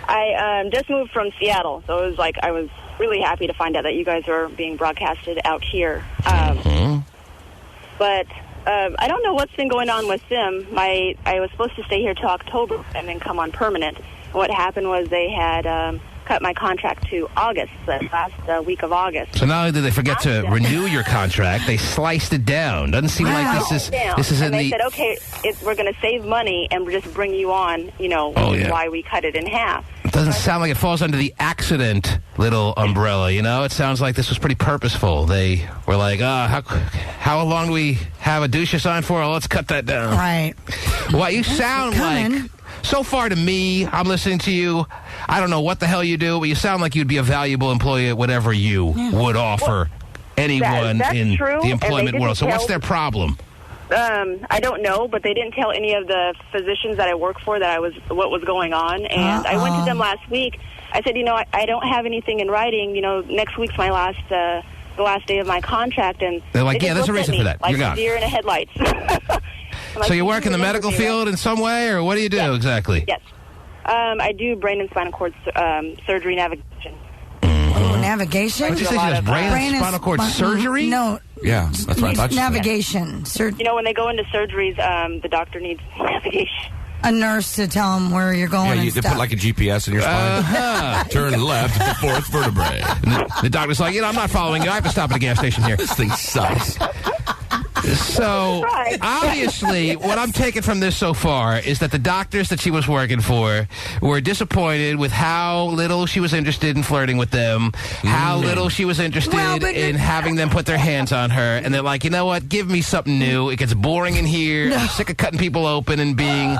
I just moved from Seattle, so it was like I was really happy to find out that you guys are being broadcasted out here. But I don't know what's been going on with them. I was supposed to stay here till October and then come on permanent. What happened was they had cut my contract to August, the last week of August. So not only did they forget to renew your contract, they sliced it down. Doesn't seem like this is in they the... said, okay, we're going to save money and just bring you on, why we cut it in half. It doesn't sound like it falls under the accident little umbrella, you know? It sounds like this was pretty purposeful. They were like, how long do we have a douche sign for? Well, let's cut that down. Right. Well, you sound like... So far to me, I'm listening to you. I don't know what the hell you do, but you sound like you'd be a valuable employee at whatever you would offer anyone that's in true, the employment and they world. So what's didn't their problem? I don't know, but they didn't tell any of the physicians that I work for what was going on. And I went to them last week. I said, I don't have anything in writing. Next week's my the last day of my contract. And they're like, they there's a reason for that. Like You're gone. deer in the headlights. So you work in the medical field in some way, or what do you do exactly? Yes. I do brain and spinal cord surgery navigation. Oh, navigation? What did you say? She does brain and spinal cord surgery? No. Yeah, that's what I thought. Navigation. When they go into surgeries, the doctor needs navigation. A nurse to tell them where you're going and they stuff. put like a GPS in your spine. Turn left at the 4th vertebrae. And the doctor's like, I'm not following you. I have to stop at a gas station here. This thing sucks. So, obviously, what I'm taking from this so far is that the doctors that she was working for were disappointed with how little she was interested in flirting with them, how little she was interested in having them put their hands on her, and they're like, you know what, give me something new. It gets boring in here. I'm sick of cutting people open and being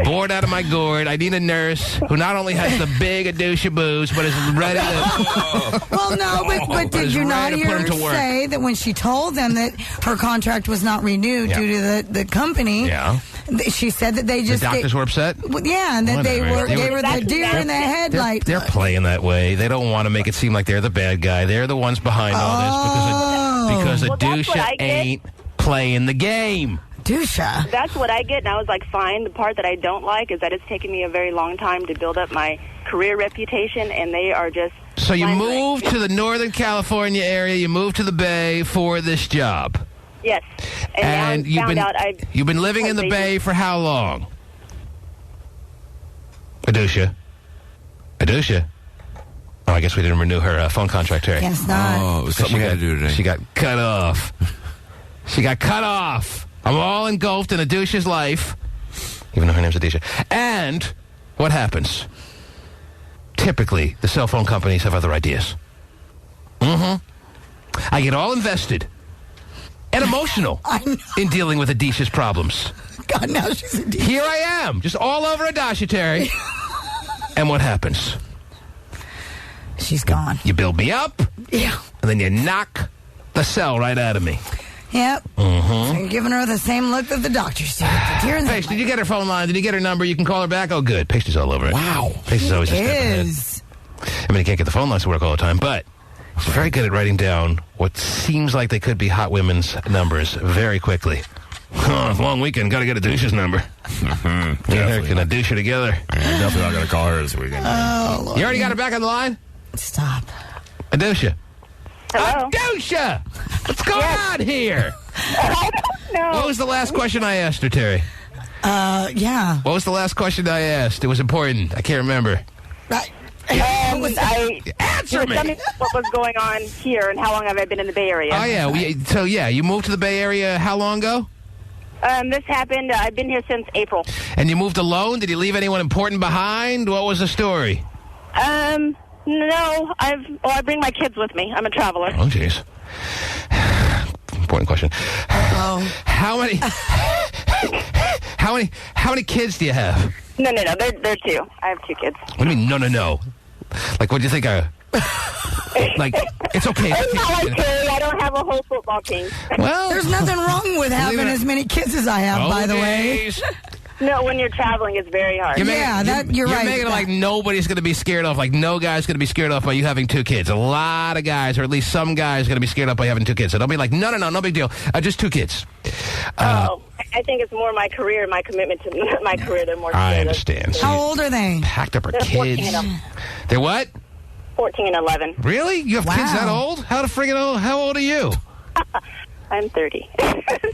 bored out of my gourd. I need a nurse who not only has the big Adusha boobs, but is ready to... Well, no, but did you not hear her say that when she told them that her contract was not renewed due to the company, she said that they just... The doctors were upset? Yeah, and that they were the deer in the headlight. They're playing that way. They don't want to make it seem like they're the bad guy. They're the ones behind all this because Adusha ain't playing the game. Dusha. That's what I get, and I was like, fine. The part that I don't like is that it's taken me a very long time to build up my career reputation, and they are just... So you moved to the Northern California area, you moved to the Bay for this job. Yes. And now you've been living in the Bay for how long? Adusha. Oh, I guess we didn't renew her phone contract here. Guess not. Oh, it was something we had to do today. She got cut off. I'm all engulfed in Adusha's life. Even though her name's Adisha. And what happens? Typically, the cell phone companies have other ideas. I get all invested and emotional in dealing with Adisha's problems. God, now she's Adisha. Here I am, just all over Adisha, Terry. And what happens? She's gone. You build me up. Yeah. And then you knock the cell right out of me. Yep. So you're giving her the same look that the doctors do. Paige, did you get her phone line? Did you get her number? You can call her back? Oh, good. Paige's all over it. Wow. Paige's always a step ahead. I mean, he can't get the phone lines to work all the time, but he's very good at writing down what seems like they could be hot women's numbers very quickly. Long weekend. Got to get Adisha's number. Yeah, can Adisha together. I'm definitely not going to call her this weekend. Oh, Lord. You already got her back on the line? Stop. Adisha. Hello? Adisha! What's going on here? I don't know. What was the last question I asked her, Terry? Yeah. What was the last question I asked? It was important. I can't remember. Answer me. Tell me what was going on here and how long have I been in the Bay Area? Oh, yeah. You moved to the Bay Area how long ago? This happened, I've been here since April. And you moved alone? Did you leave anyone important behind? What was the story? No. I bring my kids with me. I'm a traveler. Oh, jeez. Important question. How many kids do you have? No. They're two. I have 2 kids. What do you mean, no? Like, what do you think like, it's okay. It's not like Terry. I don't have a whole football team. Well, there's nothing wrong with having as many kids as I have, by the way. No, when you're traveling, it's very hard. You're right. You're making it like nobody's going to be scared off, like no guy's going to be scared off by you having 2 kids. A lot of guys, or at least some guys, are going to be scared off by having 2 kids. So don't be like, no big deal. Just 2 kids. I think it's more my career and my commitment to my career. They're more scared. I understand. How old are they? Packed up her They're kids. 14 of them. They're what? 14 and 11. Really? You have kids that old? How old are you? I'm 30.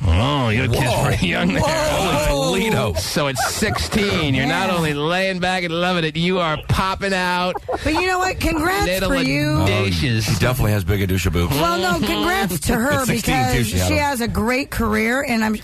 Oh, your kid's pretty young there. Holy Toledo. So at 16, you're not only laying back and loving it, you are popping out. But you know what? Congrats little for you. Dishes. She definitely has big Adisha boobs. Well, no, congrats to her because she has a great career, and I'm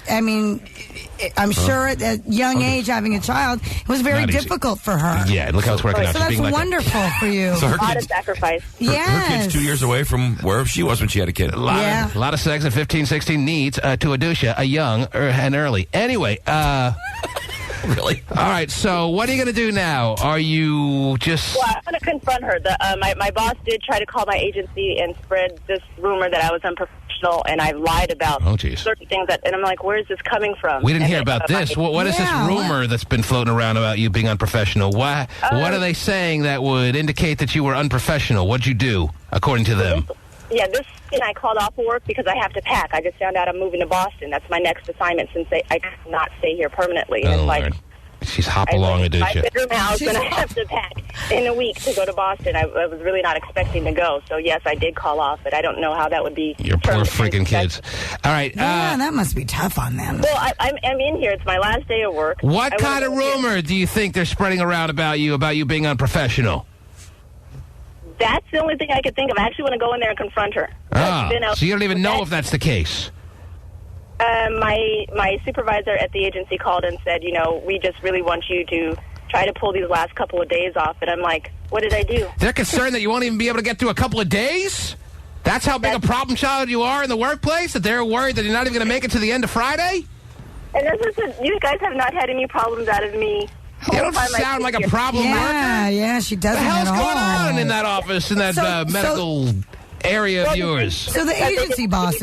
sure at a young age having a child it was very difficult for her. Yeah, look how it's working out. So that's wonderful for you. So a lot of sacrifice. Her kid's 2 years away from where she was when she had a kid. A lot of sex at 15, 16 needs to Adisha, a young and early. Anyway, really? All right, so what are you going to do now? Are you just... Well, I'm going to confront her. My boss did try to call my agency and spread this rumor that I was unprofessional and I lied about certain things. And I'm like, where is this coming from? We didn't hear about this. What is this rumor that's been floating around about you being unprofessional? What are they saying that would indicate that you were unprofessional? What'd you do, according to them? Yeah, I called off work because I have to pack. I just found out I'm moving to Boston. That's my next assignment since I cannot stay here permanently. And it's like, she's hop along, Adisha. My bedroom house, and I have to pack in a week to go to Boston. I was really not expecting to go. So, yes, I did call off, but I don't know how that would be. Your poor freaking kids. All right. Yeah, that must be tough on them. Well, I'm in here. It's my last day of work. What kind of rumor do you think they're spreading around about you being unprofessional? That's the only thing I could think of. I actually want to go in there and confront her. So you don't even know if that's the case? My supervisor at the agency called and said, we just really want you to try to pull these last couple of days off. And I'm like, what did I do? They're concerned that you won't even be able to get through a couple of days? That's how big a problem child you are in the workplace? That they're worried that you're not even going to make it to the end of Friday? And you guys have not had any problems out of me. You don't sound like a problem worker. Yeah, she doesn't. What the hell's going on in that office, in that medical area of yours? So the agency boss.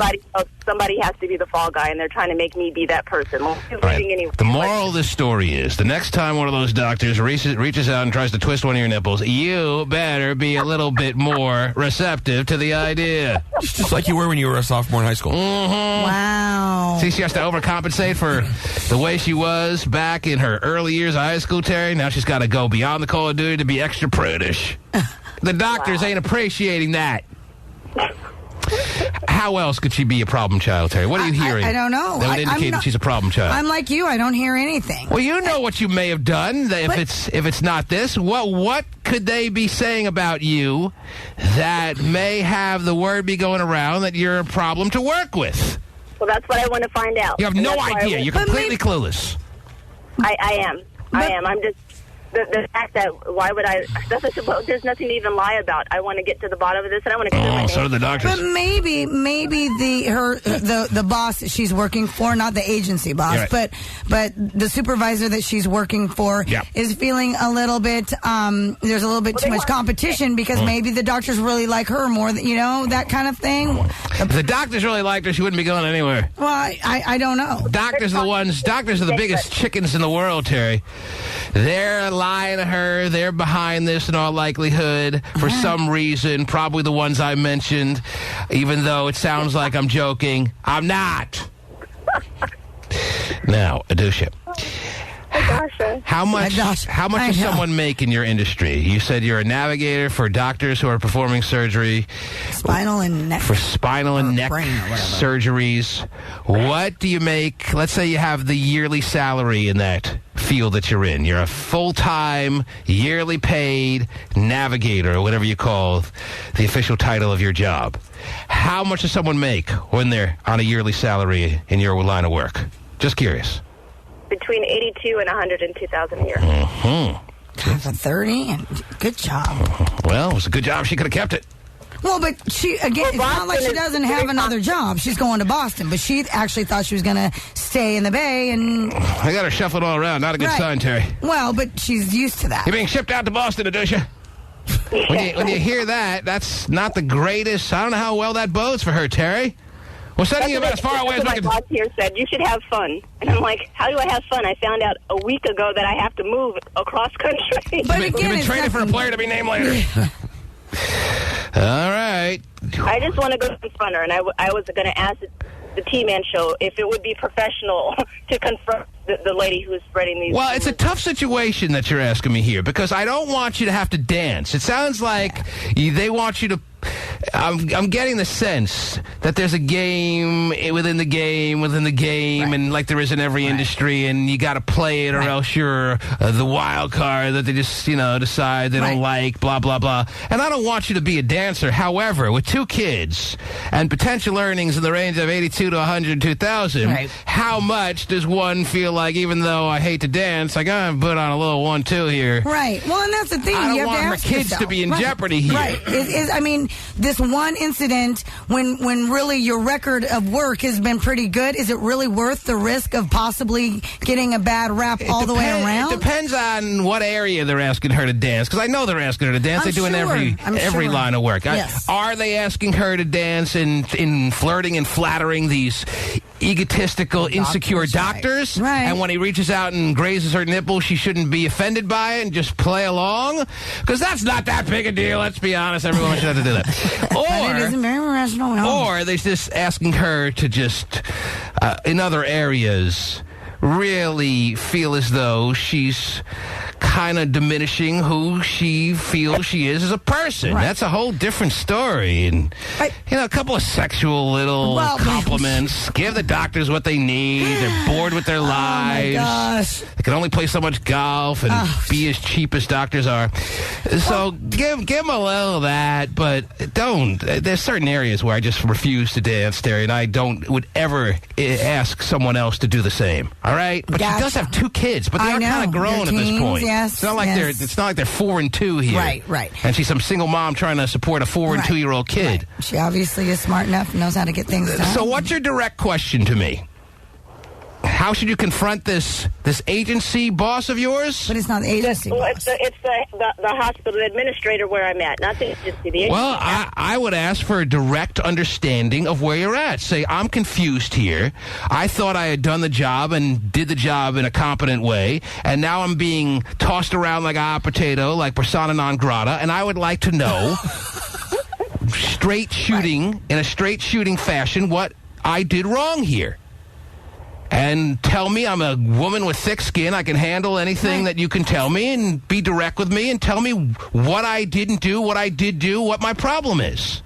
Somebody has to be the fall guy, and they're trying to make me be that person. The moral of this story is, the next time one of those doctors reaches out and tries to twist one of your nipples, you better be a little bit more receptive to the idea. It's just like you were when you were a sophomore in high school. Mm-hmm. Wow. See, she has to overcompensate for the way she was back in her early years of high school, Terry. Now she's got to go beyond the call of duty to be extra prudish. The doctors ain't appreciating that. How else could she be a problem child, Terry? What are you hearing? I don't know. That would indicate that she's a problem child. I'm like you. I don't hear anything. Well, you know what you may have done. If it's not this, what could they be saying about you that may have the word be going around that you're a problem to work with? Well, that's what I want to find out. You have no idea. You're completely clueless. I am. I'm just... The fact that why would I? There's nothing to even lie about. I want to get to the bottom of this, and I want to clear my name. So do the doctors. But maybe the boss that she's working for, not the agency boss, but the supervisor that she's working for is feeling a little bit. There's a little bit too much competition because maybe the doctors really like her more. That kind of thing. If the doctors really liked her, she wouldn't be going anywhere. Well, I don't know. Doctors are the biggest chickens in the world, Terry. They're lying to her. They're behind this in all likelihood for some reason. Probably the ones I mentioned, even though it sounds like I'm joking. I'm not. Now, Adusha. How much does someone make in your industry? You said you're a navigator for doctors who are performing surgery. Spinal and neck. For spinal and neck surgeries. What do you make? Let's say you have the yearly salary in that field that you're in. You're a full-time, yearly paid navigator, or whatever you call the official title of your job. How much does someone make when they're on a yearly salary in your line of work? Just curious. Between $82,000 and $102,000 a year. For 30, and good job. Well, it was a good job. She could have kept it. Well, but it's not like she doesn't have another job. She's going to Boston, but she actually thought she was going to stay in the Bay, and I got her shuffled all around. Not a good sign, Terry. Well, but she's used to that. You're being shipped out to Boston, Adusha. When you hear that, that's not the greatest. I don't know how well that bodes for her, Terry. We're sending you about as far away as we can. My boss here said, you should have fun. And I'm like, how do I have fun? I found out a week ago that I have to move across country. But you've been traded for a player to be named later. All right. I just want to go confront her, and I was going to ask the T-Man show if it would be professional to confront the lady who is spreading these. Well, it's a tough situation that you're asking me here, because I don't want you to have to dance. It sounds like they want you to... I'm getting the sense that there's a game within the game, and like there is in every industry, and you got to play it, or else you're the wild card that they just, decide they don't like, blah, blah, blah. And I don't want you to be a dancer. However, with 2 kids and potential earnings in the range of $82,000 to $102,000, how much does one feel like, even though I hate to dance, like, I'm put on a little 1-2 here? Right. Well, and that's the thing. I don't want my kids to be in jeopardy here. Right. I mean, this one incident, when really your record of work has been pretty good, is it really worth the risk of possibly getting a bad rap all the way around? It depends on what area they're asking her to dance, because I know they're asking her to dance. They do in every line of work. Yes. Are they asking her to dance in flirting and flattering these egotistical, insecure doctors? Right. And when he reaches out and grazes her nipple, she shouldn't be offended by it and just play along? Because that's not that big a deal, let's be honest. Everyone should have to do that. But it isn't very rational. No. Or they're just asking her to just, in other areas, really feel as though she's kind of diminishing who she feels she is as a person. Right. That's a whole different story. And, a couple of sexual little compliments. Give the doctors what they need. They're bored with their lives. Oh, my gosh. They can only play so much golf and be as cheap as doctors are. So give them a little of that, but don't. There's certain areas where I just refuse to dance, Terry, and I would ever ask someone else to do the same. All right? But she does have 2 kids, but they are kind of grown at this point. Yes, it's not like they're 4 and 2 here. Right. And she's some single mom trying to support a 4 and 2-year-old kid. Right. She obviously is smart enough and knows how to get things done. So what's your direct question to me? How should you confront this agency boss of yours? But it's not the agency boss. It's the hospital administrator where I'm at, not the agency. The agency. Well, I would ask for a direct understanding of where you're at. Say, I'm confused here. I thought I had done the job and did the job in a competent way, and now I'm being tossed around like a hot potato, like persona non grata, and I would like to know, in a straight shooting fashion, what I did wrong here. And tell me I'm a woman with thick skin. I can handle anything that you can tell me, and be direct with me and tell me what I didn't do, what I did do, what my problem is.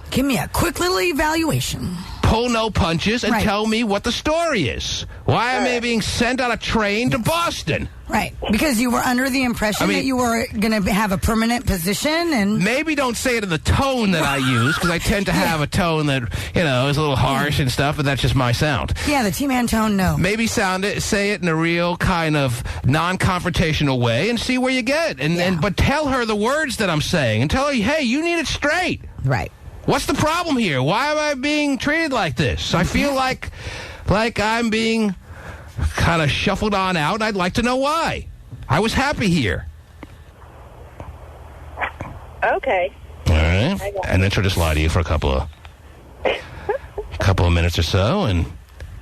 Give me a quick little evaluation. pull no punches and tell me what the story is. Why am I being sent on a train to Boston? Right, because you were under the impression that you were going to have a permanent position, and maybe don't say it in the tone that I use, because I tend to have a tone that is a little harsh and stuff, but that's just my sound. Yeah, the T-Man tone. No, maybe say it in a real kind of non-confrontational way, and see where you get. But tell her the words that I'm saying, and tell her, hey, you need it straight. Right. What's the problem here? Why am I being treated like this? I feel like I'm being kind of shuffled on out, and I'd like to know why. I was happy here. Okay. All right. And then she'll just lie to you for a couple of minutes or so, and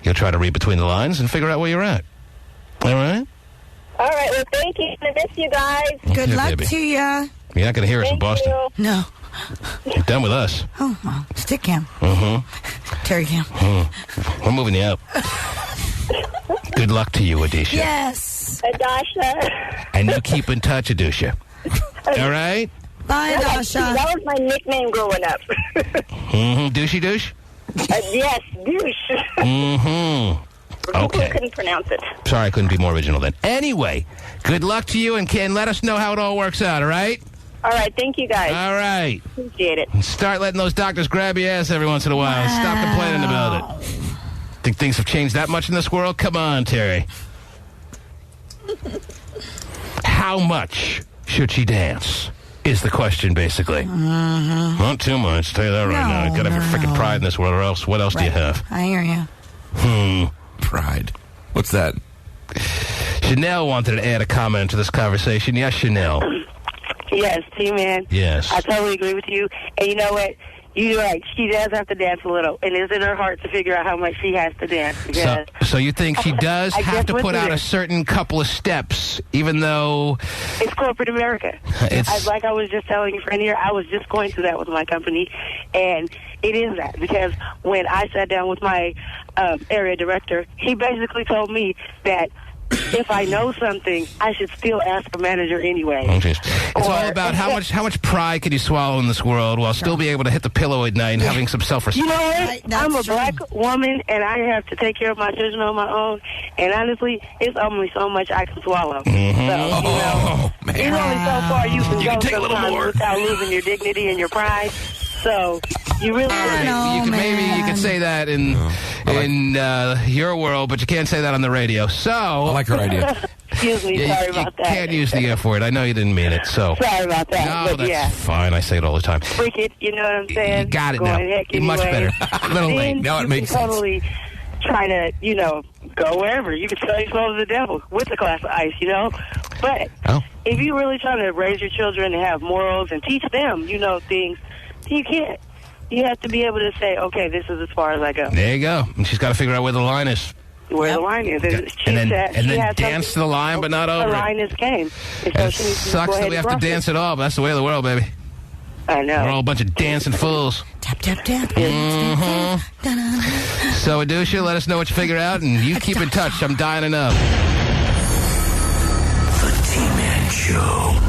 you'll try to read between the lines and figure out where you're at. All right? All right. Well, thank you. I miss you guys. Good luck to you. You're not going to hear us in Boston. No. You're done with us. Oh, well, stick cam. Mm-hmm. Terry cam. We're moving you up. Good luck to you, Adisha. Yes. Adasha. And you keep in touch, Adisha. All right? Bye, Adasha. That was my nickname growing up. Douchey douche? Yes, douche. Okay. I couldn't pronounce it. Sorry, I couldn't be more original then. Anyway, good luck to you, and Ken, let us know how it all works out, all right? All right, thank you, guys. All right. Appreciate it. Start letting those doctors grab your ass every once in a while. Wow. Stop complaining about it. Think things have changed that much in this world? Come on, Terry. How much should she dance? Is the question, basically. Not too much, tell you that right now. You gotta have your freaking pride in this world, or else what else do you have? I hear you. Pride. What's that? Chanel wanted to add a comment to this conversation. Yes, Chanel. Yes, T-Man. Yes. I totally agree with you. And you know what? You're right. She does have to dance a little. And it's in her heart to figure out how much she has to dance. So you think she does have to put out a certain couple of steps, even though... It's corporate America. Like I was just telling your friend here, I was just going through that with my company. And it is that. Because when I sat down with my area director, he basically told me that if I know something, I should still ask a manager anyway. It's all about how much pride can you swallow in this world while still be able to hit the pillow at night and having some self-respect. You know what? I'm a black woman, and I have to take care of my children on my own. And honestly, it's only so much I can swallow. So, there's only so far you can go take a little more without losing your dignity and your pride. So you really maybe you could say that in your world, but you can't say that on the radio. So I like her idea. Excuse me, sorry about that. You can't use the F word. I know you didn't mean it. So sorry about that. No, that's fine. I say it all the time. Freak it, you know what I'm saying? You got it now. Much better. A little late. Now it makes sense. Totally try to, go wherever. You can sell yourself to the devil with a glass of ice, But if you're really trying to raise your children and have morals and teach them, things, you can't. You have to be able to say, okay, this is as far as I go. There you go. And she's got to figure out where the line is. Where the line is. And then dance to the line, but not over the line is game. It sucks that we have to dance it all, but that's the way of the world, baby. I know. We're all a bunch of dancing fools. Tap, tap, tap. So, Adusha, let us know what you figure out, and you keep in touch. I'm dying enough. The T-Man Show.